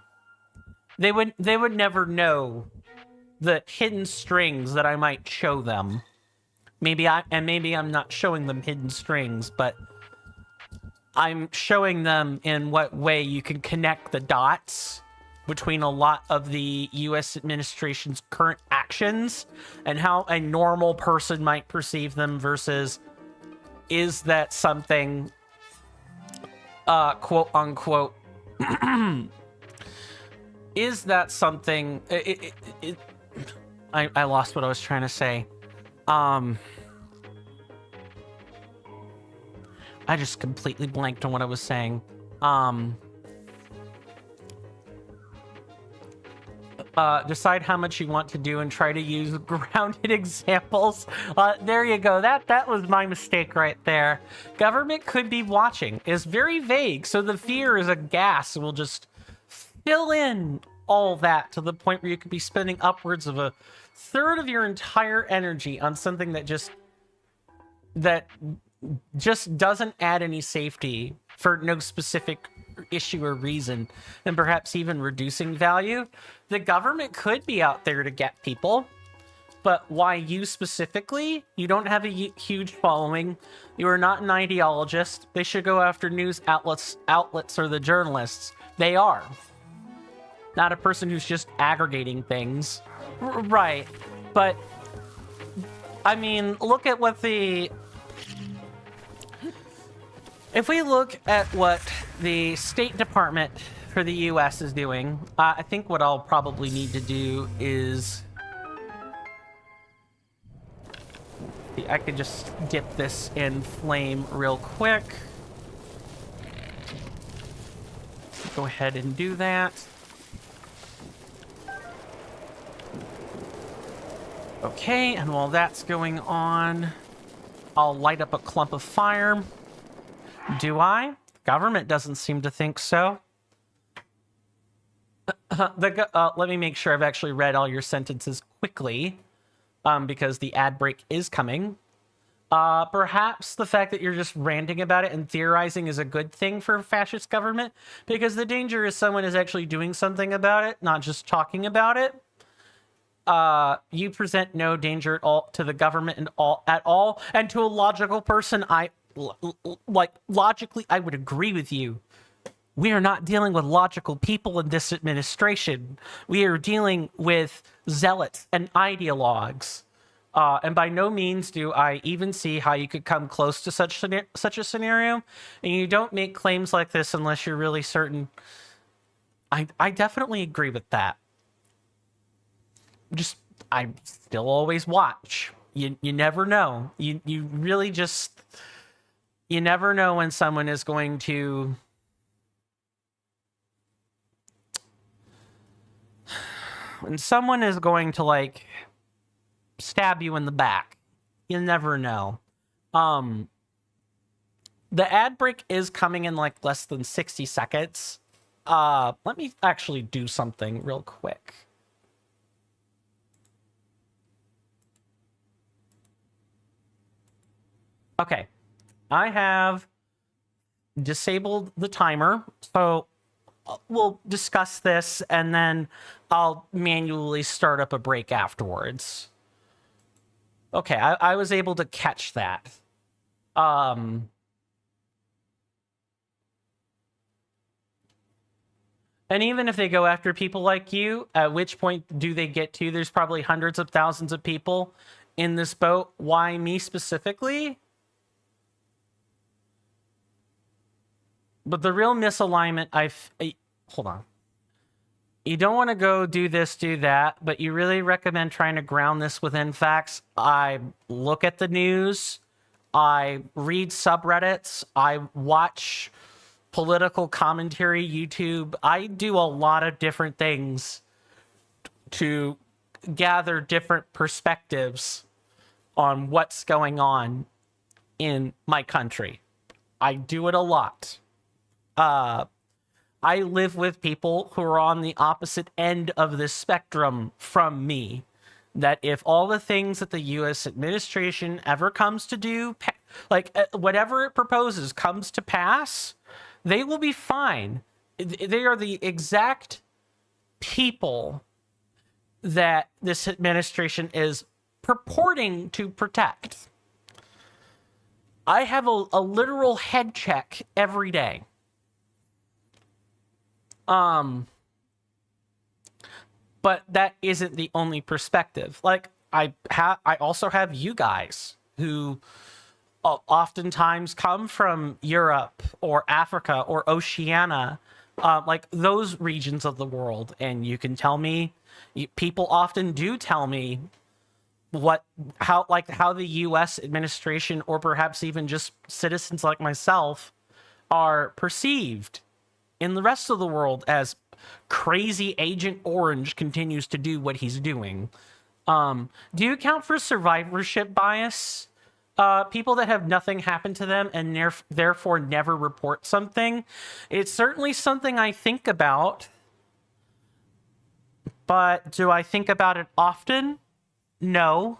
They would never know the hidden strings that I might show them. Maybe I'm not showing them hidden strings, but I'm showing them in what way you can connect the dots between a lot of the U.S. administration's current actions and how a normal person might perceive them versus, is that something, quote unquote, is that something, I lost what I was trying to say. I just completely blanked on what I was saying. Decide how much you want to do and try to use grounded examples. There you go. That was my mistake right there. Government could be watching is very vague, so the fear is a gas. Will just fill in all that to the point where you could be spending upwards of a third of your entire energy on something that just doesn't add any safety for no specific issue or reason, and perhaps even reducing value. The government could be out there to get people, but why you specifically? You don't have a huge following. You are not an ideologist. They should go after news outlets or the journalists. They are. Not a person who's just aggregating things. Right. But, I mean, look at what if we look at what the State Department for the U.S. is doing, I think what I'll probably need to do is... I could just dip this in flame real quick. Go ahead and do that. Okay, and while that's going on, I'll light up a clump of fire. Do I? Government doesn't seem to think so. Let me make sure I've actually read all your sentences quickly, because the ad break is coming. Perhaps the fact that you're just ranting about it and theorizing is a good thing for fascist government, because the danger is someone is actually doing something about it, not just talking about it. You present no danger at all to the government at all, and to a logical person, logically, I would agree with you. We are not dealing with logical people in this administration. We are dealing with zealots and ideologues. And by no means do I even see how you could come close to such a scenario. And you don't make claims like this unless you're really certain. I definitely agree with that. I still always watch. You never know. You really just... You never know when someone is going to... When someone is going to, like, stab you in the back. You never know. The ad break is coming in, like, less than 60 seconds. Let me actually do something real quick. Okay. I have disabled the timer, so we'll discuss this, and then I'll manually start up a break afterwards. Okay, I was able to catch that. And even if they go after people like you, at which point do they get to? There's probably hundreds of thousands of people in this boat. Why me specifically? But the real misalignment, hold on. You don't want to go do this, do that, but you really recommend trying to ground this within facts. I look at the news. I read subreddits. I watch political commentary, YouTube. I do a lot of different things to gather different perspectives on what's going on. in my country. I do it a lot. I live with people who are on the opposite end of this spectrum from me. That if all the things that the U.S. administration ever comes to do, whatever it proposes comes to pass, they will be fine. They are the exact people that this administration is purporting to protect. I have a literal head check every day. But that isn't the only perspective. Like, I also have you guys who oftentimes come from Europe or Africa or Oceania, like those regions of the world, and you can tell me, people often do tell me how the U.S. administration, or perhaps even just citizens like myself, are perceived in the rest of the world as crazy Agent Orange continues to do what he's doing. Do you account for survivorship bias? People that have nothing happen to them and therefore never report something. It's certainly something I think about. But do I think about it often? No.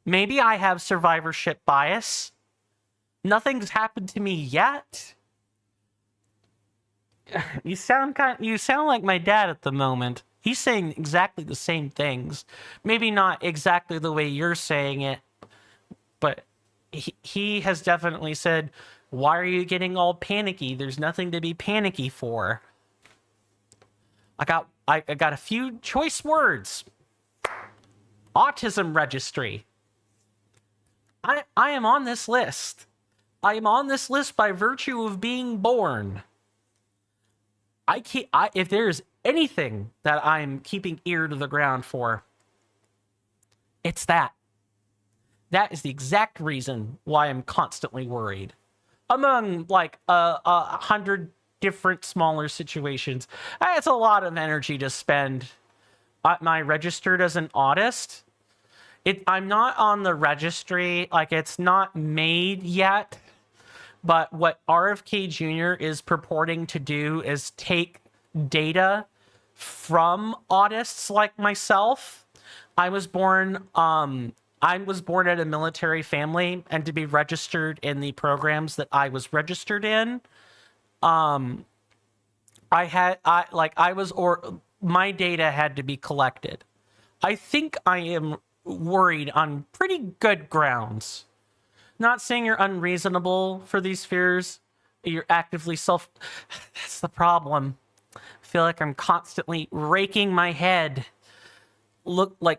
Maybe I have survivorship bias. Nothing's happened to me yet. You sound like my dad at the moment. He's saying exactly the same things. Maybe not exactly the way you're saying it, but he has definitely said, "Why are you getting all panicky? There's nothing to be panicky for." I got a few choice words. Autism registry. I am on this list. I am on this list by virtue of being born. If there's anything that I'm keeping ear to the ground for, it's that. That is the exact reason why I'm constantly worried. Among like 100 different smaller situations, it's a lot of energy to spend. Am I registered as an autist? I'm not on the registry. Like, it's not made yet. But what RFK Jr. is purporting to do is take data from autists like myself. I was born at a military family, and to be registered in the programs that I was registered in, my data had to be collected. I think I am worried on pretty good grounds. Not saying you're unreasonable for these fears. You're actively That's the problem. I feel like I'm constantly raking my head,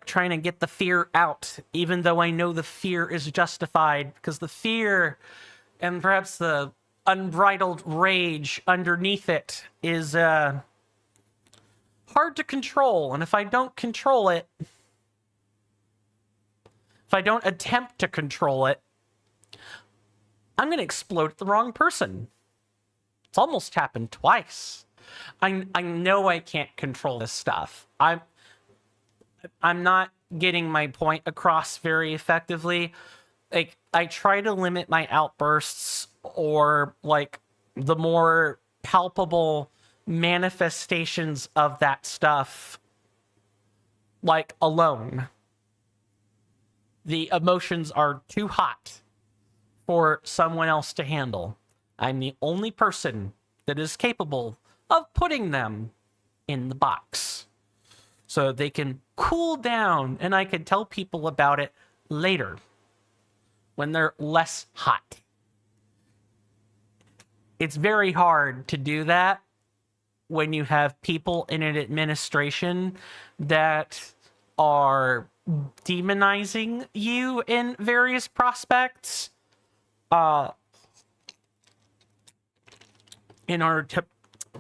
trying to get the fear out, even though I know the fear is justified, because the fear and perhaps the unbridled rage underneath it is hard to control. And if I don't control it, if I don't attempt to control it, I'm going to explode at the wrong person. It's almost happened twice. I know I can't control this stuff. I'm not getting my point across very effectively. Like, I try to limit my outbursts, or like the more palpable manifestations of that stuff, like alone. The emotions are too hot for someone else to handle. I'm the only person that is capable of putting them in the box so they can cool down, and I can tell people about it later when they're less hot. It's very hard to do that when you have people in an administration that are demonizing you in various prospects. Are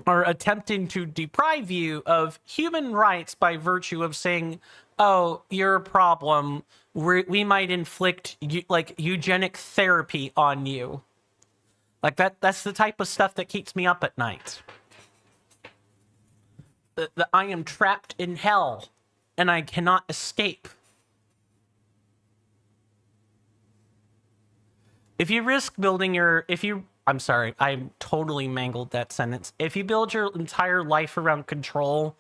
attempting to deprive you of human rights by virtue of saying, "Oh, you're a problem. We might inflict eugenic therapy on you." Like that's the type of stuff that keeps me up at night. I am trapped in hell and I cannot escape. If you risk building your, if you, I'm sorry, I totally mangled that sentence. If you build your entire life around control,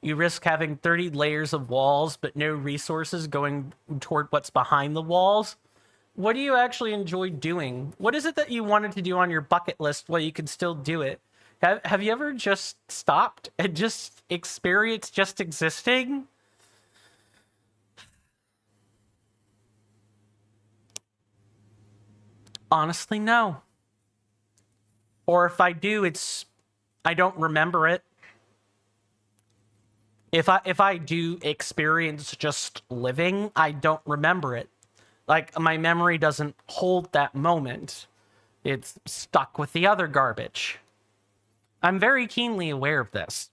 you risk having 30 layers of walls, but no resources going toward what's behind the walls. What do you actually enjoy doing? What is it that you wanted to do on your bucket list while you can still do it? Have you ever just stopped and just experienced just existing? Honestly, no. Or if I do, I don't remember it. If I do experience just living, I don't remember it. Like, my memory doesn't hold that moment. It's stuck with the other garbage. I'm very keenly aware of this.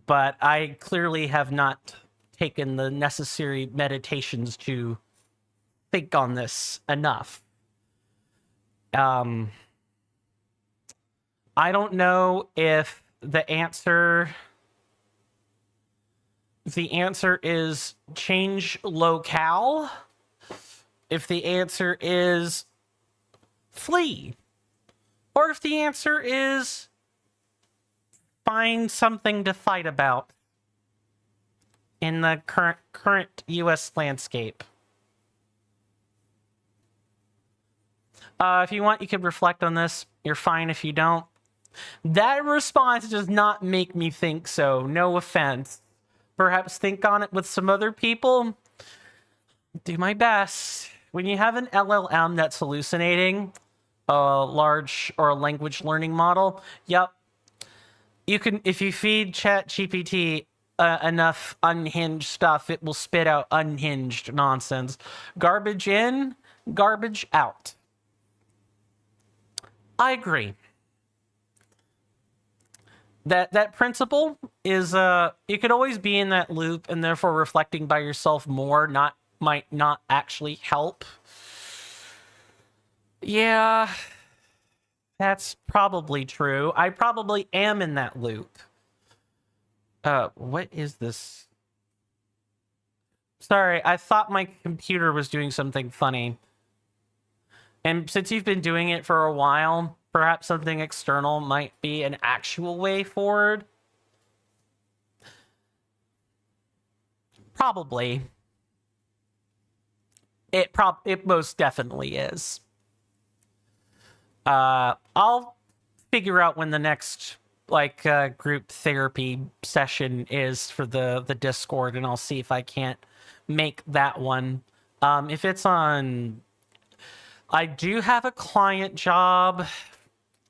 But I clearly have not taken the necessary meditations to think on this enough. I don't know if the answer is change locale, if the answer is flee, or if the answer is find something to fight about in the current U.S. landscape. If you want, you could reflect on this. You're fine if you don't. That response does not make me think so. No offense. Perhaps think on it with some other people. Do my best. When you have an LLM that's hallucinating, a large or a language learning model, yep. You can, if you feed ChatGPT enough unhinged stuff, it will spit out unhinged nonsense. Garbage in, garbage out. I agree. That principle is you could always be in that loop, and therefore reflecting by yourself more might not actually help. Yeah, that's probably true. I probably am in that loop. What is this? Sorry, I thought my computer was doing something funny. And since you've been doing it for a while, perhaps something external might be an actual way forward. Probably. It most definitely is. I'll figure out when the next group therapy session is for the Discord, and I'll see if I can't make that one. If it's on, I do have a client job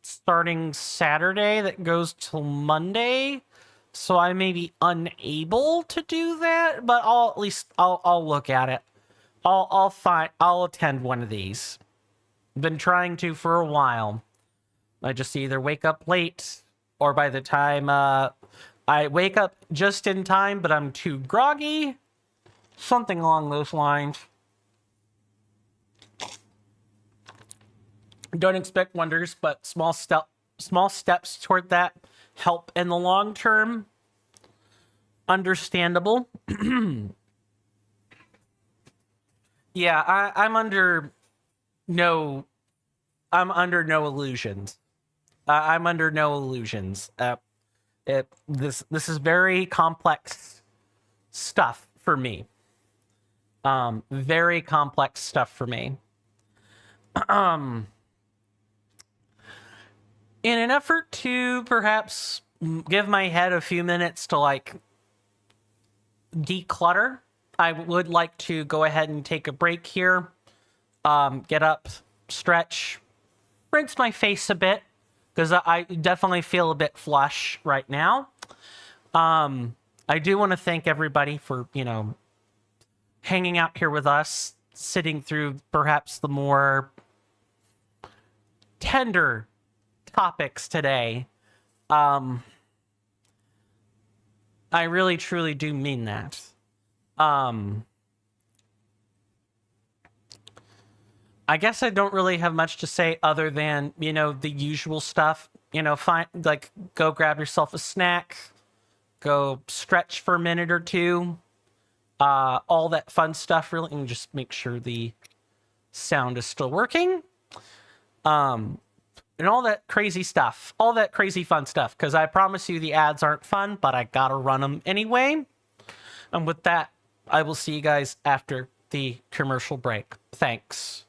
starting Saturday that goes till Monday, so I may be unable to do that, but I'll look at it. I'll attend one of these. Been trying to for a while. I just either wake up late, or by the time I wake up just in time, but I'm too groggy. Something along those lines. Don't expect wonders, but small steps toward that help in the long term. Understandable. Yeah, I'm under no illusions. I'm under no illusions. This is very complex stuff for me. Very complex stuff for me. In an effort to perhaps give my head a few minutes to declutter, I would like to go ahead and take a break here. Get up, stretch, rinse my face a bit, because I definitely feel a bit flush right now. I do want to thank everybody for, hanging out here with us, sitting through perhaps the more tender topics today. I really, truly do mean that. I guess I don't really have much to say other than, the usual stuff. Go grab yourself a snack, go stretch for a minute or two, all that fun stuff. Really, and just make sure the sound is still working. And all that crazy stuff, all that crazy fun stuff, because I promise you the ads aren't fun, but I gotta run them anyway. And with that, I will see you guys after the commercial break. Thanks.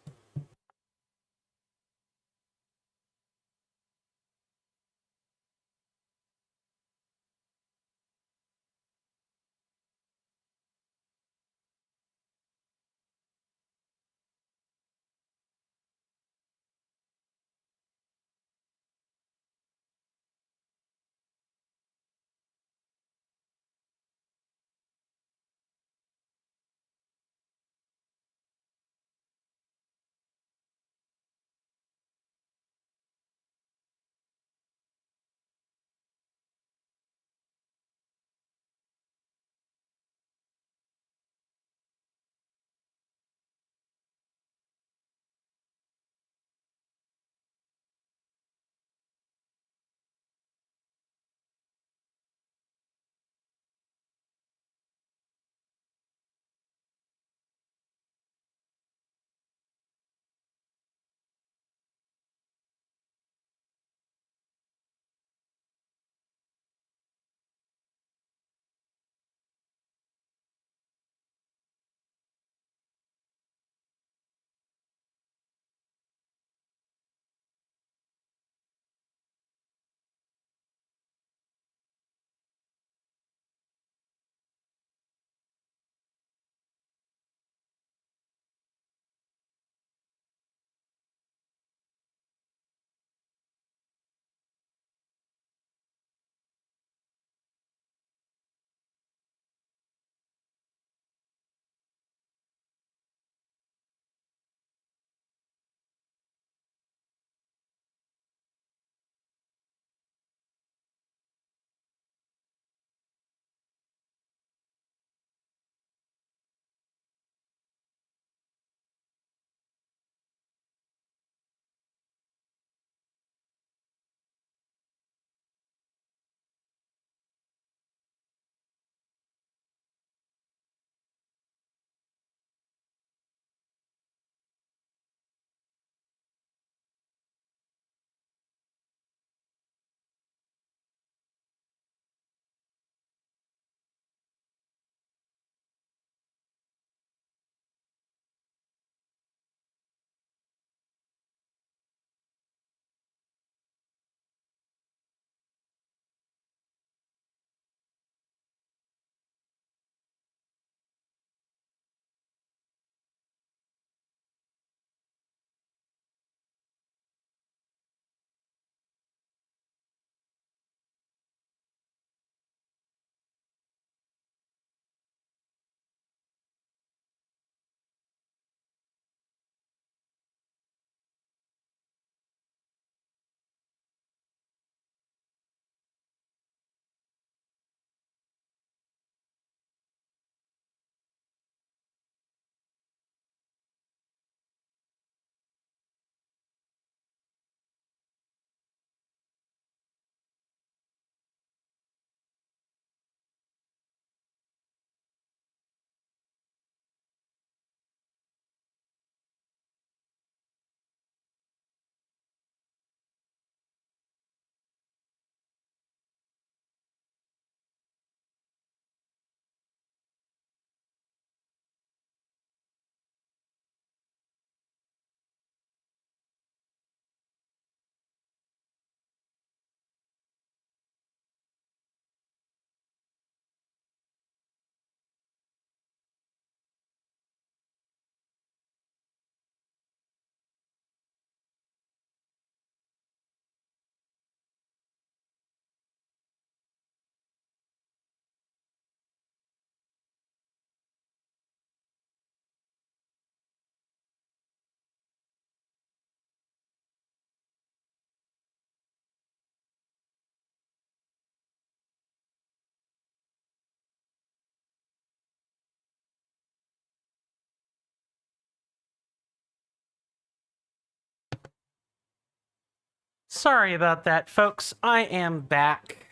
Sorry about that, folks. I am back.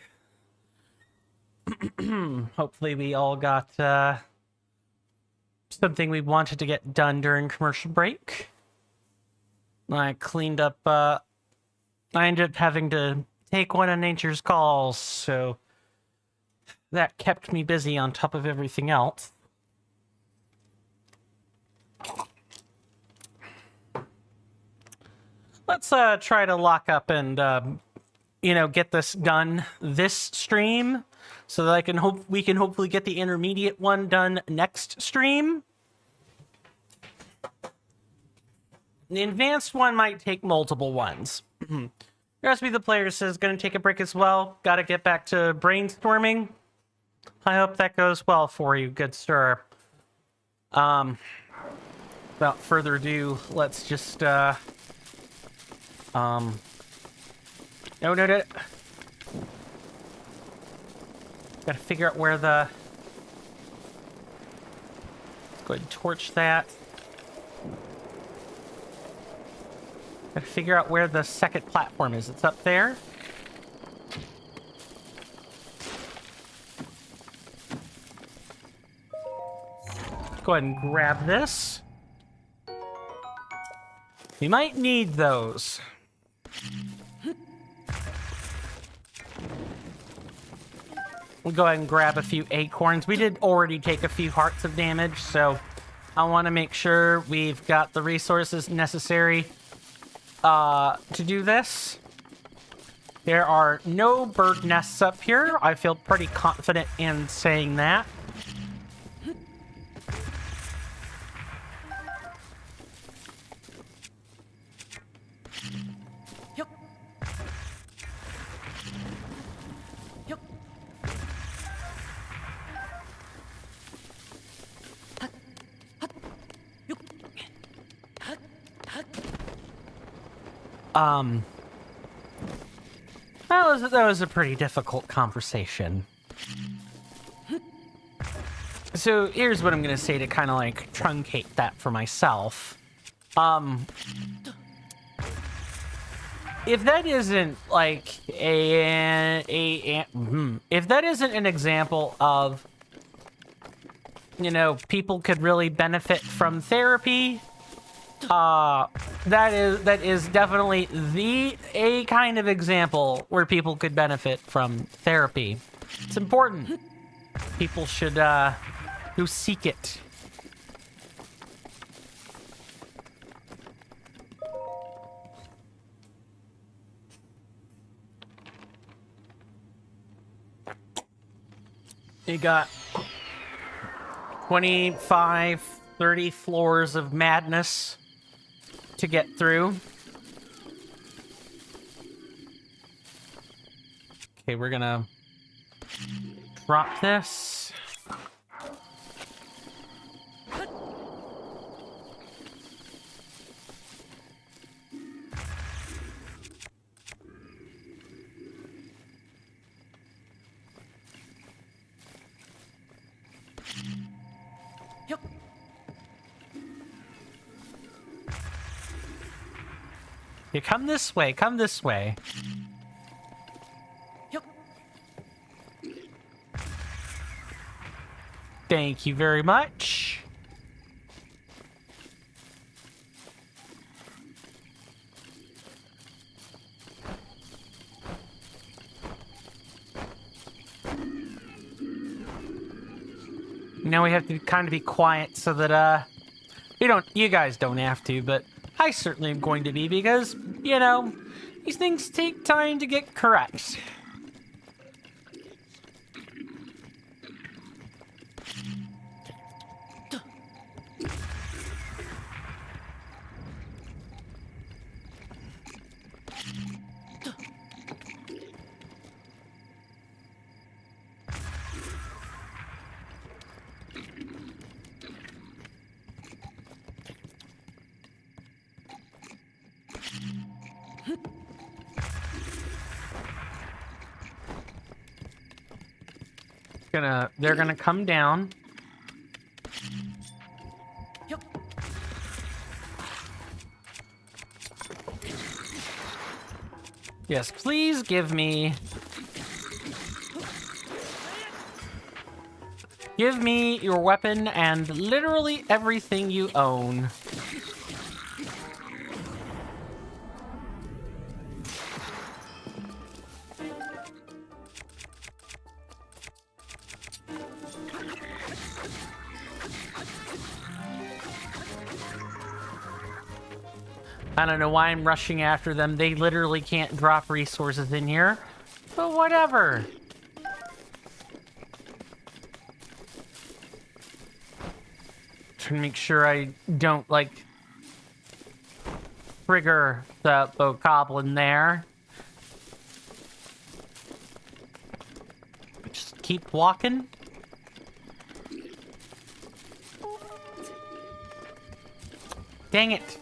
Hopefully we all got something we wanted to get done during commercial break. I cleaned up, I ended up having to take one of nature's calls, so that kept me busy on top of everything else. Let's try to lock up and get this done this stream, so that we can hopefully get the intermediate one done next stream. The advanced one might take multiple ones. The recipe the player says going to take a break as well. Got to get back to brainstorming. I hope that goes well for you, good sir. Without further ado, let's just no. Gotta figure out where the... Let's go ahead and torch that. Gotta figure out where the second platform is. It's up there. Go ahead and grab this. We might need those. We'll go ahead and grab a few acorns. We did already take a few hearts of damage, so I want to make sure we've got the resources necessary to do this. There are no bird nests up here. I feel pretty confident in saying that. That was a pretty difficult conversation. So here's what I'm gonna say to kind of like truncate that for myself. If that isn't like if that isn't an example of, people could really benefit from therapy, that is definitely a kind of example where people could benefit from therapy. It's important. People should go seek it. You got 25, 30 floors of madness to get through. Okay, we're gonna drop this. You come this way, come this way. Thank you very much. Now we have to kind of be quiet so that, you guys don't have to, but I certainly am going to be because, these things take time to get correct. They're gonna come down. Yes, please give me Give me your weapon and literally everything you own. I don't know why I'm rushing after them. They literally can't drop resources in here. But whatever. Trying to make sure I don't, like, trigger the bokoblin there. Just keep walking. Dang it.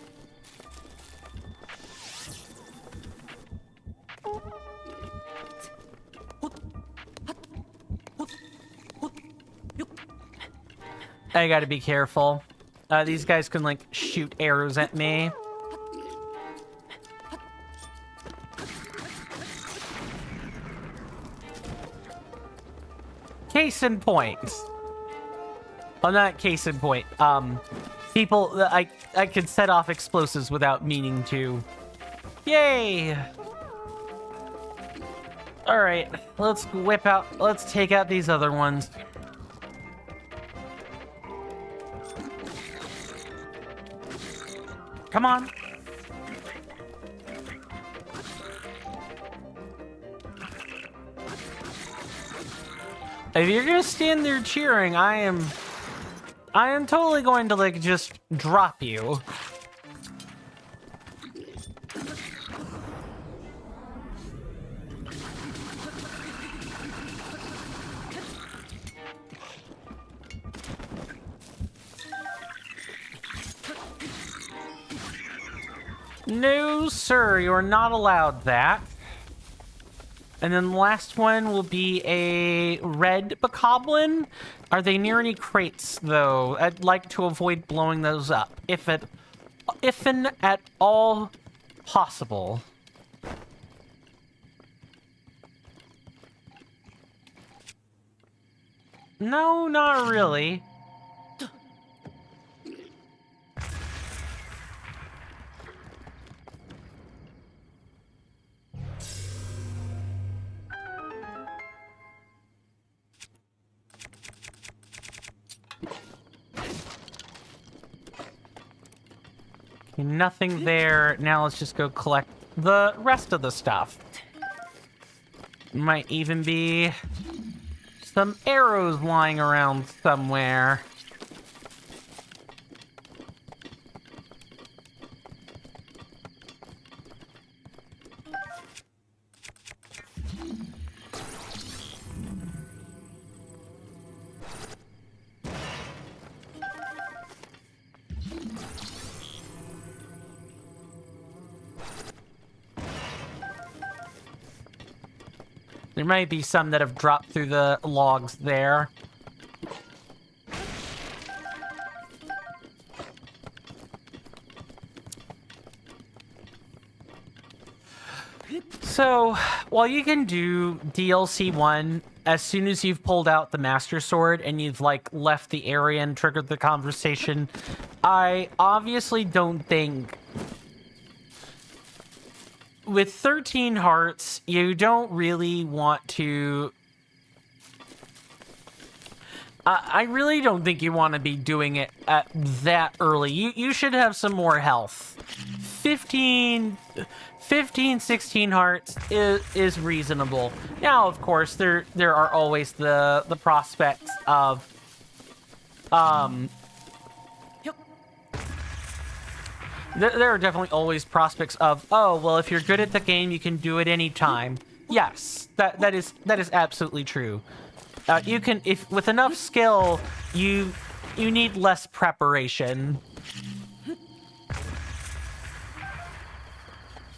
I gotta be careful. These guys can, like, shoot arrows at me. Case in point. Well, not case in point. People, I could set off explosives without meaning to. Yay! Alright, let's take out these other ones. Come on. If you're gonna stand there cheering, I am totally going to, like, just drop you. No, sir, you're not allowed that. And then the last one will be a red bokoblin. Are they near any crates, though? I'd like to avoid blowing those up, if at all possible. No, not really. Nothing there. Now let's just go collect the rest of the stuff. Might even be some arrows lying around somewhere. There might be some that have dropped through the logs there. So, while you can do DLC 1 as soon as you've pulled out the Master Sword and you've, like, left the area and triggered the conversation, I obviously don't think... With 13 hearts, you don't really want to... I really don't think you want to be doing it at that early. You should have some more health. 15, 16 hearts is reasonable. Now, of course, there are always the prospects of... There are definitely always prospects of, oh, well, if you're good at the game, you can do it any time. Yes, that is absolutely true. You can, if with enough skill, you need less preparation.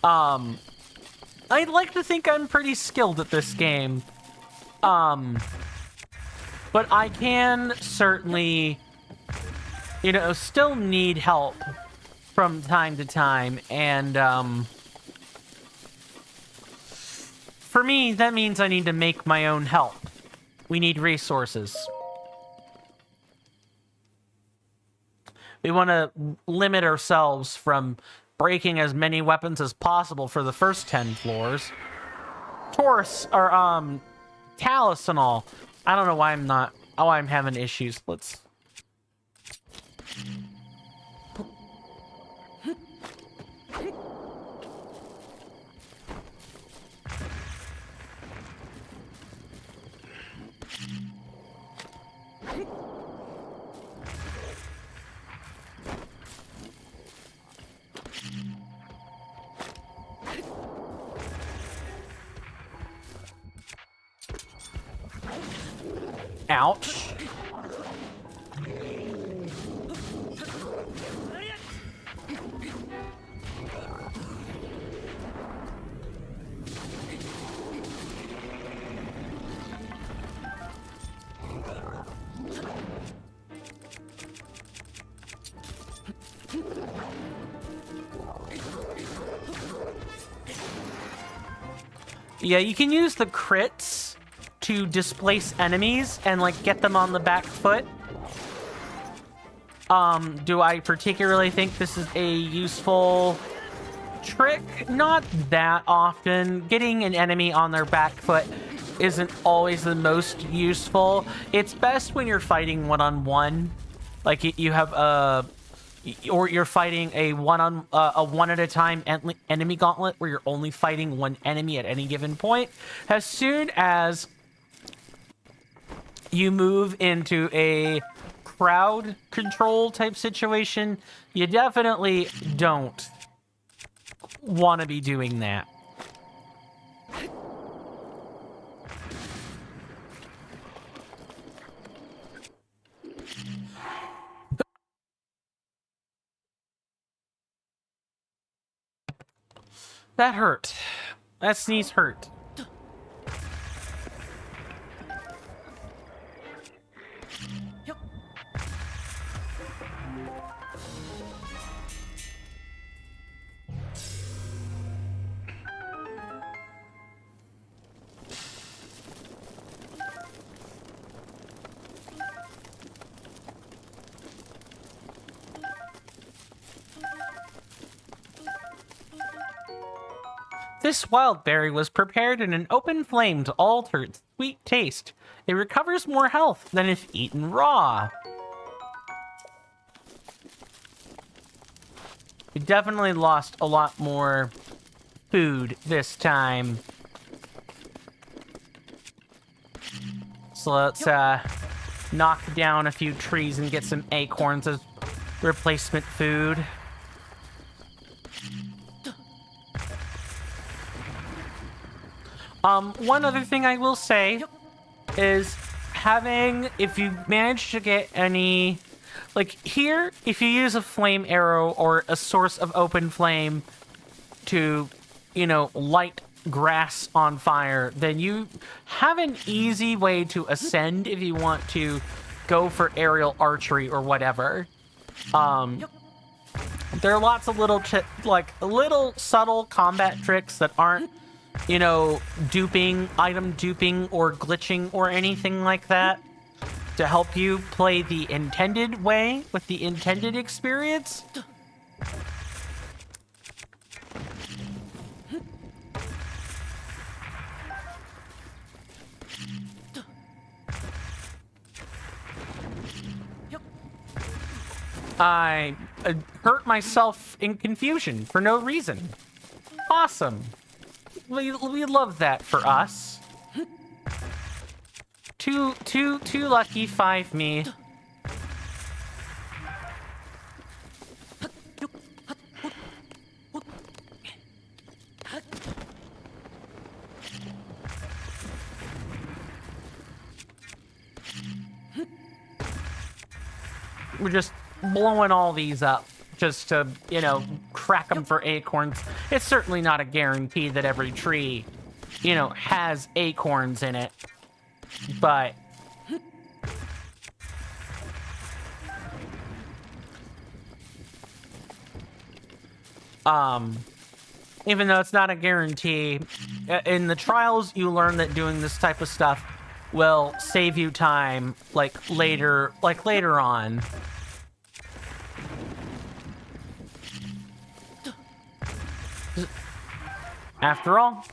I'd like to think I'm pretty skilled at this game. But I can certainly, still need help from time to time, and for me, that means I need to make my own help. We need resources. We want to limit ourselves from breaking as many weapons as possible for the first 10 floors. Taurus, or, Talus and all. I don't know why I'm having issues. Let's... Ouch. Yeah, you can use the crits to displace enemies and, like, get them on the back foot. Do I particularly think this is a useful trick? Not that often. Getting an enemy on their back foot isn't always the most useful. It's best when you're fighting one-on-one. Like, you have or you're fighting a one at a time enemy gauntlet where you're only fighting one enemy at any given point. As soon as you move into a crowd control type situation, you definitely don't want to be doing that. That hurt. That sneeze hurt. This wild berry was prepared in an open flame to alter its sweet taste. It recovers more health than if eaten raw. We definitely lost a lot more food this time. So let's knock down a few trees and get some acorns as replacement food. One other thing I will say is having, if you manage to get any, like here, if you use a flame arrow or a source of open flame to, you know, light grass on fire, then you have an easy way to ascend if you want to go for aerial archery or whatever. There are lots of little, little subtle combat tricks that aren't, you know, item duping or glitching or anything like that to help you play the intended way with the intended experience. I hurt myself in confusion for no reason. Awesome. We love that for us. Two lucky, 5 me. We're just blowing all these up just to, you know, crack them for acorns. It's certainly not a guarantee that every tree, you know, has acorns in it. But even though it's not a guarantee, in the trials you learn that doing this type of stuff will save you time, later on. After all,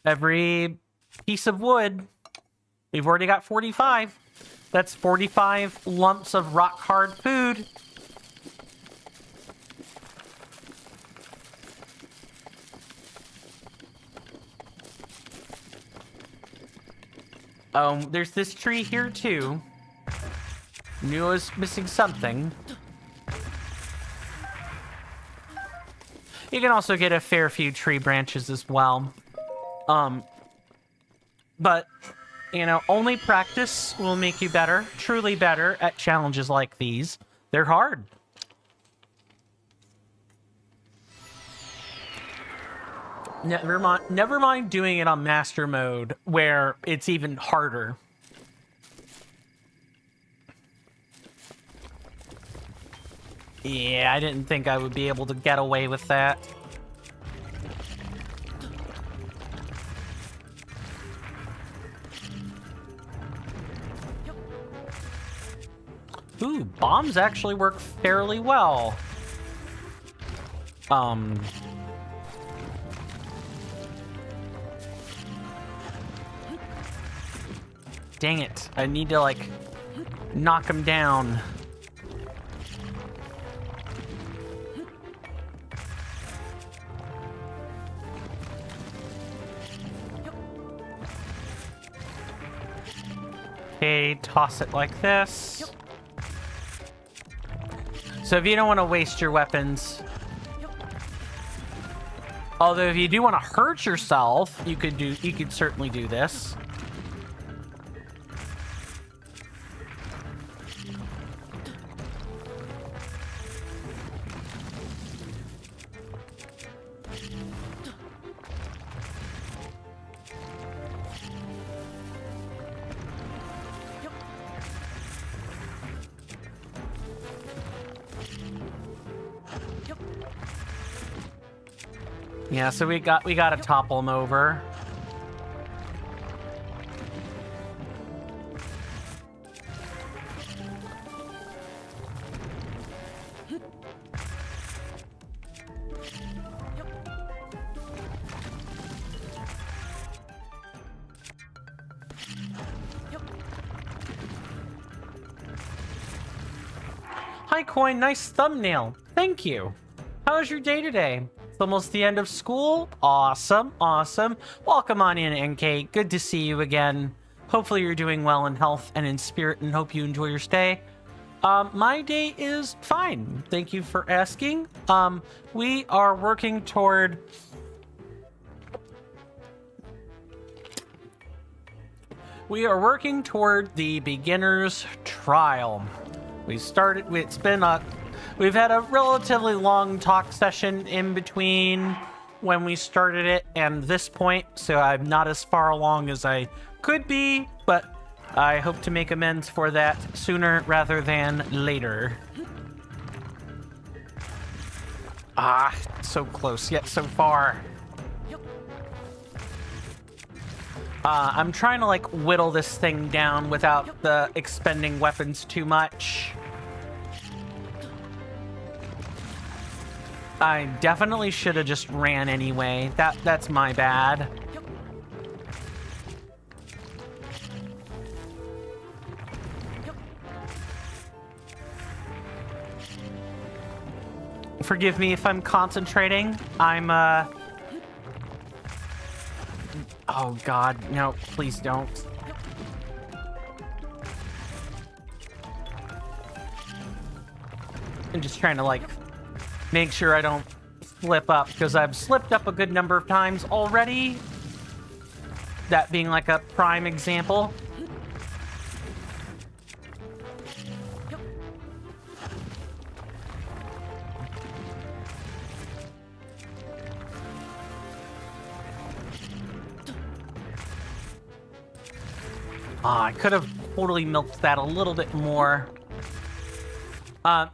every piece of wood, we've already got 45. That's 45 lumps of rock hard food. There's this tree here too. Knew I was missing something. You can also get a fair few tree branches as well. But, you know, only practice will make you better, truly better at challenges like these. They're hard. Never mind doing it on master mode, where it's even harder. Yeah, I didn't think I would be able to get away with that. Ooh, bombs actually work fairly well. Dang it. I need to, like, knock him down. Okay, toss it like this. So if you don't want to waste your weapons... Although if you do want to hurt yourself, you could certainly do this. Yeah, so we gotta topple him over. Hi, Coin. Nice thumbnail. Thank you. How was your day today? It's almost the end of school. Awesome, awesome. Welcome on in, NK. Good to see you again. Hopefully you're doing well in health and in spirit, and hope you enjoy your stay. My day is fine. Thank you for asking. We are working toward... the beginner's trial. We've had a relatively long talk session in between when we started it and this point, so I'm not as far along as I could be, but I hope to make amends for that sooner rather than later. Ah, so close, yet so far. I'm trying to, like, whittle this thing down without expending weapons too much. I definitely should have just ran anyway. That's my bad. Forgive me if I'm concentrating. I'm, Oh, God. No, please don't. I'm just trying to, like, make sure I don't slip up, because I've slipped up a good number of times already. That being, like, a prime example. I could have totally milked that a little bit more.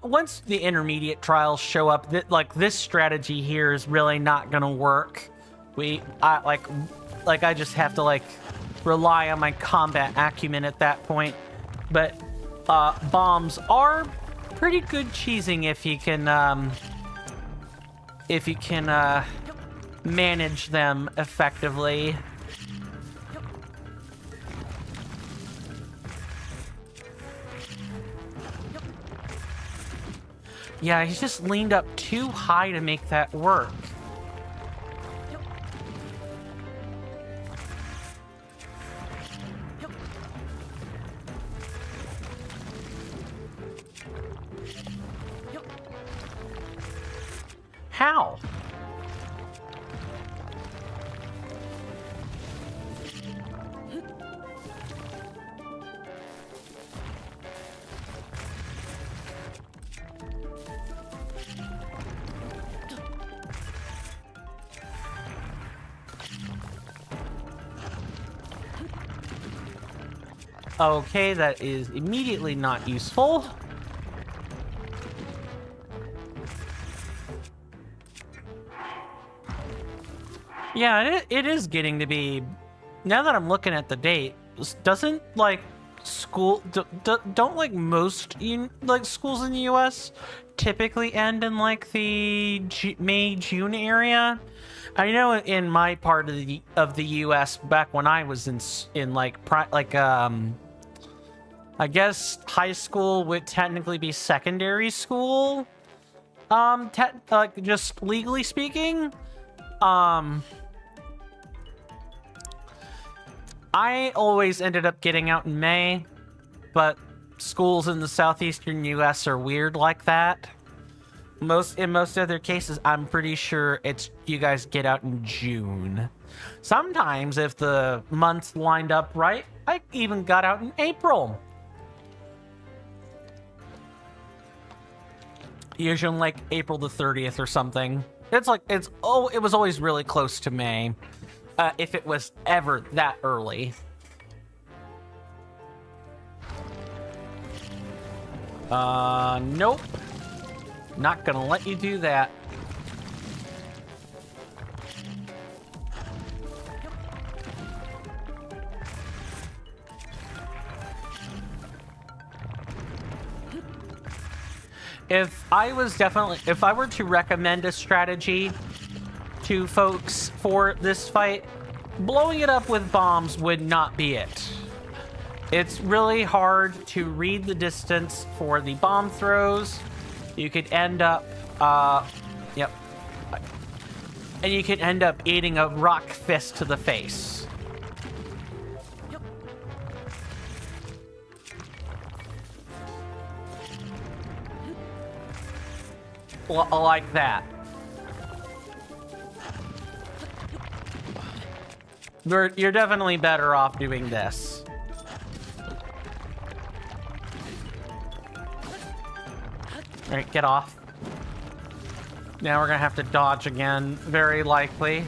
Once the intermediate trials show up, this strategy here is really not gonna work. I just have to, like, rely on my combat acumen at that point. But bombs are pretty good cheesing if you can manage them effectively. Yeah, he's just leaned up too high to make that work. How? Okay, that is immediately not useful. Yeah, it is getting to be... Now that I'm looking at the date, doesn't, like, school... don't, like, most, like, schools in the U.S. typically end in, like, the May, June area? I know in my part of the U.S. back when I was in like, I guess high school would technically be secondary school. Like, just legally speaking. I always ended up getting out in May, but schools in the southeastern U.S. are weird like that. In most other cases, I'm pretty sure it's you guys get out in June. Sometimes, if the months lined up right, I even got out in April. Usually like April the 30th or something. It was always really close to May. If it was ever that early. Nope. Not gonna let you do that. If I were to recommend a strategy to folks for this fight, blowing it up with bombs would not be it. It's really hard to read the distance for the bomb throws. You could end up, yep. And you could end up eating a rock fist to the face. Like that. You're definitely better off doing this. Alright, get off. Now we're gonna have to dodge again, very likely.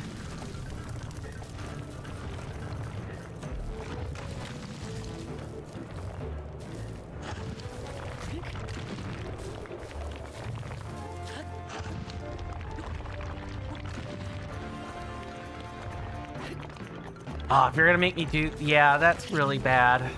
Oh, if you're gonna make me do... Yeah, that's really bad.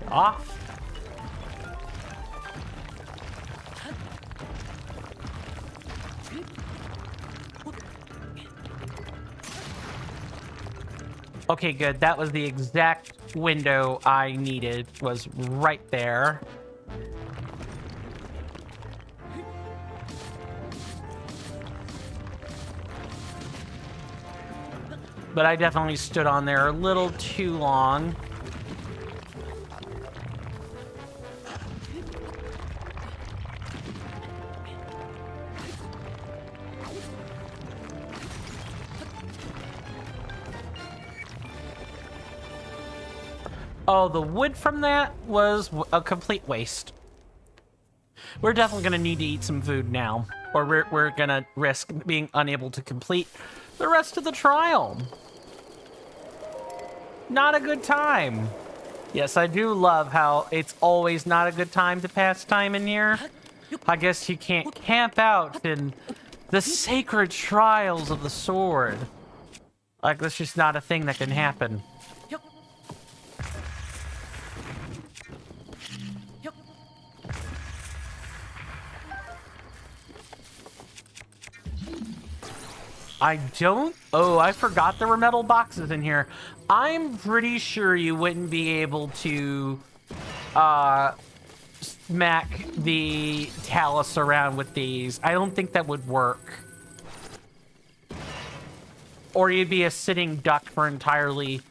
Off. Okay, good. That was the exact window I needed, was right there. But I definitely stood on there a little too long. Oh, the wood from that was a complete waste. We're definitely going to need to eat some food now, or we're going to risk being unable to complete the rest of the trial. Not a good time. Yes, I do love how it's always not a good time to pass time in here. I guess you can't camp out in the sacred trials of the sword. Like, that's just not a thing that can happen. I don't... Oh, I forgot there were metal boxes in here. I'm pretty sure you wouldn't be able to smack the talus around with these. I don't think that would work. Or you'd be a sitting duck for entirely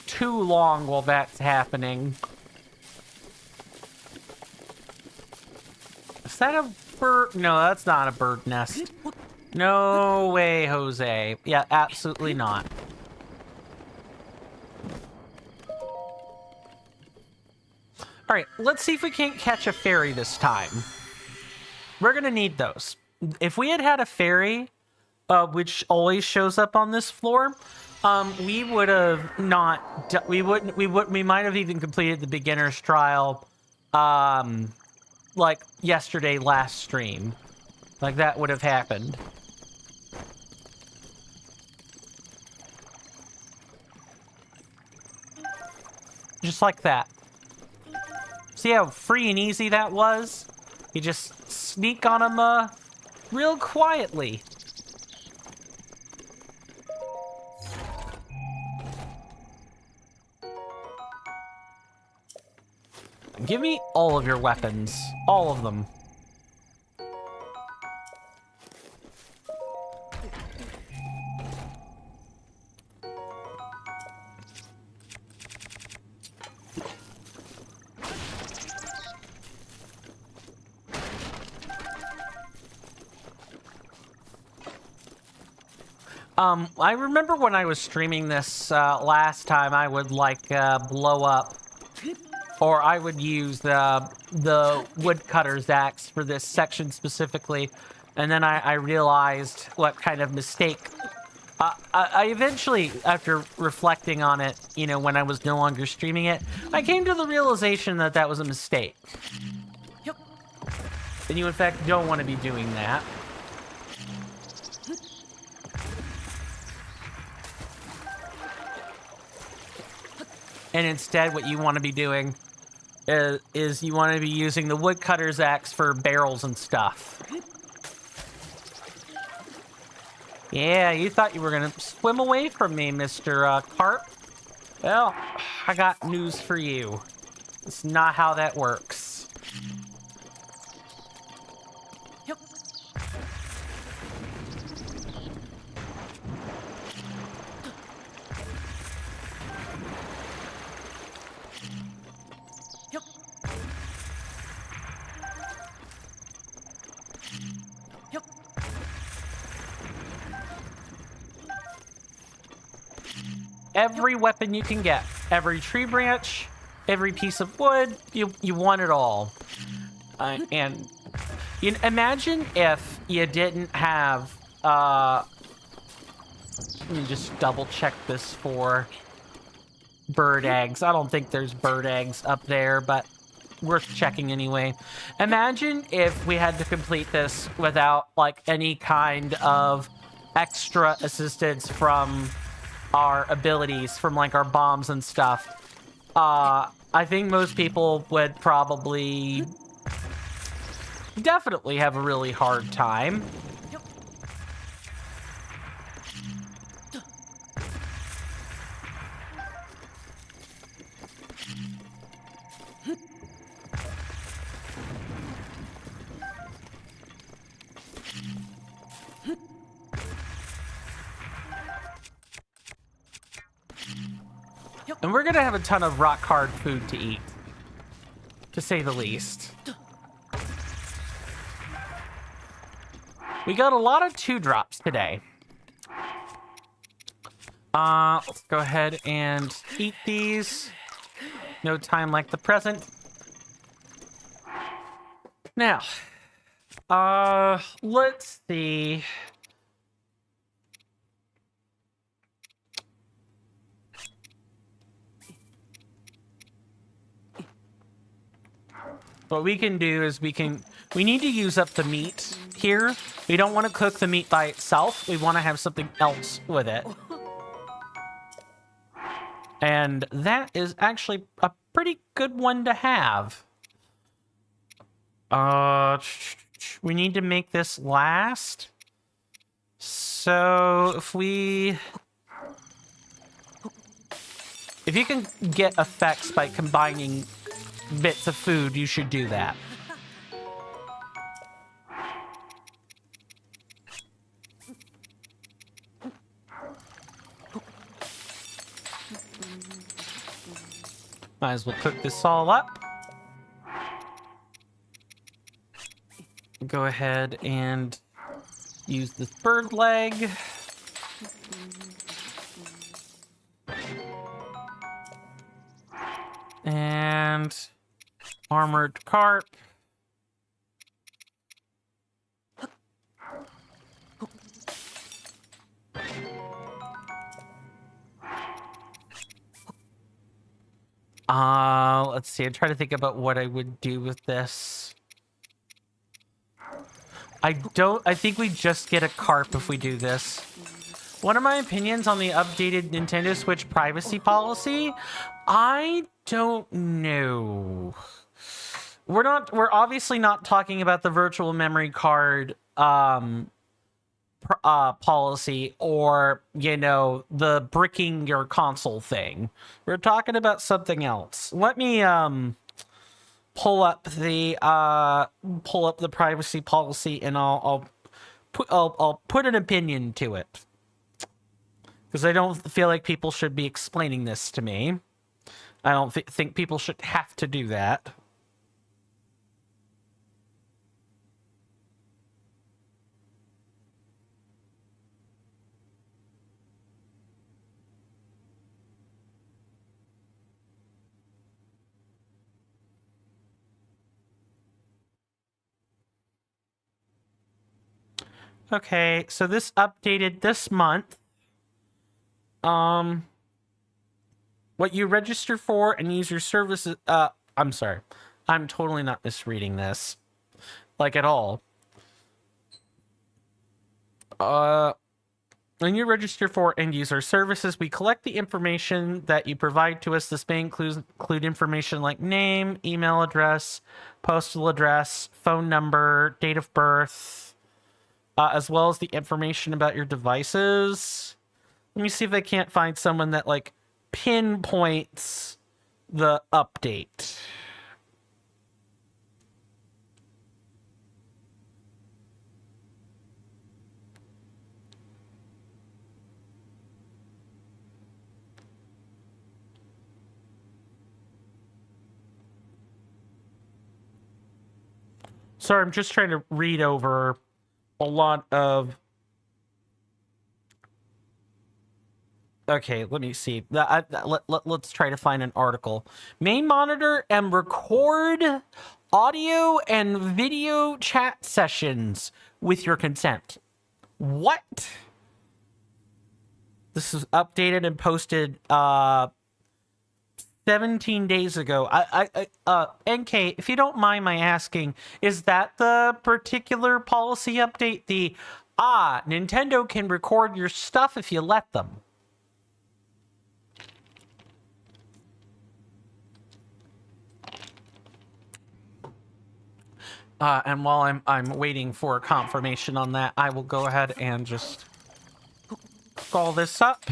too long while that's happening. Is that a bird? No, that's not a bird nest. No way, Jose. Yeah, absolutely not. All right, let's see if we can't catch a fairy this time. We're gonna need those. If we had had a fairy, which always shows up on this floor, we would have not. We might have even completed the beginner's trial, like yesterday last stream. Like that would have happened. Just like that. See how free and easy that was? You just sneak on them, real quietly. Give me all of your weapons. All of them. I remember when I was streaming this last time, I would like blow up, or I would use the woodcutter's axe for this section specifically, and then I realized what kind of mistake. I eventually, after reflecting on it, you know, when I was no longer streaming it, I came to the realization that that was a mistake. And you in fact don't want to be doing that. And instead, what you want to be doing is you want to be using the woodcutter's axe for barrels and stuff. Yeah, you thought you were going to swim away from me, Mr. Carp. Well, I got news for you. It's not how that works. Every weapon you can get, every tree branch, every piece of wood, you want it all. And imagine if you didn't have, let me just double check this for bird eggs. I don't think there's bird eggs up there, but worth checking anyway. Imagine if we had to complete this without like any kind of extra assistance from our abilities, from like our bombs and stuff. I think most people would probably definitely have a really hard time. And we're gonna have a ton of rock hard food to eat, to say the least. We got a lot of 2-drops today. Let's go ahead and eat these. No time like the present. Now, let's see. what we can do is we need to use up the meat here. We don't want to cook the meat by itself. We want to have something else with it. And that is actually a pretty good one to have. We need to make this last. So if you can get effects by combining bits of food, you should do that. Might as well cook this all up. Go ahead and use this bird leg. And armored carp. Let's see. I'm trying to think about what I would do with this. I think we just get a carp if we do this. One of my opinions on the updated Nintendo Switch privacy policy, I don't know. We're obviously not talking about the virtual memory card policy or, you know, the bricking your console thing. We're talking about something else. Let me pull up the privacy policy, and I'll put an opinion to it, because I don't feel like people should be explaining this to me. I don't think people should have to do that. Okay, so this updated this month. What you register for and use your services. I'm sorry. I'm totally not misreading this. Like, at all. When you register for end user services, we collect the information that you provide to us. This may include information like name, email address, postal address, phone number, date of birth, as well as the information about your devices. Let me see if I can't find someone that, like, pinpoints the update. Sorry, I'm just trying to read over a lot of... Okay, let me see. Let's try to find an article. May monitor and record audio and video chat sessions with your consent. What? This is updated and posted 17 days ago. NK, if you don't mind my asking, is that the particular policy update? The, Nintendo can record your stuff if you let them. And while I'm waiting for confirmation on that, I will go ahead and just call this up.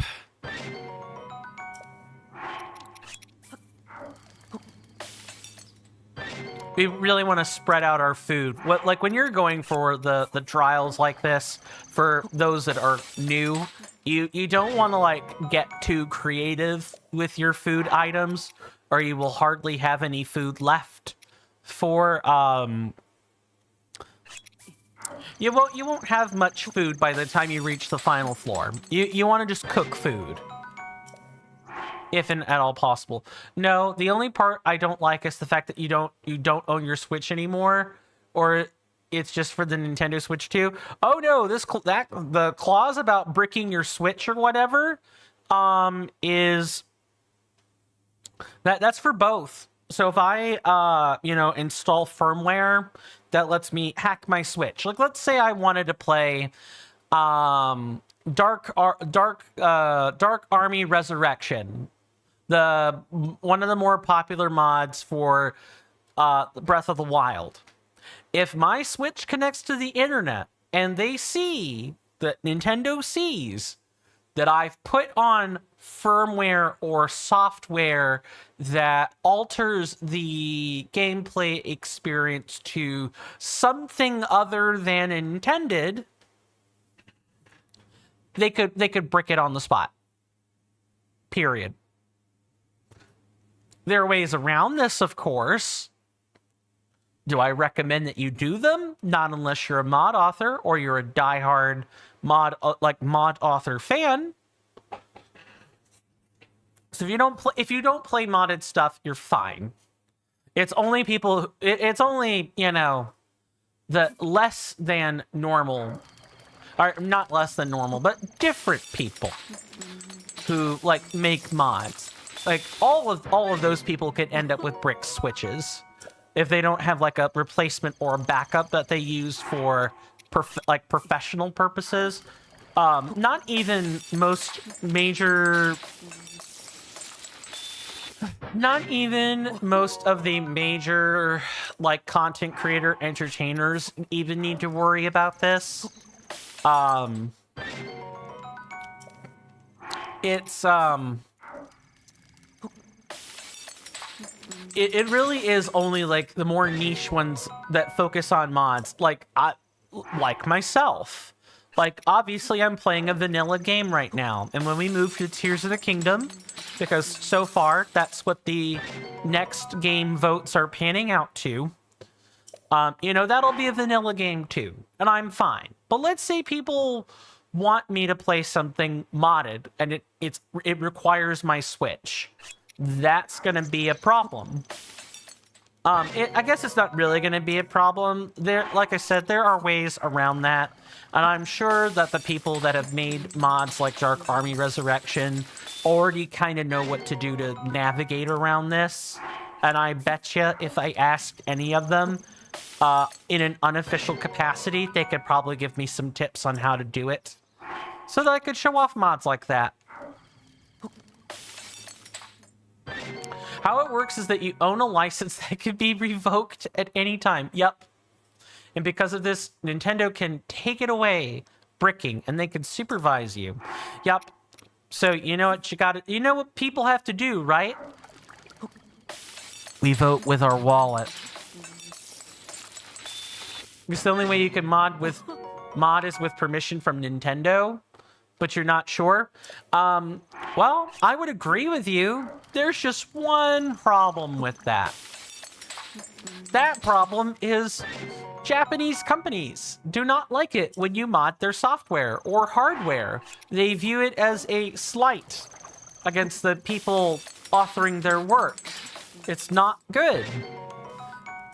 We really want to spread out our food. Like when you're going for the trials like this, for those that are new, you don't want to like get too creative with your food items, or you will hardly have any food left for you won't have much food by the time you reach the final floor. You want to just cook food, if at all possible. No, the only part I don't like is the fact that you don't own your Switch anymore, or it's just for the Nintendo Switch 2. Oh no, the clause about bricking your Switch or whatever is that's for both. So if I, install firmware that lets me hack my Switch, like let's say I wanted to play, Dark Army Resurrection, one of the more popular mods for Breath of the Wild. If my Switch connects to the internet and they see that Nintendo sees that I've put on firmware or software that alters the gameplay experience to something other than intended, they could brick it on the spot. Period. There are ways around this, of course. Do I recommend that you do them? Not unless you're a mod author or you're a diehard mod author fan. So if you don't play modded stuff, you're fine. It's only people. It's only the less than normal, or not less than normal, but different people who make mods. Like all of those people could end up with brick switches if they don't have like a replacement or a backup that they use for professional purposes. Not even most of the major content creator entertainers even need to worry about this. It really is only the more niche ones that focus on mods, like myself. Obviously I'm playing a vanilla game right now, and when we move to Tears of the Kingdom, because so far that's what the next game votes are panning out to, that'll be a vanilla game too, and I'm fine. But let's say people want me to play something modded and it requires my Switch. That's gonna be a problem. I guess it's not really gonna be a problem. Like I said, there are ways around that, and I'm sure that the people that have made mods like Dark Army Resurrection already kind of know what to do to navigate around this. And I bet you if I asked any of them in an unofficial capacity, they could probably give me some tips on how to do it, so that I could show off mods like that. How it works is that you own a license that can be revoked at any time. Yep. And because of this, Nintendo can take it away, bricking, and they can supervise you. Yep. So you know what people have to do, right? We vote with our wallet. It's the only way you can mod is with permission from Nintendo. But you're not sure? Well, I would agree with you. There's just one problem with that. That problem is Japanese companies do not like it when you mod their software or hardware. They view it as a slight against the people authoring their work. It's not good.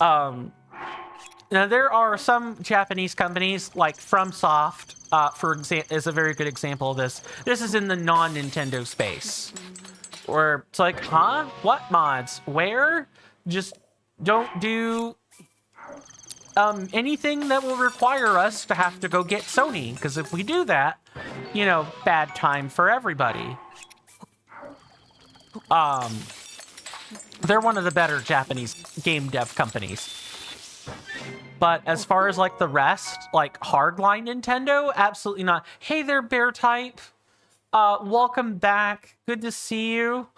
Now, there are some Japanese companies, like FromSoft, is a very good example of this. This is in the non-Nintendo space, where it's like, huh? What mods? Where? Just don't do anything that will require us to have to go get Sony, because if we do that, bad time for everybody. They're one of the better Japanese game dev companies. But as far as the rest, hardline Nintendo, absolutely not. Hey there, Bear Type. Welcome back. Good to see you.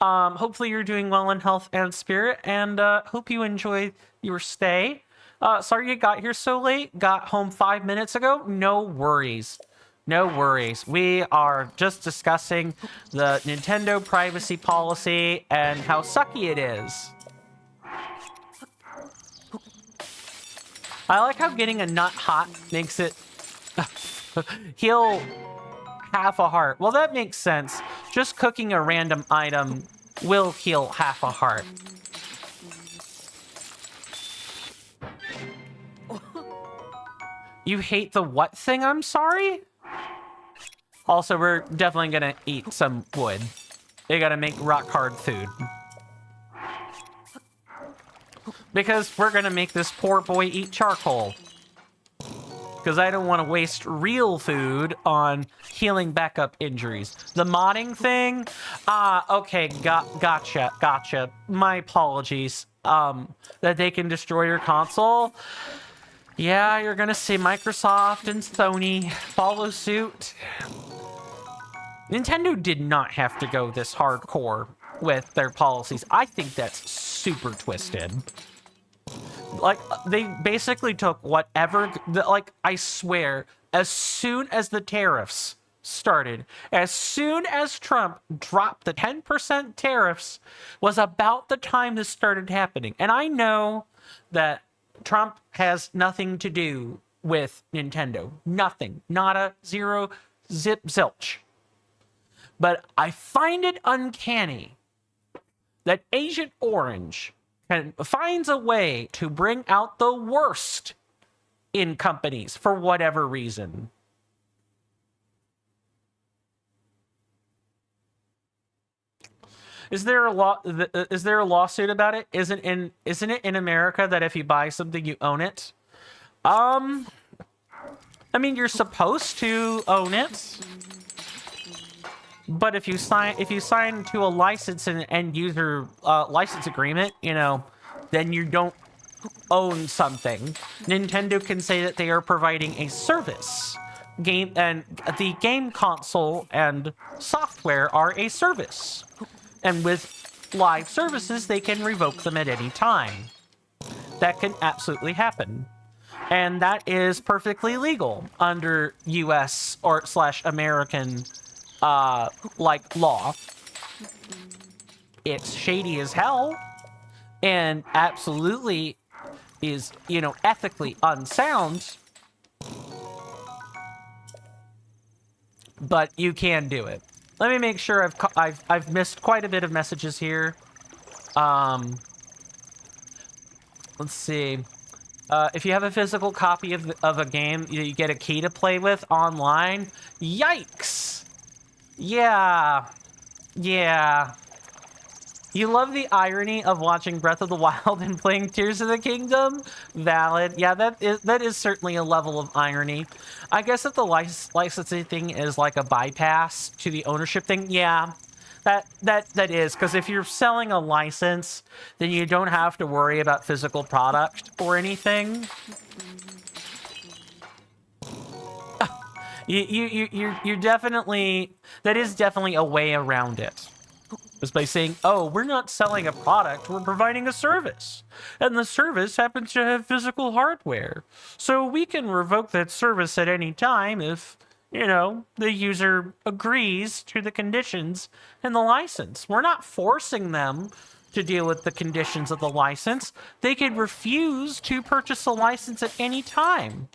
Hopefully you're doing well in health and spirit, and hope you enjoy your stay. Sorry you got here so late. Got home 5 minutes ago. No worries. No worries. We are just discussing the Nintendo privacy policy and how sucky it is. I like how getting a nut hot makes it heal half a heart. Well, that makes sense. Just cooking a random item will heal half a heart. You hate the what thing? I'm sorry? Also, we're definitely gonna eat some wood. They gotta make rock hard food. Because we're gonna make this poor boy eat charcoal. Because I don't want to waste real food on healing backup injuries. The modding thing? Okay, gotcha. My apologies. That they can destroy your console? Yeah, you're gonna see Microsoft and Sony follow suit. Nintendo did not have to go this hardcore with their policies. I think that's super twisted. Like, they basically took whatever, like, I swear, as soon as the tariffs started, as soon as Trump dropped the 10% tariffs, was about the time this started happening. And I know that Trump has nothing to do with Nintendo. Nothing. Nada, zero, zip, zilch. But I find it uncanny that Agent Orange finds a way to bring out the worst in companies for whatever reason. Is there a lawsuit about it? Isn't it in America that if you buy something you own it? I mean, you're supposed to own it. But if you sign to a license and end user license agreement, you know, then you don't own something. Nintendo can say that they are providing a service. The game console and software are a service. And with live services, they can revoke them at any time. That can absolutely happen. And that is perfectly legal under US or / American like law. It's shady as hell and absolutely is, you know, ethically unsound, but you can do it. Let me make sure I've missed quite a bit of messages here. Let's see. If you have a physical copy of a game, you get a key to play with online. Yikes! Yeah. You love the irony of watching Breath of the Wild and playing Tears of the Kingdom? Valid. Yeah, that is certainly a level of irony. I guess if the licensing thing is like a bypass to the ownership thing, yeah. That is, because if you're selling a license, then you don't have to worry about physical product or anything. You're definitely, that is definitely a way around it. Is by saying, oh, we're not selling a product, we're providing a service. And the service happens to have physical hardware. So we can revoke that service at any time if, you know, the user agrees to the conditions in the license. We're not forcing them to deal with the conditions of the license. They can refuse to purchase a license at any time.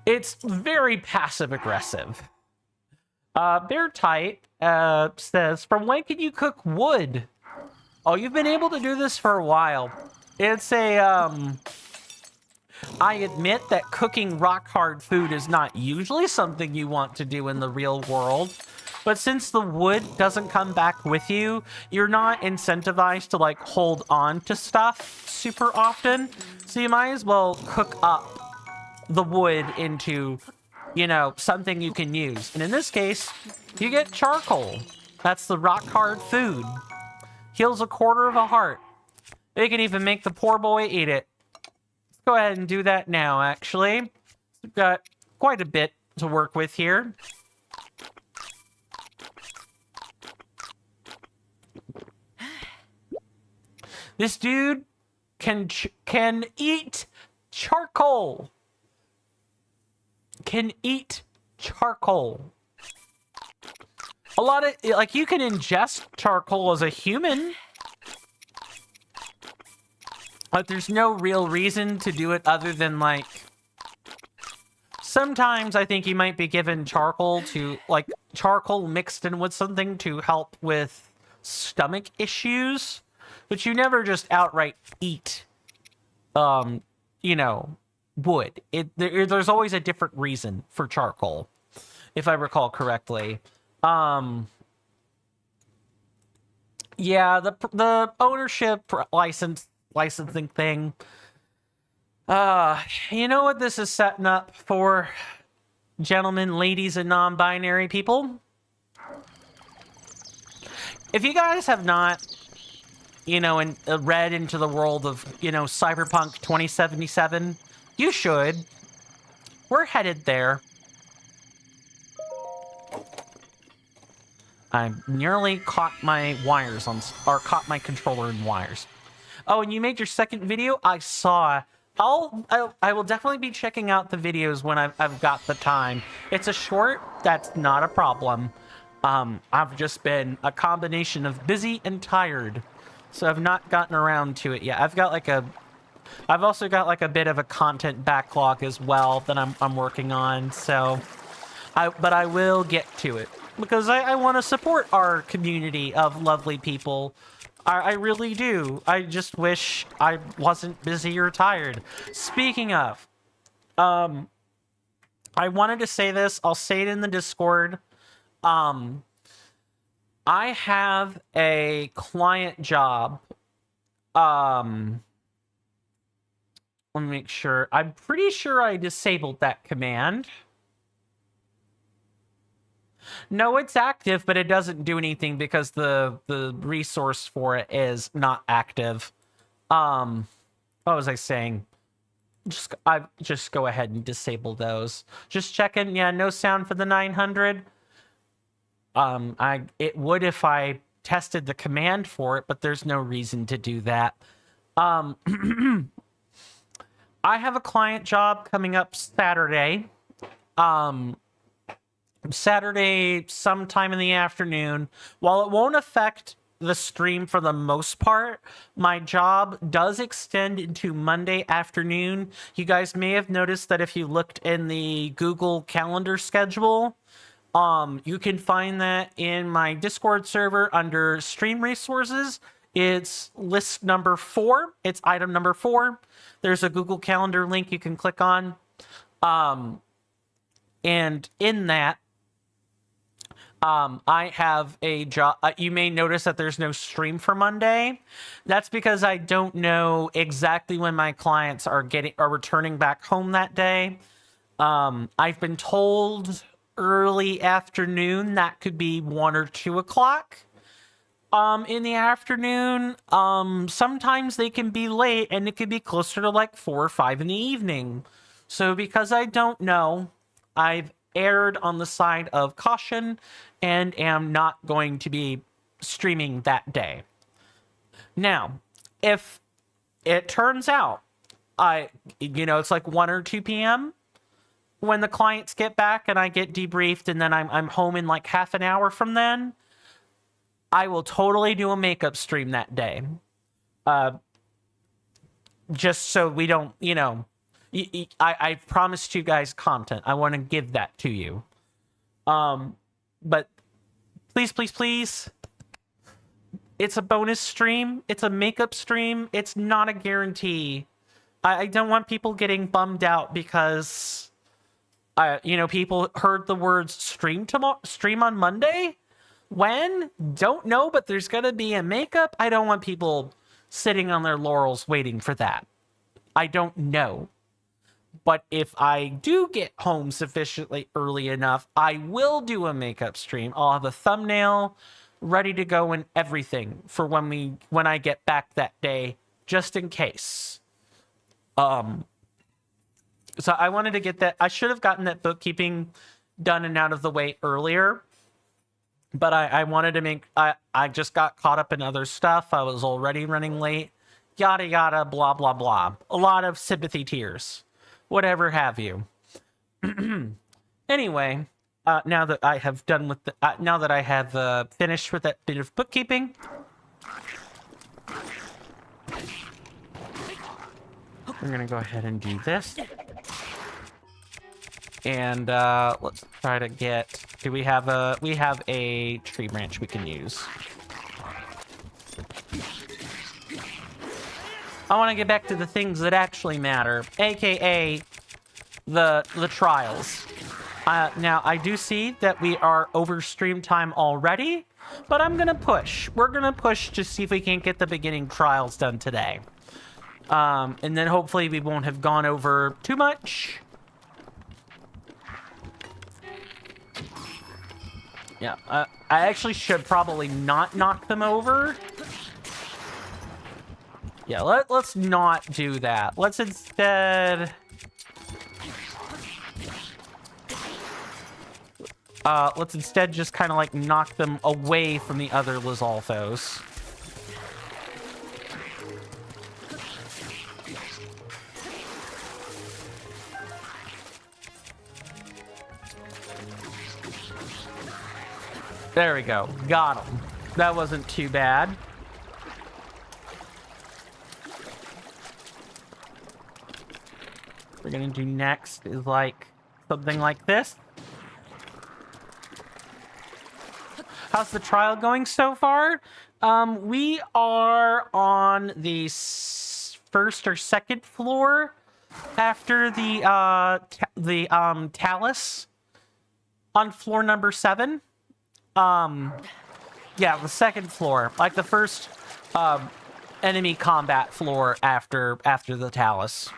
It's very passive-aggressive. Beartight says, from when can you cook wood? Oh, you've been able to do this for a while. It's a, I admit that cooking rock-hard food is not usually something you want to do in the real world. But since the wood doesn't come back with you, you're not incentivized to, like, hold on to stuff super often. So you might as well cook up the wood into, you know, something you can use. And in this case, you get charcoal. That's the rock-hard food. Heals a quarter of a heart. They can even make the poor boy eat it. Let's go ahead and do that now, actually. We've got quite a bit to work with here. This dude can eat charcoal. Can eat charcoal. A lot of, like, you can ingest charcoal as a human, but there's no real reason to do it other than, like, sometimes I think you might be given charcoal to, like, charcoal mixed in with something to help with stomach issues, but you never just outright eat, you know, wood. There's always a different reason for charcoal, if I recall correctly. Yeah, the ownership licensing thing. You know what this is setting up for, gentlemen, ladies, and non-binary people? If you guys have not, read into the world of, Cyberpunk 2077, you should. We're headed there. I nearly caught my wires caught my controller in wires. Oh, and you made your second video? I saw. I will definitely be checking out the videos when I've got the time. It's a short, that's not a problem. I've just been a combination of busy and tired, so I've not gotten around to it yet. I've also got like a bit of a content backlog as well that I'm working on, so but I will get to it because I want to support our community of lovely people. I really do. I just wish I wasn't busy or tired. Speaking of, I wanted to say this. I'll say it in the Discord. I have a client job. Let me make sure. I'm pretty sure I disabled that command. No, it's active, but it doesn't do anything because the resource for it is not active. What was I saying? Just go ahead and disable those. Just checking. Yeah, no sound for the 900. It would if I tested the command for it, but there's no reason to do that. I have a client job coming up Saturday. Saturday sometime in the afternoon. While it won't affect the stream for the most part, my job does extend into Monday afternoon. You guys may have noticed that if you looked in the Google Calendar schedule, you can find that in my Discord server under stream resources. It's list number 4. It's item number 4. There's a Google Calendar link you can click on. And in that, I have a job. You may notice that there's no stream for Monday. That's because I don't know exactly when my clients are returning back home that day. I've been told early afternoon. That could be 1 or 2 o'clock. In the afternoon. Sometimes they can be late, and it could be closer to like 4 or 5 in the evening. So because I don't know, I've erred on the side of caution and am not going to be streaming that day. Now, if it turns out it's like 1 or 2 p.m. when the clients get back and I get debriefed and then I'm home in like half an hour from then, I will totally do a makeup stream that day. Just so we don't, I promised you guys content. I want to give that to you. But please, it's a bonus stream. It's a makeup stream. It's not a guarantee. I don't want people getting bummed out because, people heard the words stream on Monday. When? Don't know, but there's going to be a makeup. I don't want people sitting on their laurels waiting for that. I don't know. But if I do get home sufficiently early enough, I will do a makeup stream. I'll have a thumbnail ready to go and everything for when I get back that day, just in case. So I wanted to get that. I should have gotten that bookkeeping done and out of the way earlier. But I wanted to I just got caught up in other stuff. I was already running late. Yada, yada, blah, blah, blah. A lot of sympathy tears. Whatever have you. Anyway, now that I have done with now that I have finished with that bit of bookkeeping, we're gonna go ahead and do this. And let's try to get. We have a tree branch we can use. I want to get back to the things that actually matter, aka the trials. Now, I do see that we are over stream time already, but I'm going to push. We're going to push to see if we can't get the beginning trials done today. And then hopefully we won't have gone over too much. Yeah, I actually should probably not knock them over. Yeah, let's not do that. Let's instead... let's instead just kind of like knock them away from the other Lizalfos. There we go. Got him. That wasn't too bad. What we're gonna do next is like something like this. How's the trial going so far? We are on the first or second floor after the Talus on floor number 7. Yeah, the second floor, like the first enemy combat floor after the Talus.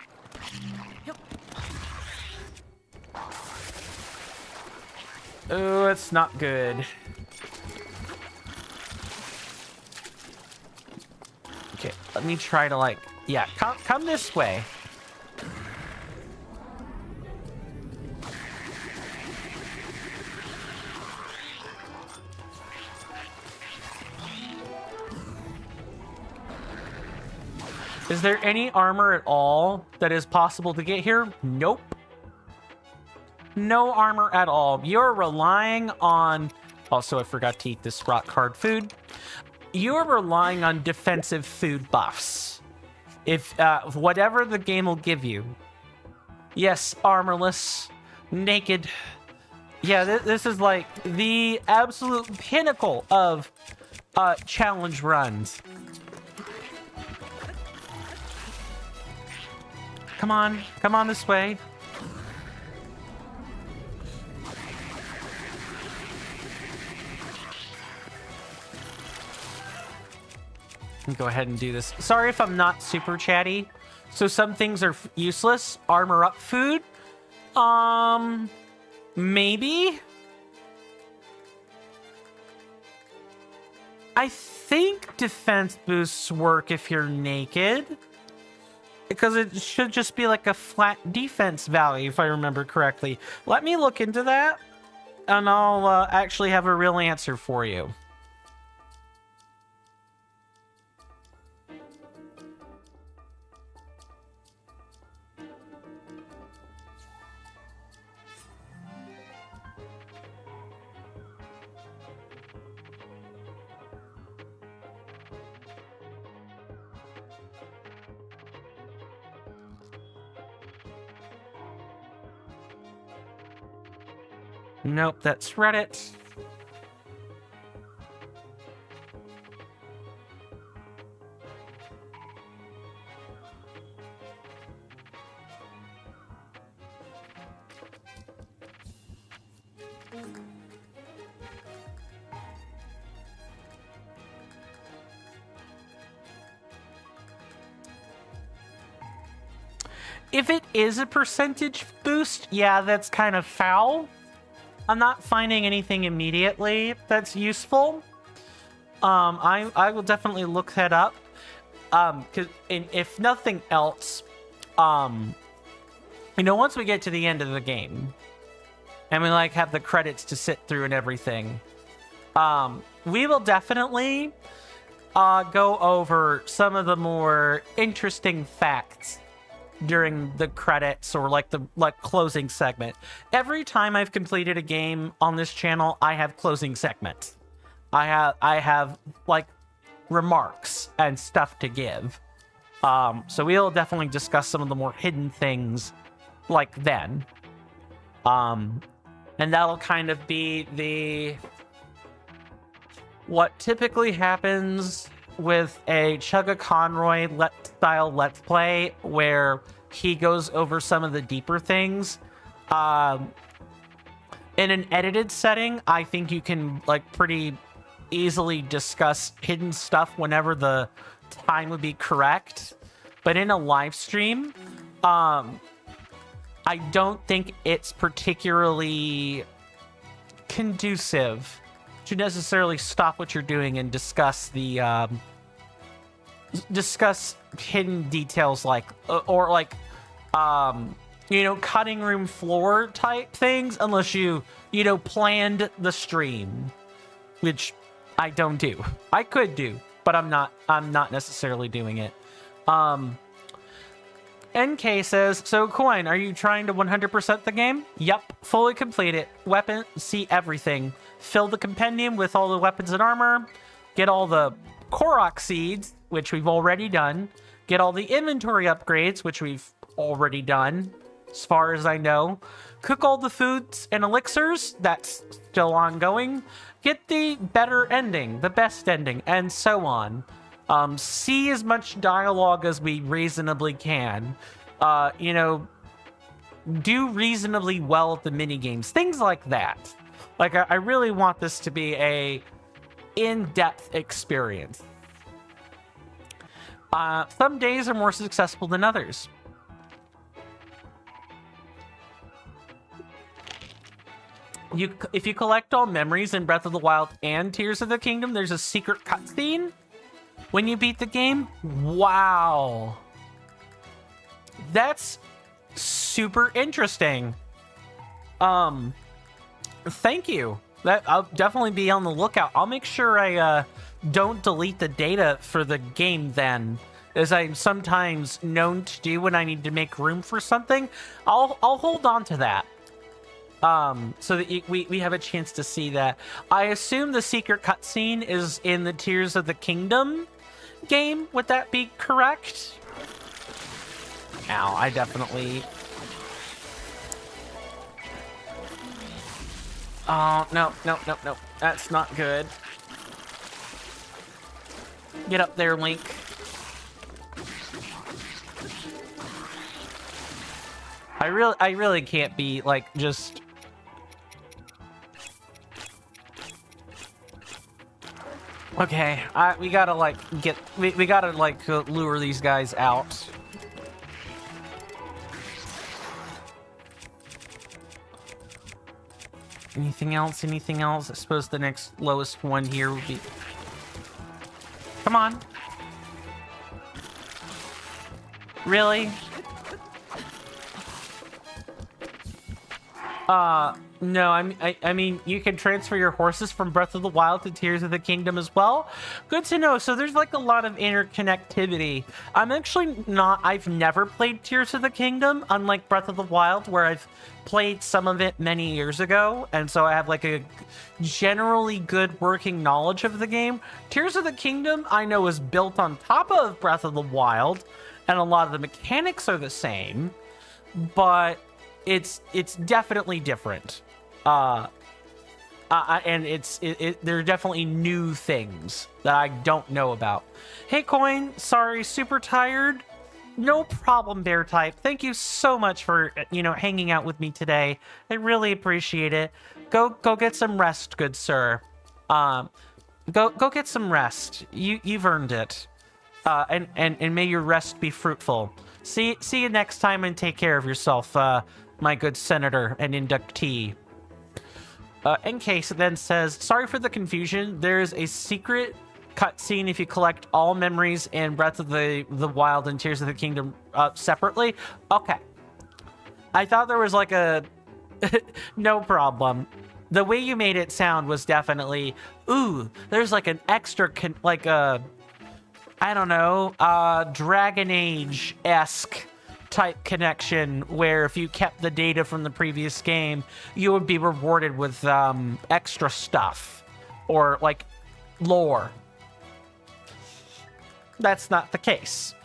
Oh, it's not good. Okay, let me try to like, yeah, come this way. Is there any armor at all that is possible to get here? Nope. No armor at all. You're relying on... Also, I forgot to eat this rock hard food. You're relying on defensive food buffs. If whatever the game will give you. Yes, armorless, naked. Yeah, this is like the absolute pinnacle of challenge runs. Come on this way. Go ahead and do this. Sorry if I'm not super chatty. So some things are useless. Armor up food. Maybe. I think defense boosts work if you're naked. Because it should just be like a flat defense value, if I remember correctly. Let me look into that, and I'll actually have a real answer for you. Nope, that's Reddit. If it is a percentage boost, yeah, that's kind of foul. I'm not finding anything immediately that's useful. I will definitely look that up. If nothing else, once we get to the end of the game, and we like have the credits to sit through and everything, we will definitely go over some of the more interesting facts during the credits or like the closing segment. Every time I've completed a game on this channel, I have closing segments. I have like remarks and stuff to give. So we'll definitely discuss some of the more hidden things like then. And that'll kind of be what typically happens with a Chugga Conroy style Let's Play, where he goes over some of the deeper things. in an edited setting, I think you can like pretty easily discuss hidden stuff whenever the time would be correct. But in a live stream, I don't think it's particularly conducive to necessarily stop what you're doing and discuss the discuss hidden details like or like you know, cutting room floor type things, unless you know, planned the stream, which I don't do. I could do, but I'm not necessarily doing it. NK says, so Coin, are you trying to 100% the game? Yep, fully complete it. Weapon, see everything. Fill the compendium with all the weapons and armor. Get all the Korok seeds, which we've already done. Get all the inventory upgrades, which we've already done, as far as I know. Cook all the foods and elixirs, that's still ongoing. Get the better ending, the best ending, and so on. See as much dialogue as we reasonably can. You know, do reasonably well at the minigames, things like that. Like, I really want this to be a in-depth experience. Some days are more successful than others. If you collect all memories in Breath of the Wild and Tears of the Kingdom, there's a secret cutscene when you beat the game. Wow. That's super interesting. Thank you. I'll definitely be on the lookout. I'll make sure I don't delete the data for the game then, as I'm sometimes known to do when I need to make room for something. I'll hold on to that. So that we have a chance to see that. I assume the secret cutscene is in the Tears of the Kingdom game. Would that be correct? Ow, I definitely... Oh, no. That's not good. Get up there, Link. I really can't be, like, just... Okay, we gotta, like, we gotta, like, lure these guys out. Anything else? I suppose the next lowest one here would be... Come on. Really? No, I mean, you can transfer your horses from Breath of the Wild to Tears of the Kingdom as well. Good to know. So there's like a lot of interconnectivity. I've never played Tears of the Kingdom, unlike Breath of the Wild, where I've played some of it many years ago. And so I have like a generally good working knowledge of the game. Tears of the Kingdom, I know, is built on top of Breath of the Wild, and a lot of the mechanics are the same, but it's definitely different. And there are definitely new things that I don't know about. Hey, Coin, sorry, super tired. No problem, Bear Type. Thank you so much for, hanging out with me today. I really appreciate it. Go get some rest, good sir. Go get some rest. You've earned it. And may your rest be fruitful. See you next time, and take care of yourself, my good senator and inductee. NK then says, sorry for the confusion. There's a secret cutscene if you collect all memories in Breath of the Wild and Tears of the Kingdom separately. Okay. I thought there was like a... No problem. The way you made it sound was definitely, ooh, there's like an extra, I don't know, Dragon Age-esque type connection where if you kept the data from the previous game, you would be rewarded with extra stuff or like lore. That's not the case.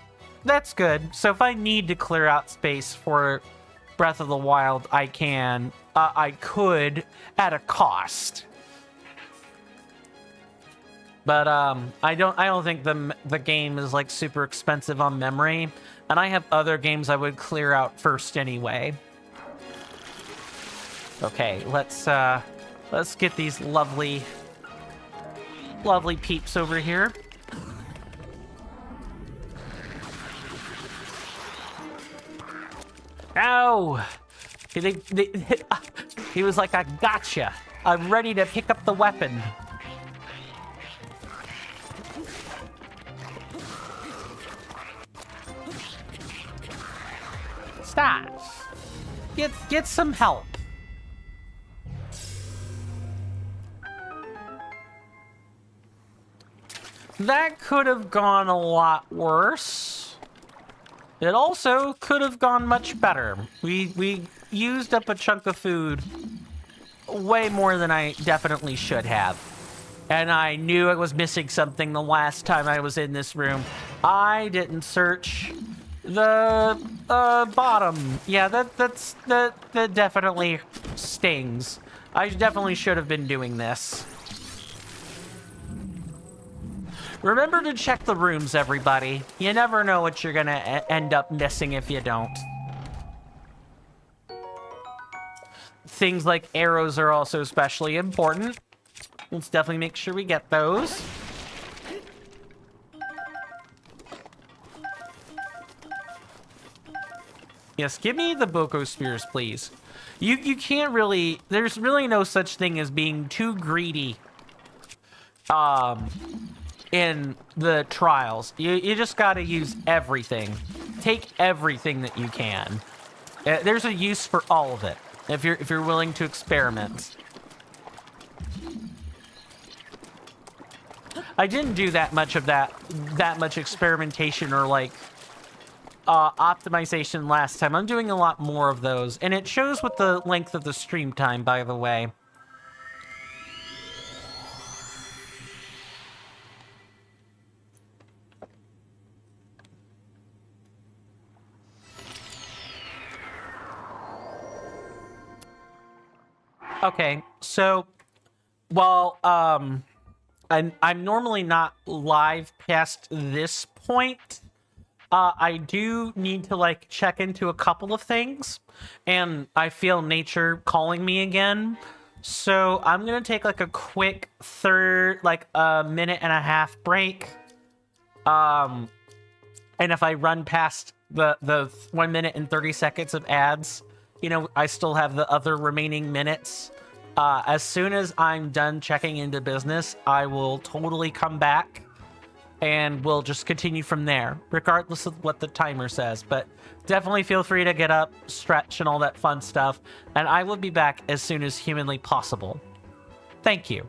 That's good. So if I need to clear out space for Breath of the Wild, I can. I could at a cost. But I don't think the game is like super expensive on memory, and I have other games I would clear out first anyway. Okay, let's get these lovely peeps over here. Ow! He was like, I gotcha. I'm ready to pick up the weapon. Stop. Get some help. That could have gone a lot worse. It also could have gone much better. We used up a chunk of food way more than I definitely should have. And I knew I was missing something the last time I was in this room. I didn't search the bottom. Yeah, that definitely stings. I definitely should have been doing this. Remember to check the rooms, everybody. You never know what you're gonna end up missing if you don't. Things like arrows are also especially important. Let's definitely make sure we get those. Yes, give me the Boko Spears, please. You can't really... There's really no such thing as being too greedy in the trials. You just gotta use everything. Take everything that you can. There's a use for all of it if you're willing to experiment. I didn't do that much of that much experimentation or like optimization last time. I'm doing a lot more of those, and it shows with the length of the stream time, by the way. Okay, so, well, I'm normally not live past this point. I do need to, like, check into a couple of things, and I feel nature calling me again. So I'm gonna take, like, a quick a minute and a half break. And if I run past the 1 minute and 30 seconds of ads, you know, I still have the other remaining minutes. As soon as I'm done checking into business, I will totally come back and we'll just continue from there, regardless of what the timer says. But definitely feel free to get up, stretch, and all that fun stuff. And I will be back as soon as humanly possible. Thank you.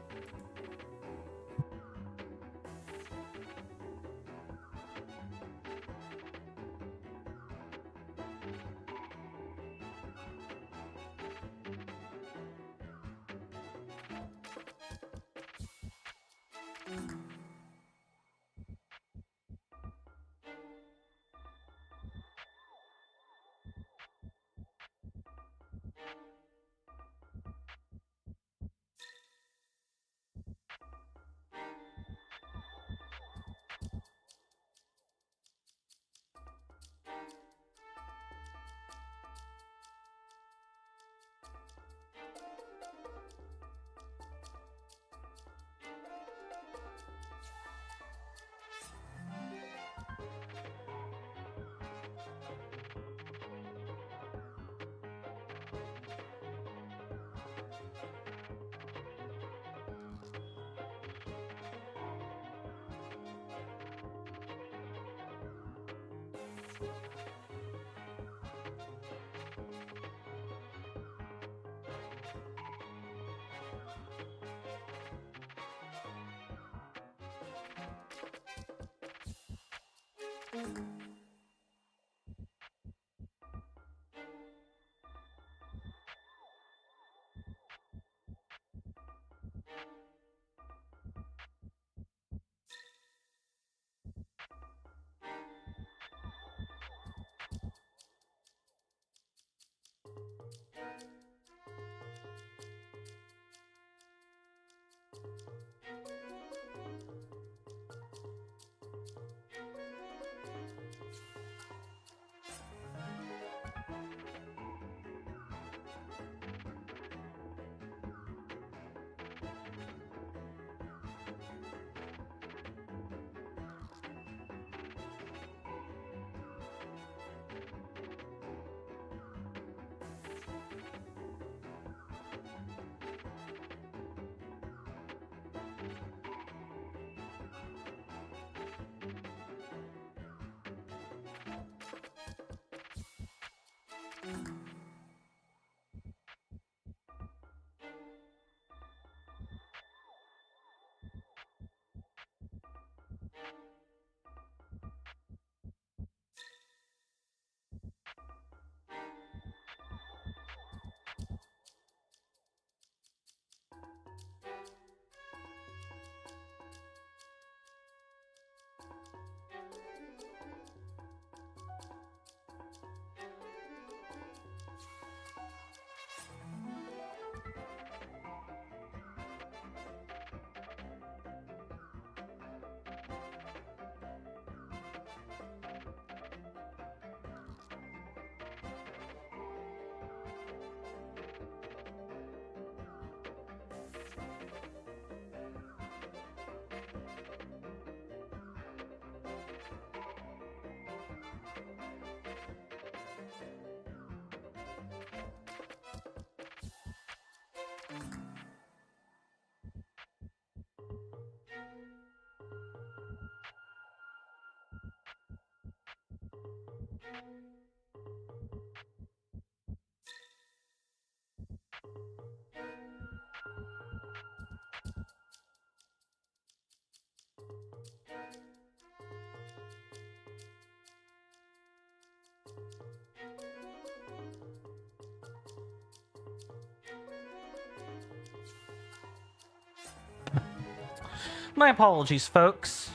My apologies, folks.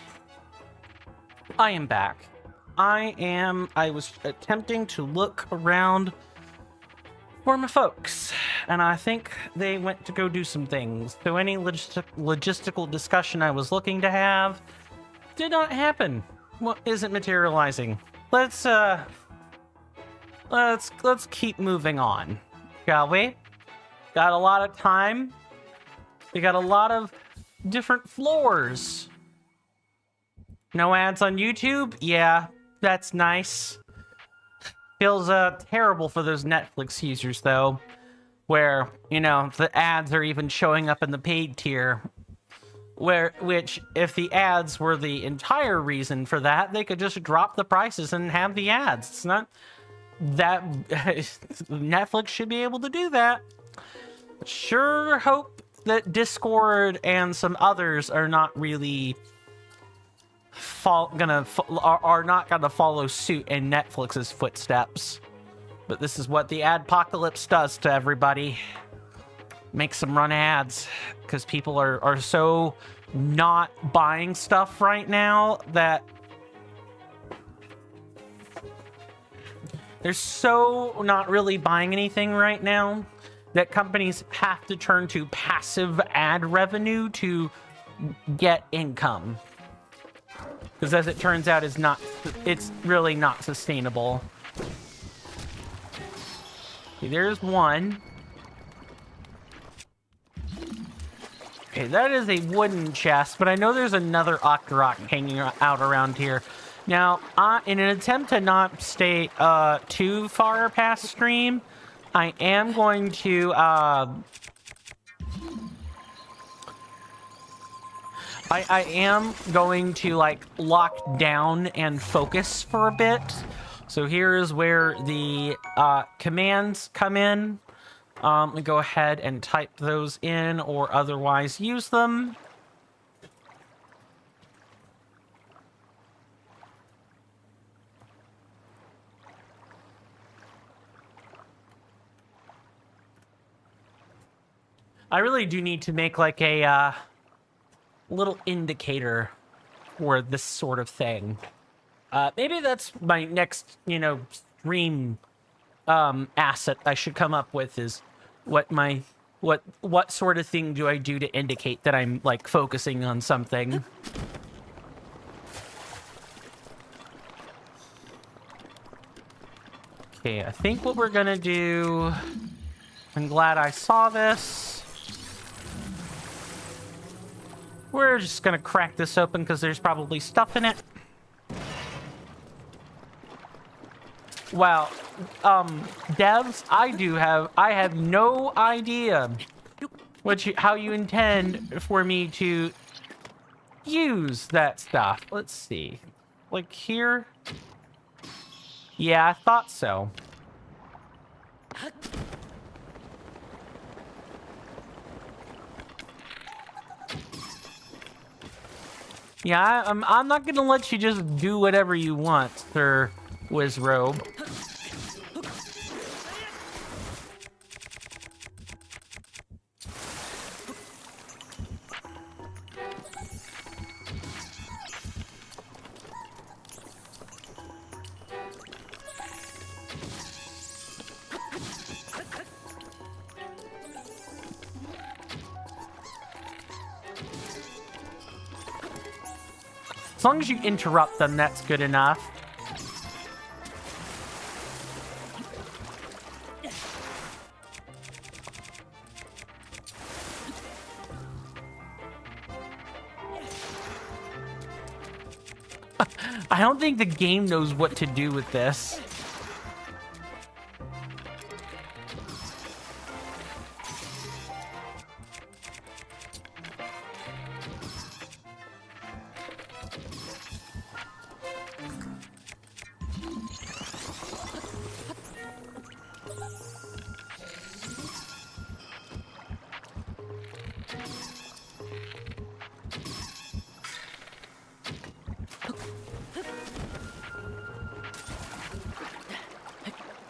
I am back. I was attempting to look around for my folks, and I think they went to go do some things. So any logistical discussion I was looking to have did not happen. Well, isn't materializing. Let's keep moving on, shall we? Got a lot of time. We got a lot of different floors. No ads on YouTube? Yeah, that's nice. Feels terrible for those Netflix users, though, where, you know, the ads are even showing up in the paid tier. Which, if the ads were the entire reason for that, they could just drop the prices and have the ads. It's not that... Netflix should be able to do that. Sure hope that Discord and some others are not really... are not gonna follow suit in Netflix's footsteps. But this is what the adpocalypse does to everybody. Makes them run ads because people are so not buying stuff right now that they're so not really buying anything right now that companies have to turn to passive ad revenue to get income. Because as it turns out, it's really not sustainable. Okay, there's one. Okay, that is a wooden chest, but I know there's another Octorok hanging out around here. Now, in an attempt to not stay too far past stream, I am going to I am going to, like, lock down and focus for a bit. So here's where the commands come in. Let me go ahead and type those in or otherwise use them. I really do need to make, like, a little indicator for this sort of thing. Maybe that's my next, you know, stream asset I should come up with, is what sort of thing do I do to indicate that I'm, like, focusing on something. Okay, I think what we're gonna do, I'm glad I saw this. We're just gonna crack this open because there's probably stuff in it. Wow, devs, I have no idea how you intend for me to use that stuff. Let's see, like here. Yeah, I thought so. Yeah, I'm not gonna let you just do whatever you want, Sir Wizrobe. As long as you interrupt them, that's good enough. I don't think the game knows what to do with this.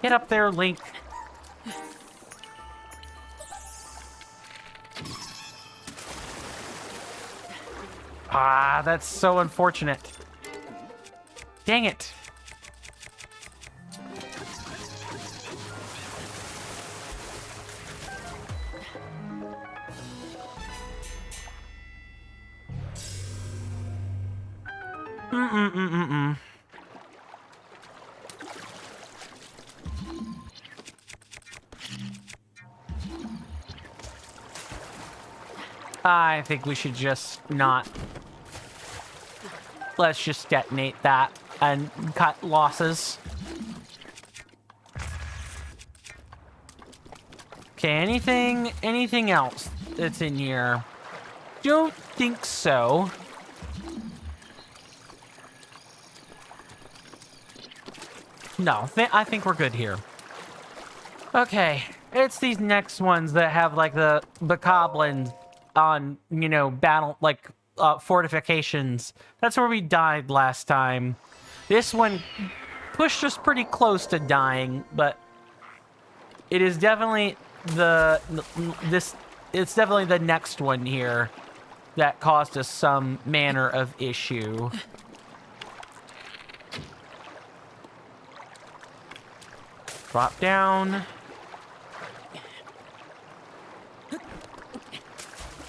Get up there, Link. Ah, that's so unfortunate. Dang it. Mm-mm-mm-mm-mm. I think we should just not. Let's just detonate that and cut losses. Okay, anything else that's in here? Don't think so. No, I think we're good here. Okay, it's these next ones that have like the bokoblins on, you know, battle, like fortifications. That's where we died last time. This one pushed us pretty close to dying, but it is definitely it's definitely the next one here that caused us some manner of issue. Drop down.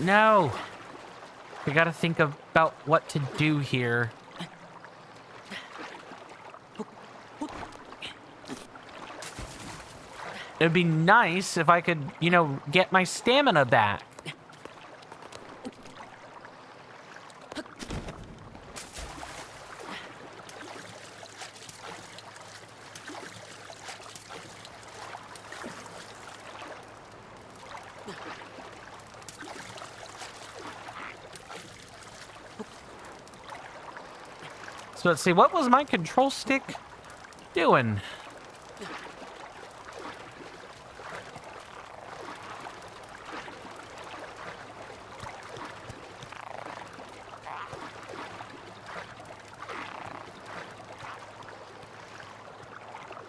No. We gotta think about what to do here. It'd be nice if I could, you know, get my stamina back. So let's see, what was my control stick doing?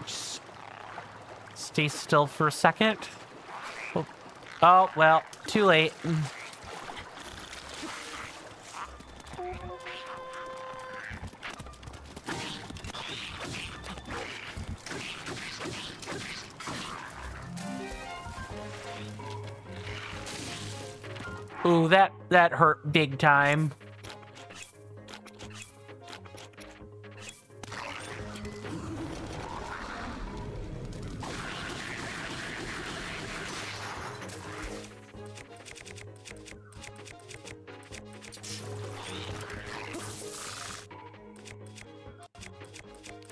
Just stay still for a second. Oh, well, too late. Ooh, that hurt big time.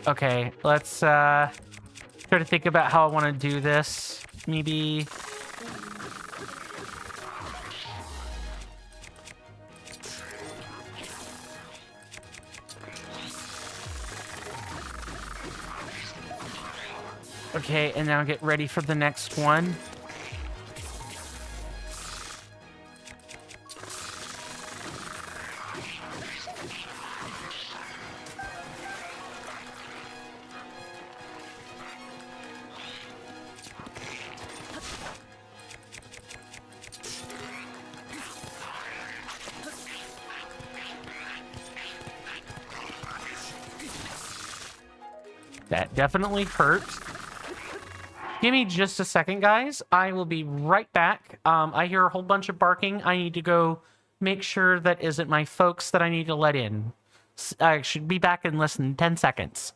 Okay, let's try to think about how I want to do this. Maybe... Okay, and now get ready for the next one. That definitely hurt. Give me just a second, guys. I will be right back. I hear a whole bunch of barking. I need to go make sure that isn't my folks that I need to let in. I should be back in less than 10 seconds.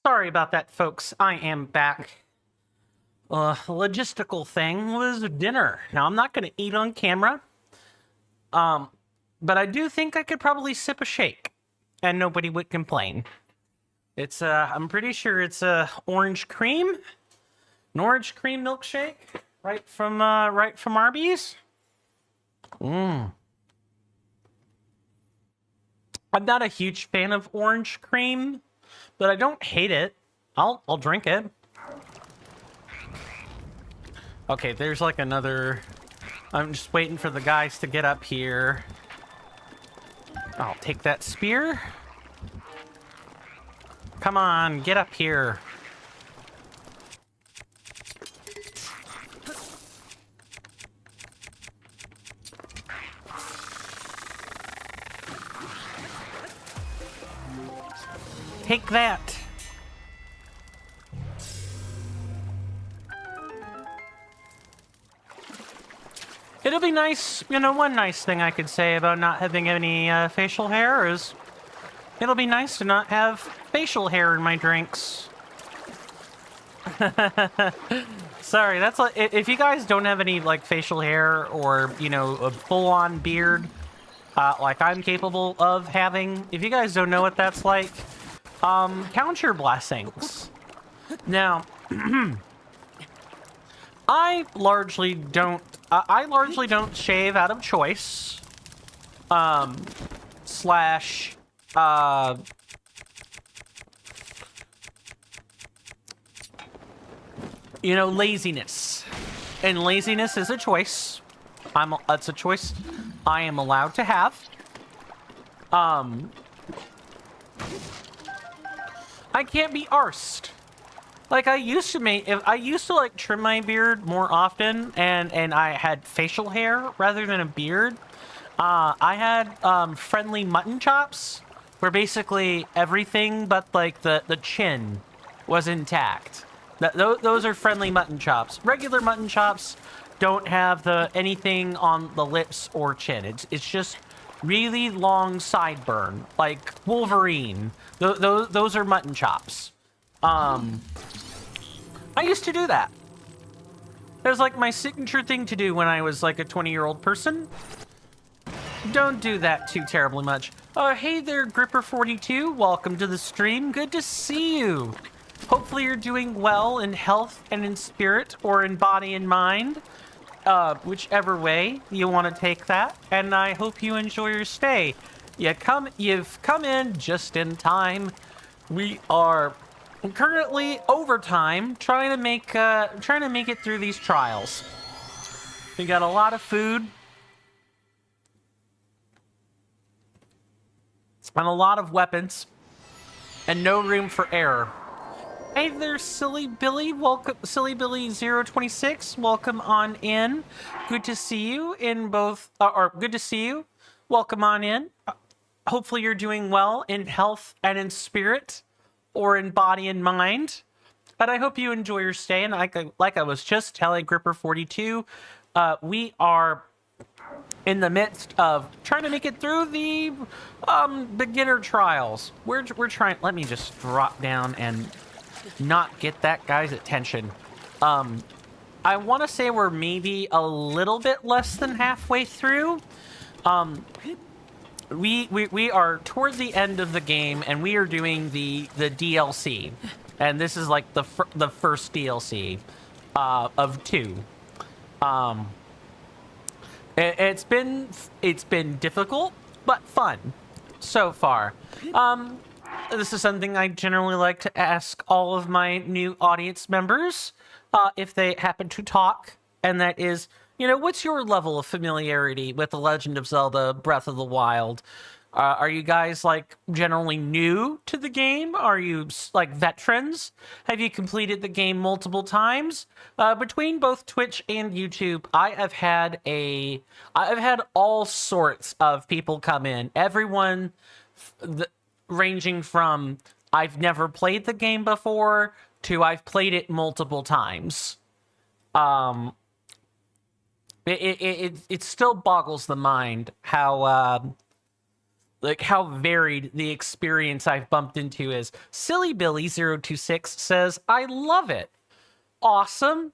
Sorry about that, folks. I am back. Logistical thing was dinner. Now, I'm not going to eat on camera. But I do think I could probably sip a shake and nobody would complain. It's, I'm pretty sure it's orange cream. An orange cream milkshake right from Arby's. I'm not a huge fan of orange cream, but I don't hate it. I'll drink it. Okay, there's like another... I'm just waiting for the guys to get up here. I'll take that spear. Come on, get up here. Take that. It'll be nice, you know, one nice thing I could say about not having any facial hair is it'll be nice to not have facial hair in my drinks. Sorry, that's like, if you guys don't have any like facial hair or, you know, a full-on beard like I'm capable of having, if you guys don't know what that's like, count your blessings. Now, I largely don't shave out of choice. Slash, you know, laziness. And laziness is a choice. It's a choice I am allowed to have. I can't be arsed. Like, I used to like trim my beard more often, and I had facial hair rather than a beard. I had friendly mutton chops, where basically everything but like the chin was intact. Those are friendly mutton chops. Regular mutton chops don't have anything on the lips or chin. It's just really long sideburn, like Wolverine. Those are mutton chops. I used to do that. It was like my signature thing to do when I was like a 20-year-old person. Don't do that too terribly much. Hey there, Gripper42. Welcome to the stream. Good to see you. Hopefully you're doing well in health and in spirit, or in body and mind. Whichever way you want to take that. And I hope you enjoy your stay. You've come in just in time. We are currently overtime, trying to make it through these trials. We got a lot of food and a lot of weapons, and no room for error. Hey there, Silly Billy. Welcome, Silly Billy 026. Welcome on in. Good to see you in both. Good to see you. Welcome on in. Hopefully you're doing well in health and in spirit, or in body and mind. But I hope you enjoy your stay. And like I was just telling Gripper42, we are in the midst of trying to make it through the beginner trials. We're trying. Let me just drop down and not get that guy's attention. I want to say we're maybe a little bit less than halfway through. We are toward the end of the game, and we are doing the DLC, and this is like the first DLC of 2. It's been difficult but fun so far. This is something I generally like to ask all of my new audience members if they happen to talk, and that is, you know, what's your level of familiarity with The Legend of Zelda Breath of the Wild? Are you guys, like, generally new to the game? Are you, like, veterans? Have you completed the game multiple times? Between both Twitch and YouTube, I've had all sorts of people come in. Everyone ranging from I've never played the game before to I've played it multiple times. It still boggles the mind how like how varied the experience I've bumped into is. Silly Billy 026 says, I love it. Awesome.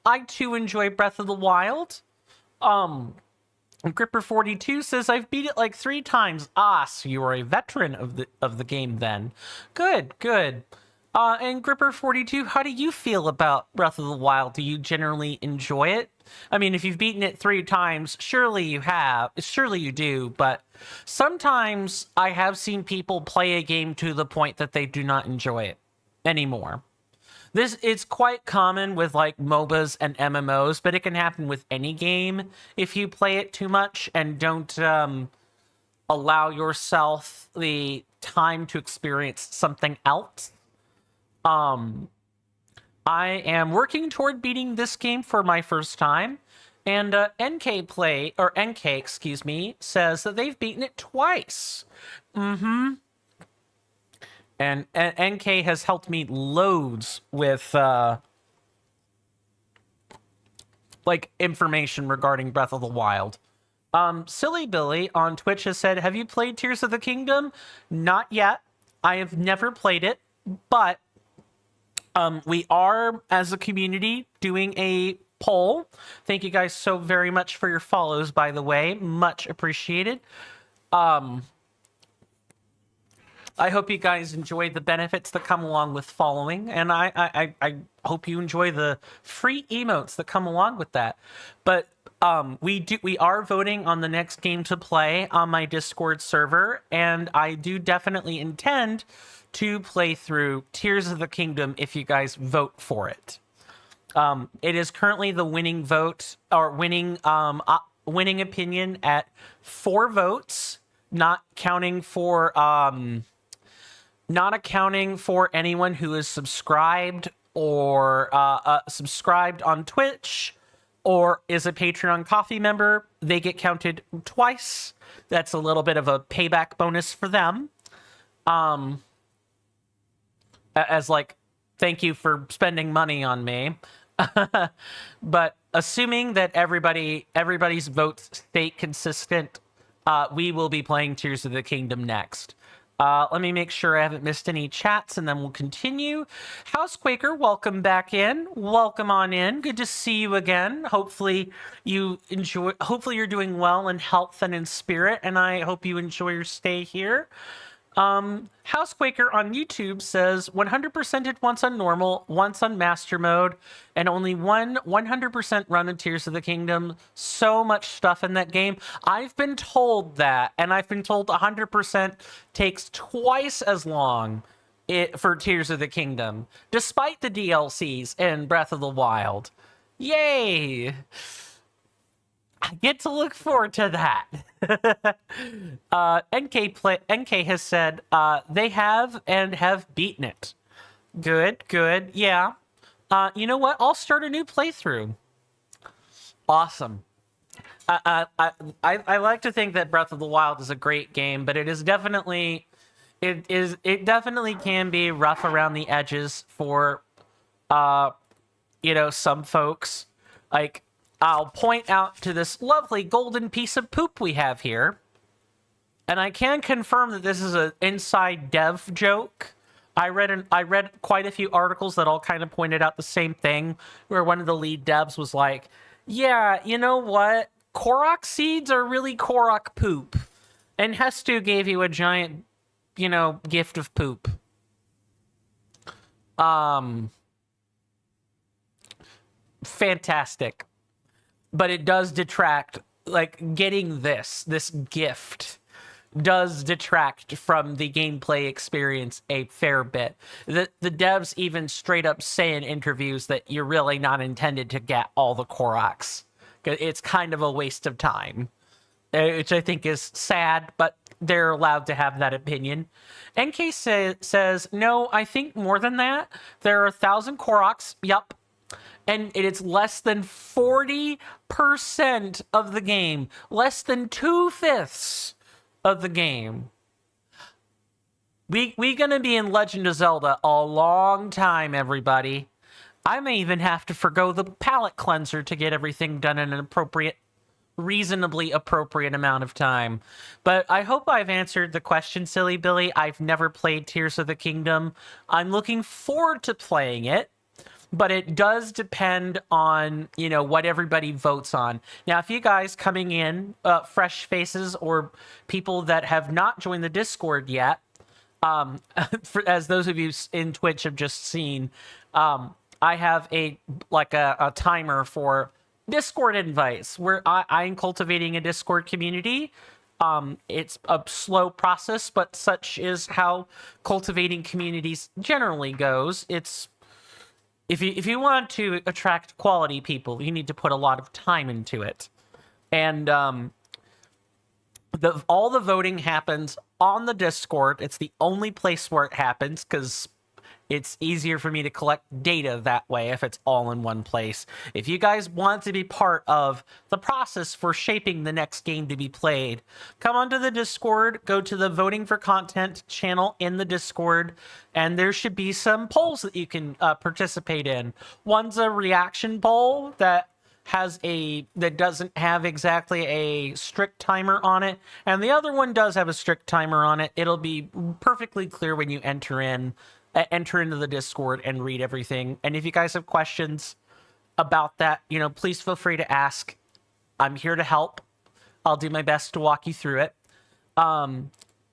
I too enjoy Breath of the Wild. Gripper 42 says, I've beat it like 3 times. Ah, so you are a veteran of the game then. Good, good. And Gripper 42, how do you feel about Breath of the Wild? Do you generally enjoy it? I mean, if you've beaten it 3 times, surely you have. Surely you do, but sometimes I have seen people play a game to the point that they do not enjoy it anymore. It's quite common with like MOBAs and MMOs, but it can happen with any game if you play it too much and don't allow yourself the time to experience something else. I am working toward beating this game for my first time, and NK excuse me, says that they've beaten it twice. And NK has helped me loads with like information regarding Breath of the Wild. Silly Billy on Twitch has said, have you played Tears of the Kingdom? Not yet. I have never played it, but we are, as a community, doing a poll. Thank you guys so very much for your follows, by the way. Much appreciated. I hope you guys enjoy the benefits that come along with following, and I hope you enjoy the free emotes that come along with that. But we are voting on the next game to play on my Discord server, and I do definitely intend to play through Tears of the Kingdom if you guys vote for it. It is currently the winning vote, or winning opinion at 4 votes, not accounting for anyone who is subscribed or subscribed on Twitch or is a Patreon coffee member. They get counted twice. That's a little bit of a payback bonus for them. As like, thank you for spending money on me. But assuming that everybody's votes stay consistent, we will be playing Tears of the Kingdom next. Let me make sure I haven't missed any chats, and then we'll continue. Housequaker, welcome back in. Welcome on in. Good to see you again. Hopefully you're doing well in health and in spirit, and I hope you enjoy your stay here. Housequaker on YouTube says 100%ed once on normal, once on master mode, and only 100% run of Tears of the Kingdom. So much stuff in that game. I've been told that, and I've been told 100% takes twice as long for Tears of the Kingdom, despite the DLCs in Breath of the Wild. Yay! I get to look forward to that. NK has said they have beaten it. Good, good, yeah. You know what? I'll start a new playthrough. Awesome. I like to think that Breath of the Wild is a great game, but it definitely can be rough around the edges for some folks. Like, I'll point out to this lovely golden piece of poop we have here. And I can confirm that this is an inside dev joke. I read quite a few articles that all kind of pointed out the same thing, where one of the lead devs was like, yeah, you know what? Korok seeds are really Korok poop. And Hestu gave you a giant, gift of poop. Fantastic. But it does detract, like, getting this gift does detract from the gameplay experience a fair bit. The devs even straight up say in interviews that you're really not intended to get all the Koroks. It's kind of a waste of time, which I think is sad, but they're allowed to have that opinion. NK says, no, I think more than that. There are 1,000 Koroks, yup. And it's less than 40% of the game. Less than 2/5 of the game. We gonna be in Legend of Zelda a long time, everybody. I may even have to forgo the palate cleanser to get everything done in an appropriate reasonably appropriate amount of time. But I hope I've answered the question, Silly Billy. I've never played Tears of the Kingdom. I'm looking forward to playing it, but it does depend on, you know, what everybody votes on. Now, if you guys coming in, fresh faces or people that have not joined the Discord yet, as those of you in Twitch have just seen, I have a timer for Discord invites where I'm cultivating a Discord community. It's a slow process, but such is how cultivating communities generally goes. It's if you want to attract quality people, you need to put a lot of time into it. And all the voting happens on the Discord. It's the only place where it happens because it's easier for me to collect data that way if it's all in one place. If you guys want to be part of the process for shaping the next game to be played, come onto the Discord, go to the Voting for Content channel in the Discord, and there should be some polls that you can participate in. One's a reaction poll that doesn't have exactly a strict timer on it, and the other one does have a strict timer on it. It'll be perfectly clear when you enter into the Discord and read everything. And if you guys have questions about that, you know, please feel free to ask. I'm here to help. I'll do my best to walk you through it.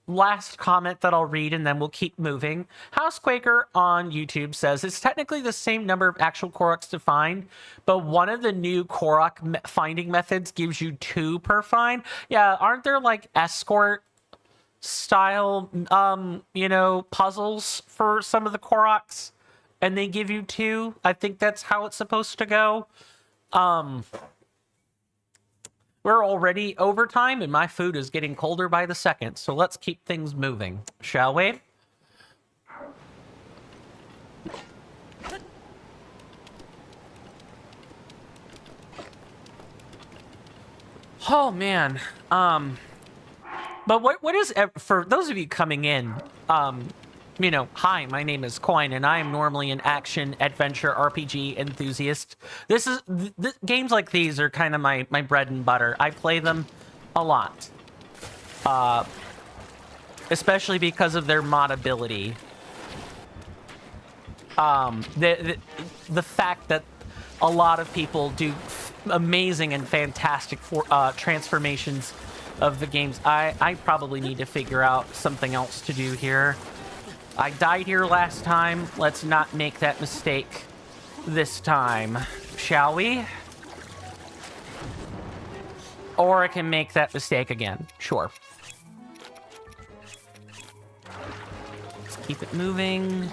Last comment that I'll read and then we'll keep moving. Housequaker on YouTube says it's technically the same number of actual Koroks to find, but one of the new Korok finding methods gives you 2 per find. Yeah, aren't there like escort style puzzles for some of the Koroks, and they give you 2? I think that's how it's supposed to go. We're already over time and my food is getting colder by the second, so let's keep things moving, shall we? Oh man. But what is, for those of you coming in, hi, my name is Coin, and I am normally an action adventure RPG enthusiast. Games like these are kind of my bread and butter. I play them a lot, especially because of their modability. The fact that a lot of people do amazing and fantastic transformations of the games. I probably need to figure out something else to do here. I died here last time. Let's not make that mistake this time, shall we? Or I can make that mistake again. Sure. Let's keep it moving.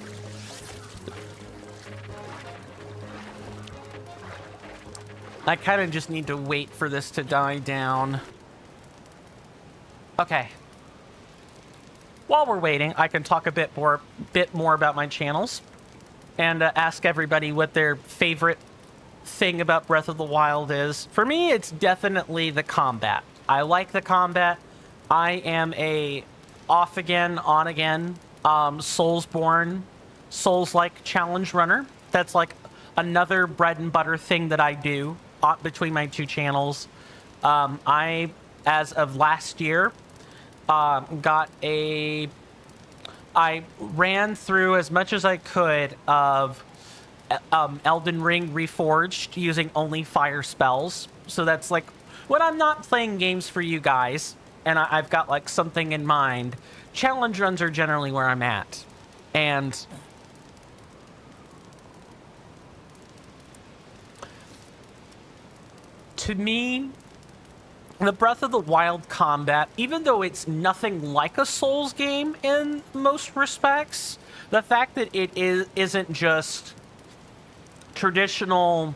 I kind of just need to wait for this to die down. Okay. While we're waiting, I can talk a bit more about my channels and ask everybody what their favorite thing about Breath of the Wild is. For me, it's definitely the combat. I like the combat. I am a off again, on again, Soulsborne, Souls-like challenge runner. That's like another bread and butter thing that I do between my 2 channels. I, as of last year, I ran through as much as I could of Elden Ring Reforged using only fire spells. So that's like, when I'm not playing games for you guys, and I've got like something in mind, challenge runs are generally where I'm at. And to me, the Breath of the Wild combat, even though it's nothing like a Souls game in most respects, the fact that it isn't just traditional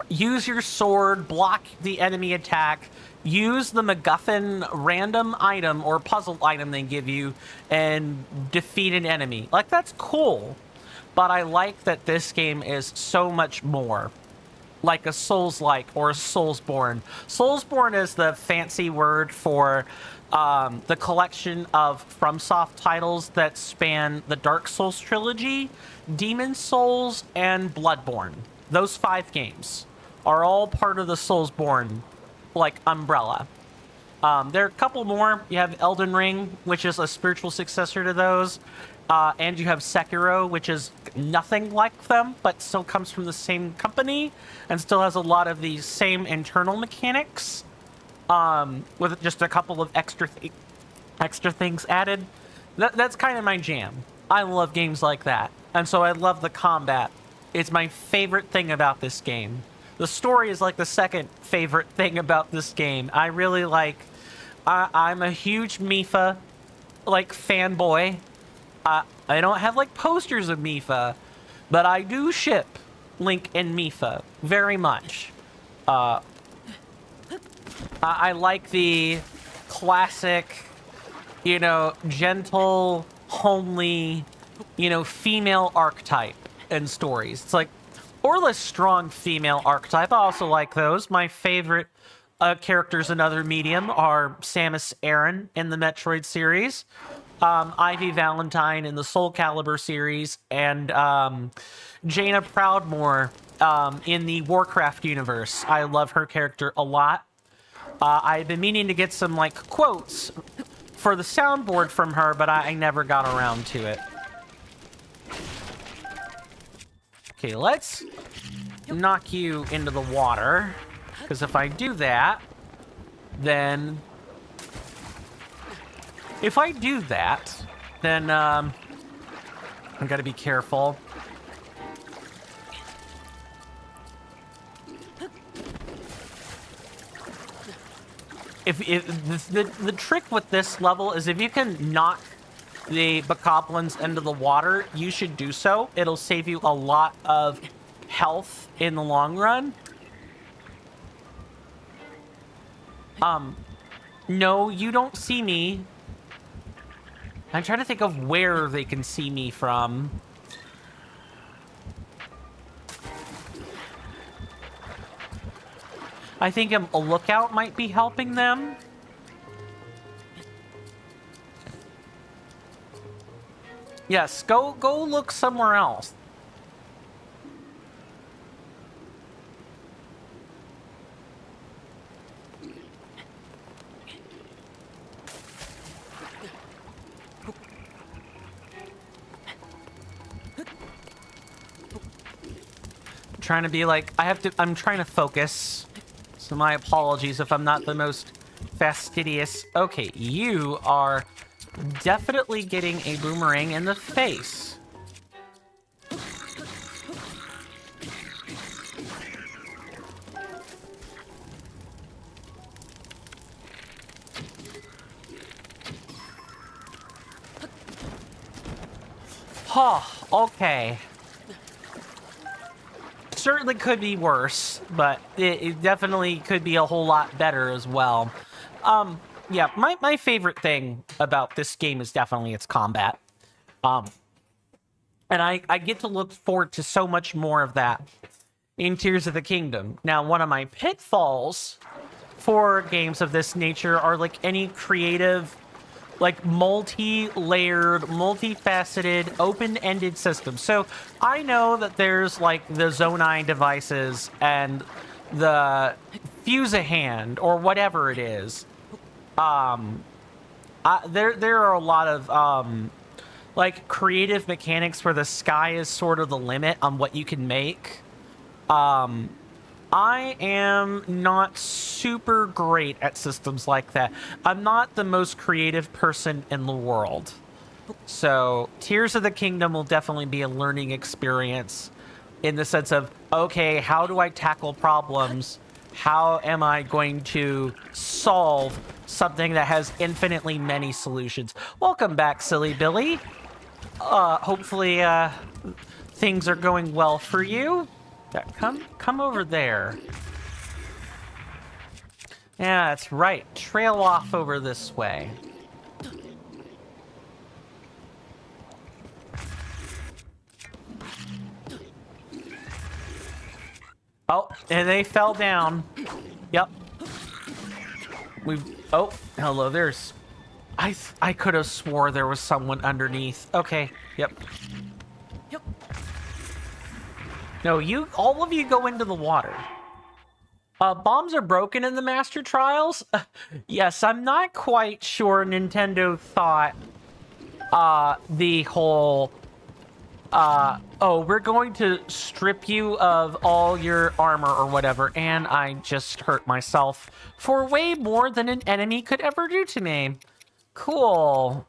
use your sword, block the enemy attack, use the MacGuffin random item or puzzle item they give you, and defeat an enemy. Like, that's cool. But I like that this game is so much more. Like a Souls-like or a Soulsborne. Soulsborne is the fancy word for the collection of FromSoft titles that span the Dark Souls trilogy, Demon's Souls, and Bloodborne. Those 5 games are all part of the Soulsborne like Umbrella. There are a couple more. You have Elden Ring, which is a spiritual successor to those. And you have Sekiro, which is nothing like them, but still comes from the same company and still has a lot of the same internal mechanics, with just a couple of extra things added. That's kind of my jam. I love games like that. And so I love the combat. It's my favorite thing about this game. The story is like the second favorite thing about this game. I really like... I'm a huge Mipha, like, fanboy. I don't have, like, posters of Mipha, but I do ship Link and Mipha very much. I like the classic, you know, gentle, homely, you know, female archetype in stories. It's like, or the strong female archetype. I also like those. My favorite characters in other medium are Samus Aran in the Metroid series, Ivy Valentine in the Soul Calibur series, and Jaina Proudmoore in the Warcraft universe. I love her character a lot. I've been meaning to get some, like, quotes for the soundboard from her, but I never got around to it. Okay, let's knock you into the water, because if I do that, then... If I do that, then, I gotta be careful. If the trick with this level is if you can knock the bokoblins into the water, you should do so. It'll save you a lot of health in the long run. No, you don't see me. I'm trying to think of where they can see me from. I think a lookout might be helping them. Yes, go look somewhere else. Trying to be like, I'm trying to focus. So my apologies if I'm not the most fastidious. Okay, you are definitely getting a boomerang in the face. Oh, okay. Certainly could be worse, but it definitely could be a whole lot better as well. Yeah, my favorite thing about this game is definitely its combat. And I get to look forward to so much more of that in Tears of the Kingdom. Now, one of my pitfalls for games of this nature are like any creative, like multi-layered, multifaceted, open-ended system. So I know that there's like the Zonai devices and the Fuse-A-Hand or whatever it is. There are a lot of like creative mechanics where the sky is sort of the limit on what you can make. I am not super great at systems like that. I'm not the most creative person in the world. So Tears of the Kingdom will definitely be a learning experience in the sense of, okay, how do I tackle problems? How am I going to solve something that has infinitely many solutions? Welcome back, Silly Billy. Hopefully, things are going well for you. Come over there. Yeah, that's right. Trail off over this way. Oh, and they fell down. Yep. Oh, hello, there's... I could have swore there was someone underneath. Okay, yep. No, all of you go into the water. Bombs are broken in the Master Trials? Yes, I'm not quite sure Nintendo thought the whole oh, we're going to strip you of all your armor or whatever, and I just hurt myself for way more than an enemy could ever do to me. Cool.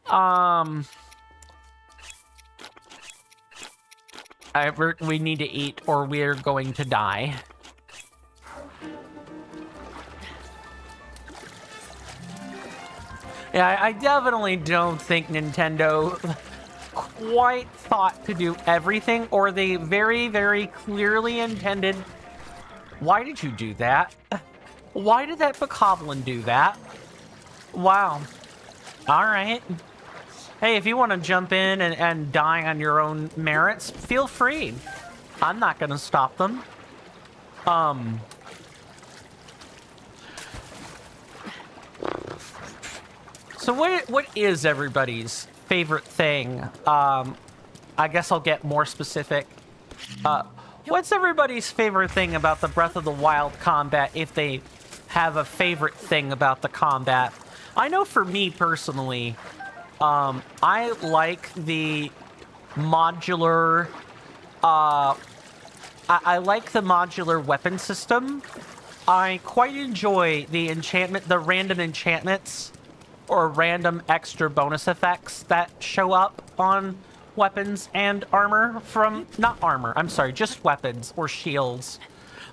We need to eat or we're going to die. Yeah, I definitely don't think Nintendo quite thought to do everything, or they very, very clearly intended. Why did you do that? Why did that bokoblin do that? Wow. All right. Hey, if you want to jump in and die on your own merits, feel free. I'm not going to stop them. So what is everybody's favorite thing? I guess I'll get more specific. What's everybody's favorite thing about the Breath of the Wild combat, if they have a favorite thing about the combat? I know for me personally, I like the modular, I like the modular weapon system. I quite enjoy the random enchantments or random extra bonus effects that show up on weapons and armor just weapons or shields.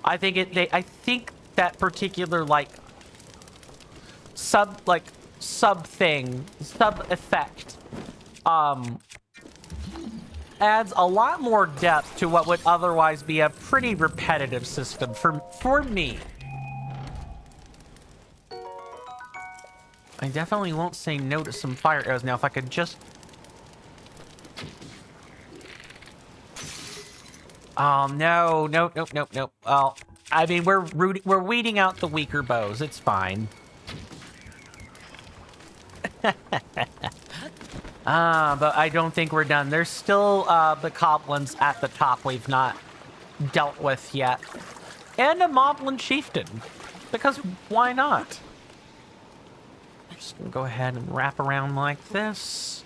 I think that particular sub effect adds a lot more depth to what would otherwise be a pretty repetitive system for me. I definitely won't say no to some fire arrows now. If I could just... Oh, no. Nope. Well, I mean, we're weeding out the weaker bows. It's fine. But I don't think we're done. There's still the goblins at the top we've not dealt with yet. And a moblin chieftain. Because why not? Just gonna go ahead and wrap around like this.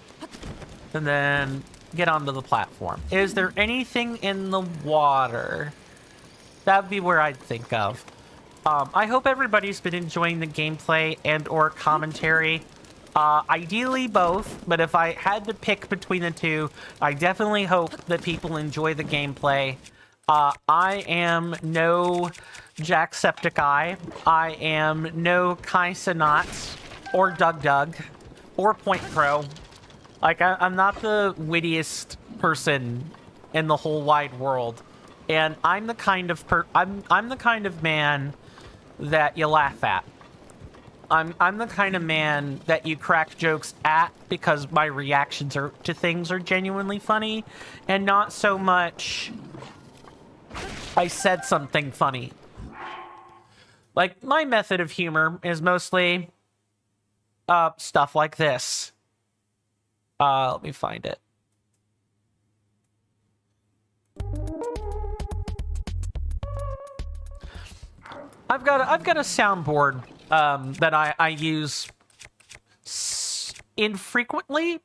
And then get onto the platform. Is there anything in the water? That would be where I'd think of. I hope everybody's been enjoying the gameplay and or commentary. Ideally both, but if I had to pick between the two, I definitely hope that people enjoy the gameplay. I am no Jacksepticeye. I am no Kaisenot or Doug or Point Pro. Like, I'm not the wittiest person in the whole wide world, and I'm the kind of I'm the kind of man that you laugh at. I'm the kind of man that you crack jokes at because my reactions to things are genuinely funny, and not so much I said something funny. Like, my method of humor is mostly stuff like this. Let me find it. I've got a soundboard that I use infrequently.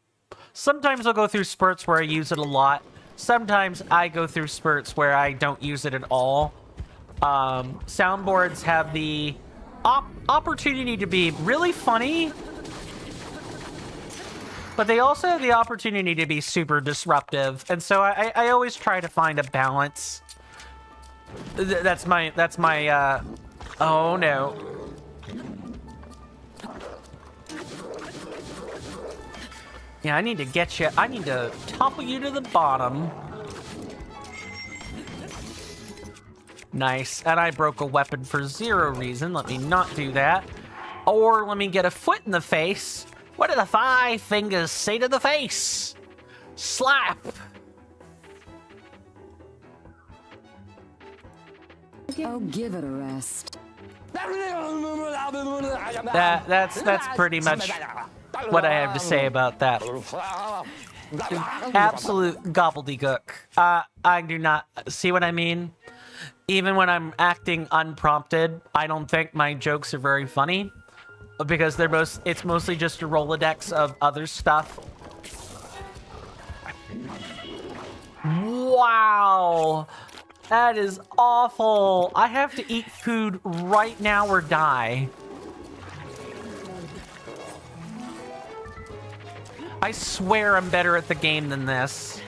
Sometimes I'll go through spurts where I use it a lot. Sometimes I go through spurts where I don't use it at all. Soundboards have the opportunity to be really funny, but they also have the opportunity to be super disruptive, and so I always try to find a balance. That's my oh no. Yeah, I need to get you. I need to topple you to the bottom. Nice. And I broke a weapon for zero reason. Let me not do that. Or let me get a foot in the face. What do the 5 fingers say to the face? Slap. Oh, give it a rest. That's pretty much what I have to say about that. Absolute gobbledygook. I do not see what I mean. Even when I'm acting unprompted, I don't think my jokes are very funny because it's mostly just a Rolodex of other stuff. Wow, that is awful. I have to eat food right now or die. I swear I'm better at the game than this.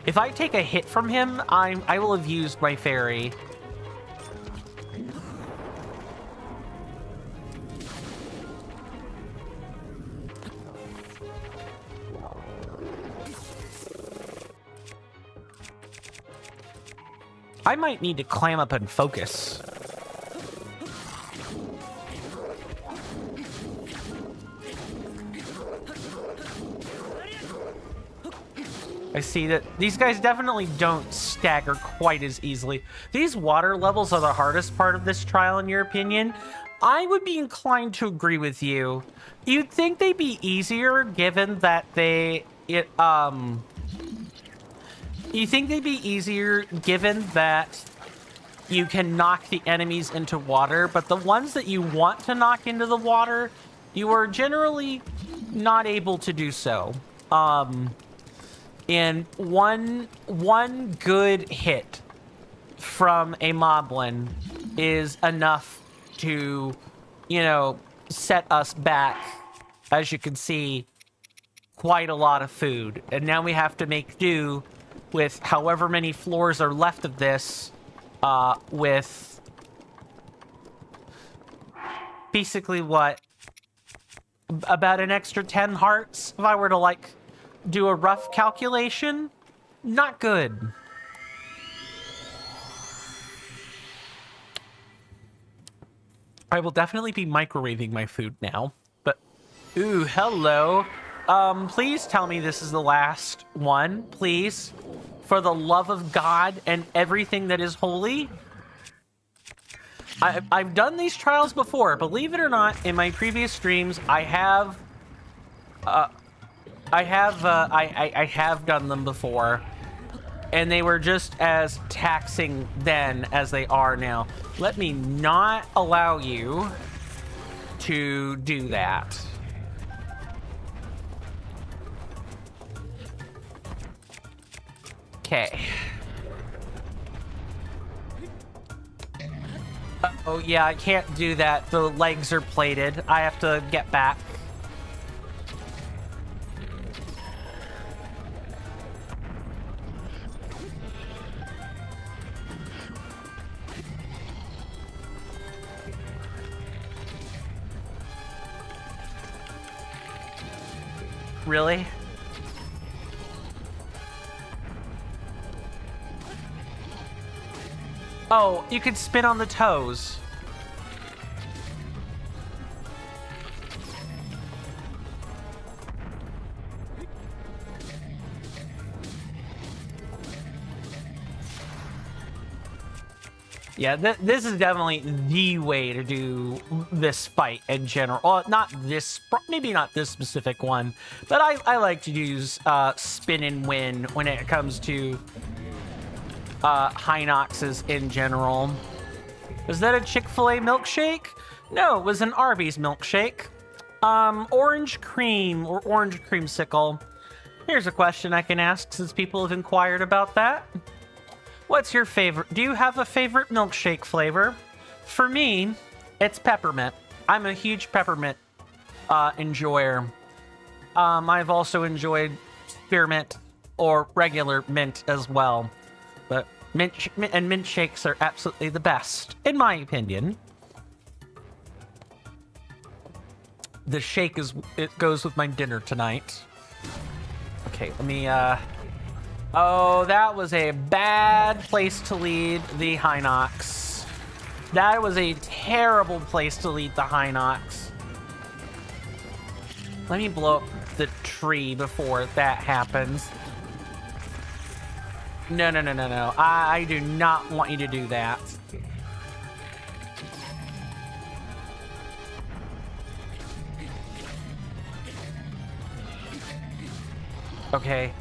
If I take a hit from him, I will have used my fairy. I might need to clam up and focus. I see that these guys definitely don't stagger quite as easily. These water levels are the hardest part of this trial, in your opinion. I would be inclined to agree with you. You'd think they'd be easier given that you think they'd be easier given that you can knock the enemies into water, but the ones that you want to knock into the water, you are generally not able to do so. And one good hit from a moblin is enough to, you know, set us back, as you can see, quite a lot of food. And now we have to make do with however many floors are left of this, with basically what, about an extra 10 hearts if I were to like do a rough calculation. Not good. I will definitely be microwaving my food now, but ooh, hello. Please tell me this is the last one, please. For the love of God and everything that is holy. I've done these trials before. Believe it or not, in my previous streams, I have done them before. And they were just as taxing then as they are now. Let me not allow you to do that. Okay. Oh yeah, I can't do that. The legs are plated. I have to get back. Really? Oh, you could spin on the toes. Yeah, this is definitely the way to do this fight in general. Well, not this, maybe not this specific one, but I like to use spin and win when it comes to Hinoxes in general. Was that a Chick-fil-A milkshake? No, it was an Arby's milkshake. Orange cream or orange creamsicle. Here's a question I can ask since people have inquired about that. What's your favorite? Do you have a favorite milkshake flavor? For me, it's peppermint. I'm a huge peppermint enjoyer. I've also enjoyed spearmint or regular mint as well. But mint shakes are absolutely the best, in my opinion. The shake it goes with my dinner tonight. Okay, let me oh, that was a bad place to lead the Hinox. That was a terrible place to lead the Hinox. Let me blow up the tree before that happens. No. I do not want you to do that. Okay.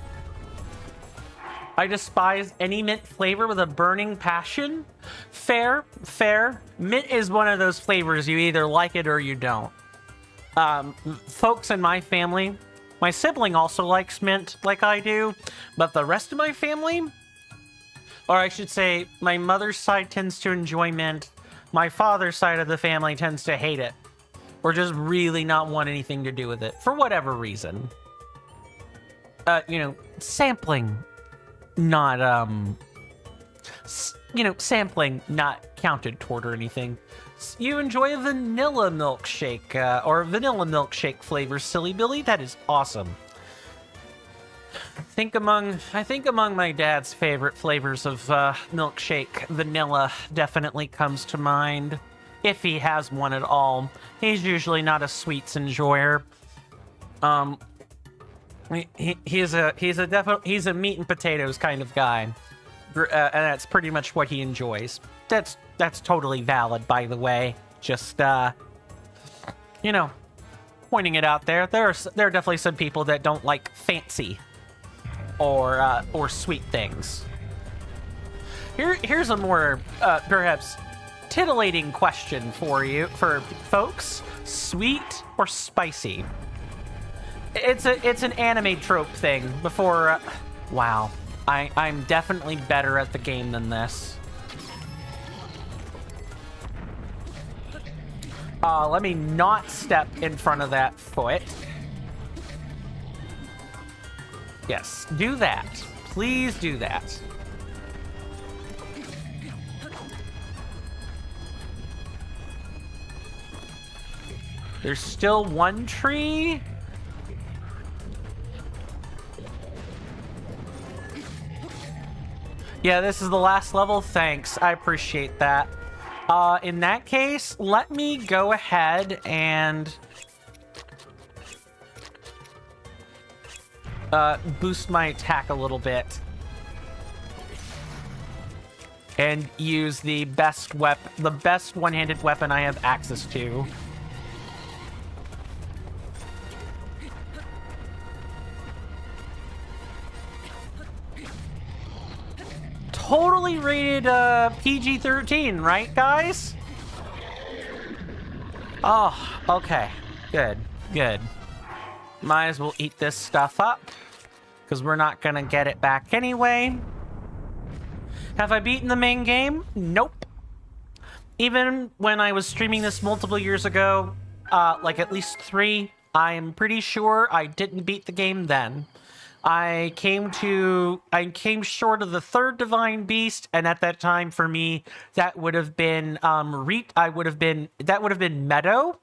I despise any mint flavor with a burning passion. Fair, fair. Mint is one of those flavors you either like it or you don't. Folks in my family, my sibling also likes mint like I do, but the rest of my family, or I should say, my mother's side tends to enjoy mint. My father's side of the family tends to hate it, or just really not want anything to do with it for whatever reason. Sampling, not sampling not counted toward or anything. You enjoy a vanilla milkshake or vanilla milkshake flavor, Silly Billy? That is awesome. I think among my dad's favorite flavors of milkshake, vanilla definitely comes to mind. If he has one at all. He's usually not a sweets enjoyer. He's a meat and potatoes kind of guy. And that's pretty much what he enjoys. That's totally valid, by the way. Just pointing it out there. There are definitely some people that don't like fancy or sweet things. Here's a more perhaps titillating question for folks: sweet or spicy? It's an anime trope thing. Before, wow, I'm definitely better at the game than this. Let me not step in front of that foot. Yes, do that. Please do that. There's still one tree. Yeah, this is the last level. Thanks. I appreciate that. In that case, let me go ahead and boost my attack a little bit. And use the best one-handed weapon I have access to. Totally rated PG-13, right, guys? Oh, okay. Good. Might as well eat this stuff up, because we're not gonna get it back anyway. Have I beaten the main game? Nope. Even when I was streaming this multiple years ago, like at least 3, I'm pretty sure I didn't beat the game then. I came short of the 3rd Divine Beast, and at that time for me, that would have been Meadow,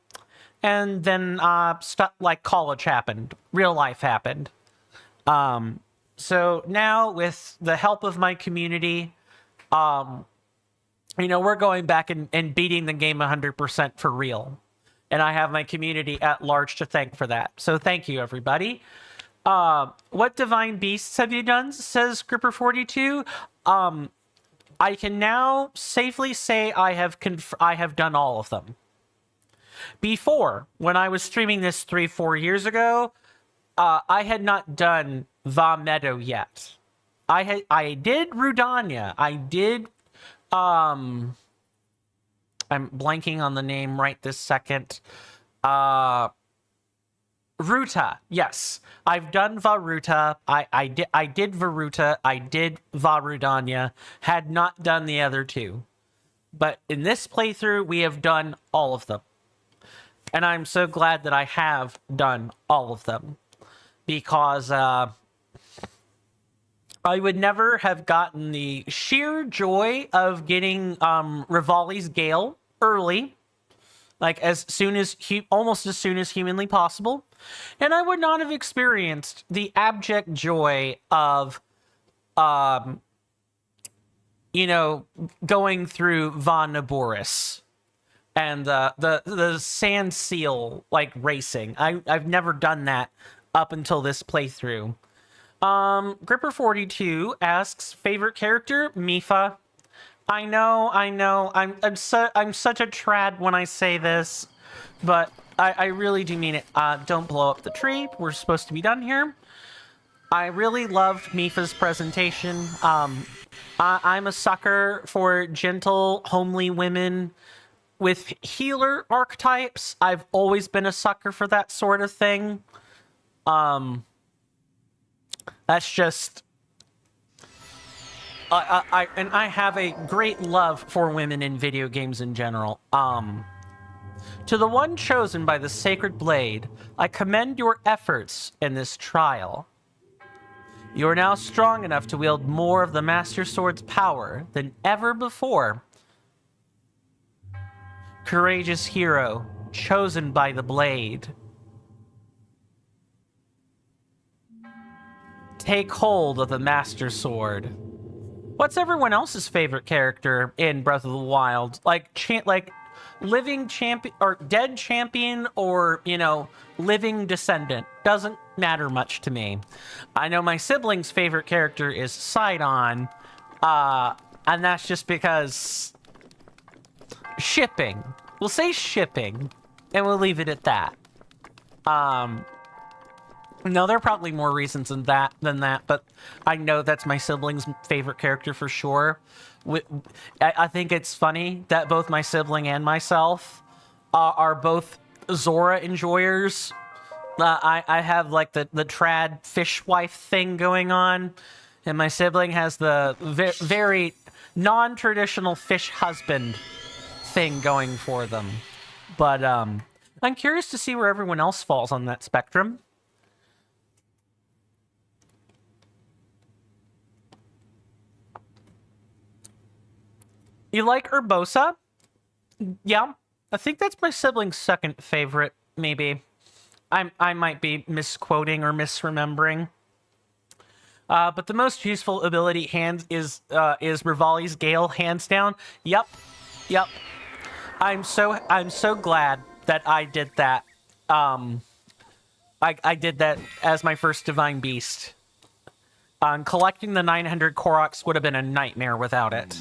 and then stuff like college happened, real life happened. So now with the help of my community, we're going back and beating the game 100% for real, and I have my community at large to thank for that. So thank you, everybody. What divine beasts have you done? Says Gripper42. I can now safely say I have done all of them. Before, when I was streaming this 3-4 years ago, I had not done Va Meadow yet. I did Rudania. I did I'm blanking on the name right this second. Ruta, yes. I've done Varuta. I did Varuta. I did Varudanya. Had not done the other 2. But in this playthrough, we have done all of them. And I'm so glad that I have done all of them. Because I would never have gotten the sheer joy of getting Rivali's Gale early. Like almost as soon as humanly possible. And I would not have experienced the abject joy of, going through Von Naboris and the sand seal racing. I've never done that up until this playthrough. Gripper42 asks, favorite character? Mifa. I know. I'm such a trad when I say this, but I really do mean it. Don't blow up the tree. We're supposed to be done here. I really loved Mifa's presentation. I'm a sucker for gentle, homely women with healer archetypes. I've always been a sucker for that sort of thing. That's just... I have a great love for women in video games in general. To the one chosen by the Sacred Blade, I commend your efforts in this trial. You are now strong enough to wield more of the Master Sword's power than ever before. Courageous hero, chosen by the Blade. Take hold of the Master Sword. What's everyone else's favorite character in Breath of the Wild? Like living champion or dead champion, or, you know, living descendant. Doesn't matter much to me. I know my sibling's favorite character is Sidon, and that's just because shipping. We'll say shipping, and we'll leave it at that. No, there are probably more reasons than that, but I know that's my sibling's favorite character for sure. I think it's funny that both my sibling and myself are both Zora enjoyers. I have like the trad fishwife thing going on, and my sibling has the very non-traditional fish husband thing going for them. But I'm curious to see where everyone else falls on that spectrum. You like Urbosa? Yeah, I think that's my sibling's second favorite, maybe. I might be misquoting or misremembering. But the most useful ability is Rivali's Gale, hands down. Yep. I'm so glad that I did that. I did that as my first Divine Beast. Collecting the 900 Koroks would have been a nightmare without it.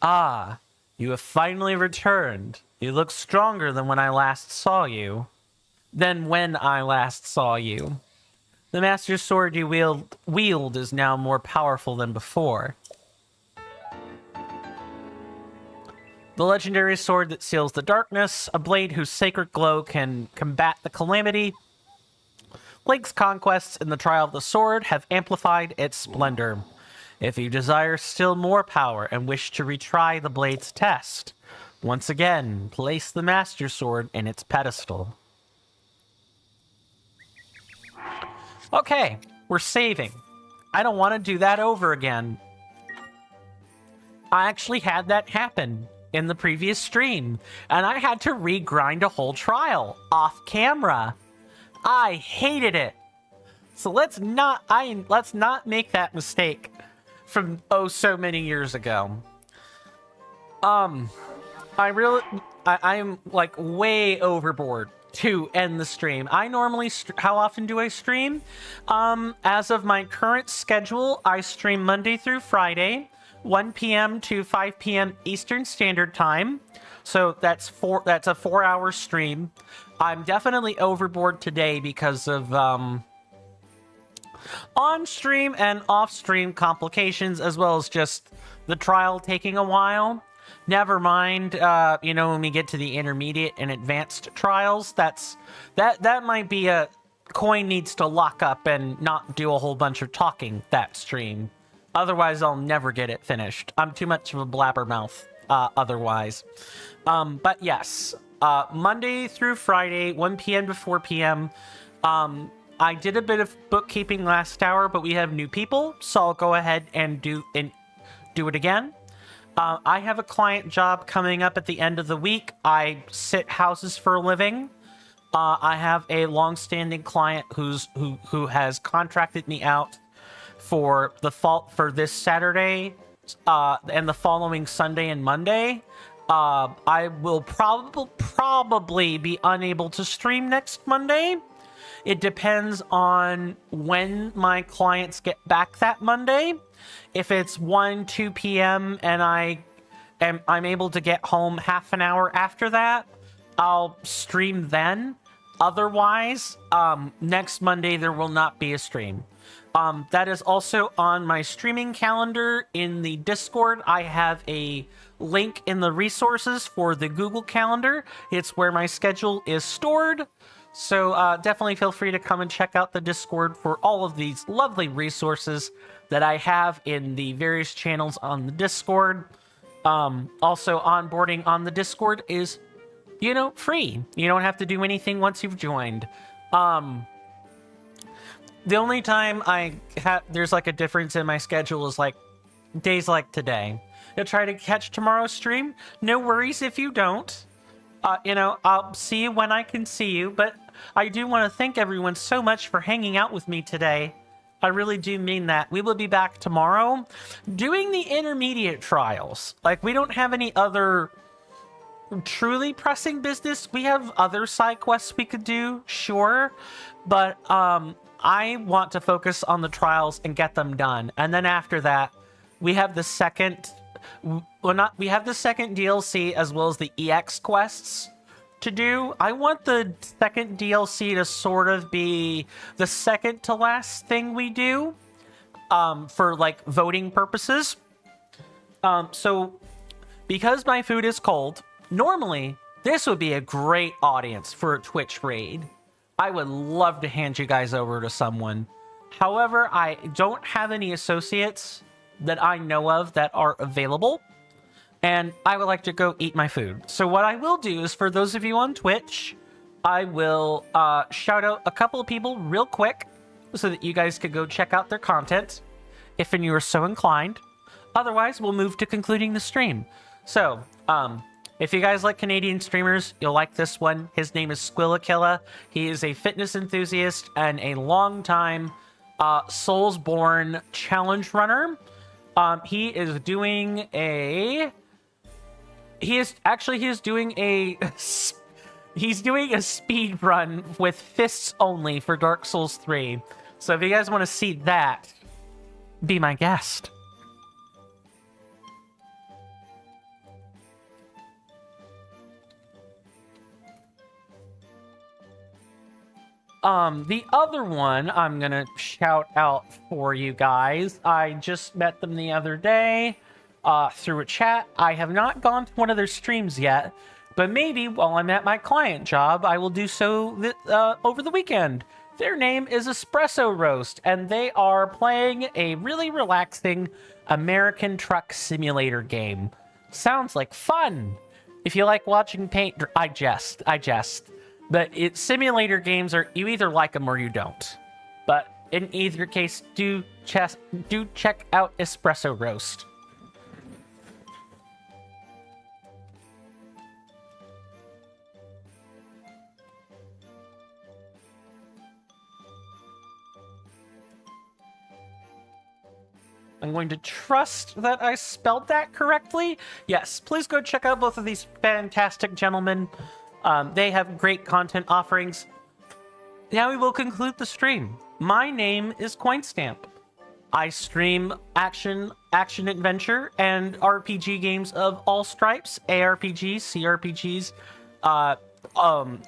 Ah, you have finally returned. You look stronger than when I last saw you. The Master Sword you wield is now more powerful than before. The legendary sword that seals the darkness, a blade whose sacred glow can combat the calamity. Link's conquests in the Trial of the Sword have amplified its splendor. If you desire still more power and wish to retry the blade's test, once again, place the Master Sword in its pedestal. Okay, we're saving. I don't want to do that over again. I actually had that happen in the previous stream, and I had to regrind a whole trial off camera. I hated it. So let's not make that mistake from so many years ago. I'm like way overboard to end the stream. I normally how often do I stream? As of my current schedule, I stream Monday through Friday, 1 p.m. to 5 p.m. Eastern Standard Time. So that's a 4-hour stream. I'm definitely overboard today because of on-stream and off-stream complications, as well as just the trial taking a while. Never mind, when we get to the intermediate and advanced trials, that might be a coin needs to lock up and not do a whole bunch of talking that stream. Otherwise, I'll never get it finished. I'm too much of a blabbermouth otherwise. But yes, Monday through Friday, 1 p.m. to 4 p.m. I did a bit of bookkeeping last hour, but we have new people, so I'll go ahead and do it again. I have a client job coming up at the end of the week. I sit houses for a living. I have a long-standing client who has contracted me out for this Saturday and the following Sunday and Monday. I will probably be unable to stream next Monday. It depends on when my clients get back that Monday. If it's 2 p.m. and I'm able to get home half an hour after that, I'll stream then. Otherwise, next Monday there will not be a stream. That is also on my streaming calendar in the Discord. I have a link in the resources for the Google Calendar. It's where my schedule is stored. So definitely feel free to come and check out the Discord for all of these lovely resources that I have in the various channels on the Discord. Also, onboarding on the Discord is, free. You don't have to do anything once you've joined. The only time there's like a difference in my schedule is like days like today. You'll try to catch tomorrow's stream. No worries if you don't. I'll see you when I can see you, but I do want to thank everyone so much for hanging out with me today. I really do mean that. We will be back tomorrow doing the intermediate trials. Like, we don't have any other truly pressing business. We have other side quests we could do, sure, but I want to focus on the trials and get them done. And then after that, we have the second DLC as well as the EX quests to do. I want the second DLC to sort of be the second to last thing we do, for like voting purposes. So because my food is cold, normally this would be a great audience for a Twitch raid. I would love to hand you guys over to someone. However, I don't have any associates that I know of that are available, and I would like to go eat my food. So what I will do is, for those of you on Twitch, I will shout out a couple of people real quick so that you guys could go check out their content if you are so inclined. Otherwise, we'll move to concluding the stream. So, if you guys like Canadian streamers, you'll like this one. His name is Squillakilla. He is a fitness enthusiast and a long-time Soulsborne challenge runner. He is doing a speed run with fists only for Dark Souls 3. So if you guys want to see that, be my guest. The other one I'm gonna shout out for you guys. I just met them the other day through a chat. I have not gone to one of their streams yet, but maybe while I'm at my client job, I will do so over the weekend. Their name is Espresso Roast, and they are playing a really relaxing American truck simulator game. Sounds like fun. If you like watching paint, I jest. But simulator games are, you either like them or you don't. But in either case, do check out Espresso Roast. I'm going to trust that I spelled that correctly. Yes, please go check out both of these fantastic gentlemen. They have great content offerings. Now we will conclude the stream. My name is Coinstamp. I stream action, adventure, and RPG games of all stripes, ARPGs, CRPGs,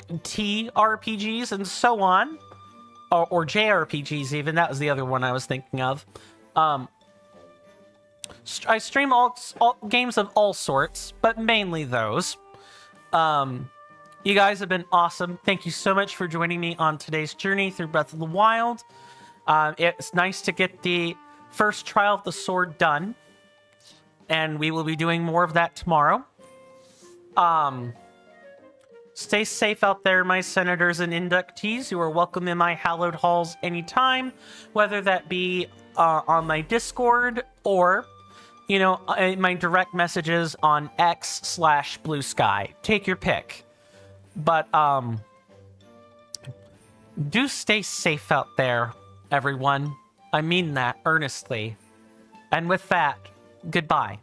TRPGs, and so on. Or JRPGs even, that was the other one I was thinking of. I stream all games of all sorts, but mainly those. You guys have been awesome. Thank you so much for joining me on today's journey through Breath of the Wild. It's nice to get the first trial of the sword done, and we will be doing more of that tomorrow. Stay safe out there, my senators and inductees. You are welcome in my hallowed halls anytime, whether that be on my Discord or, my direct messages on X/Blue Sky. Take your pick. But do stay safe out there, everyone. I mean that earnestly. And with that, goodbye.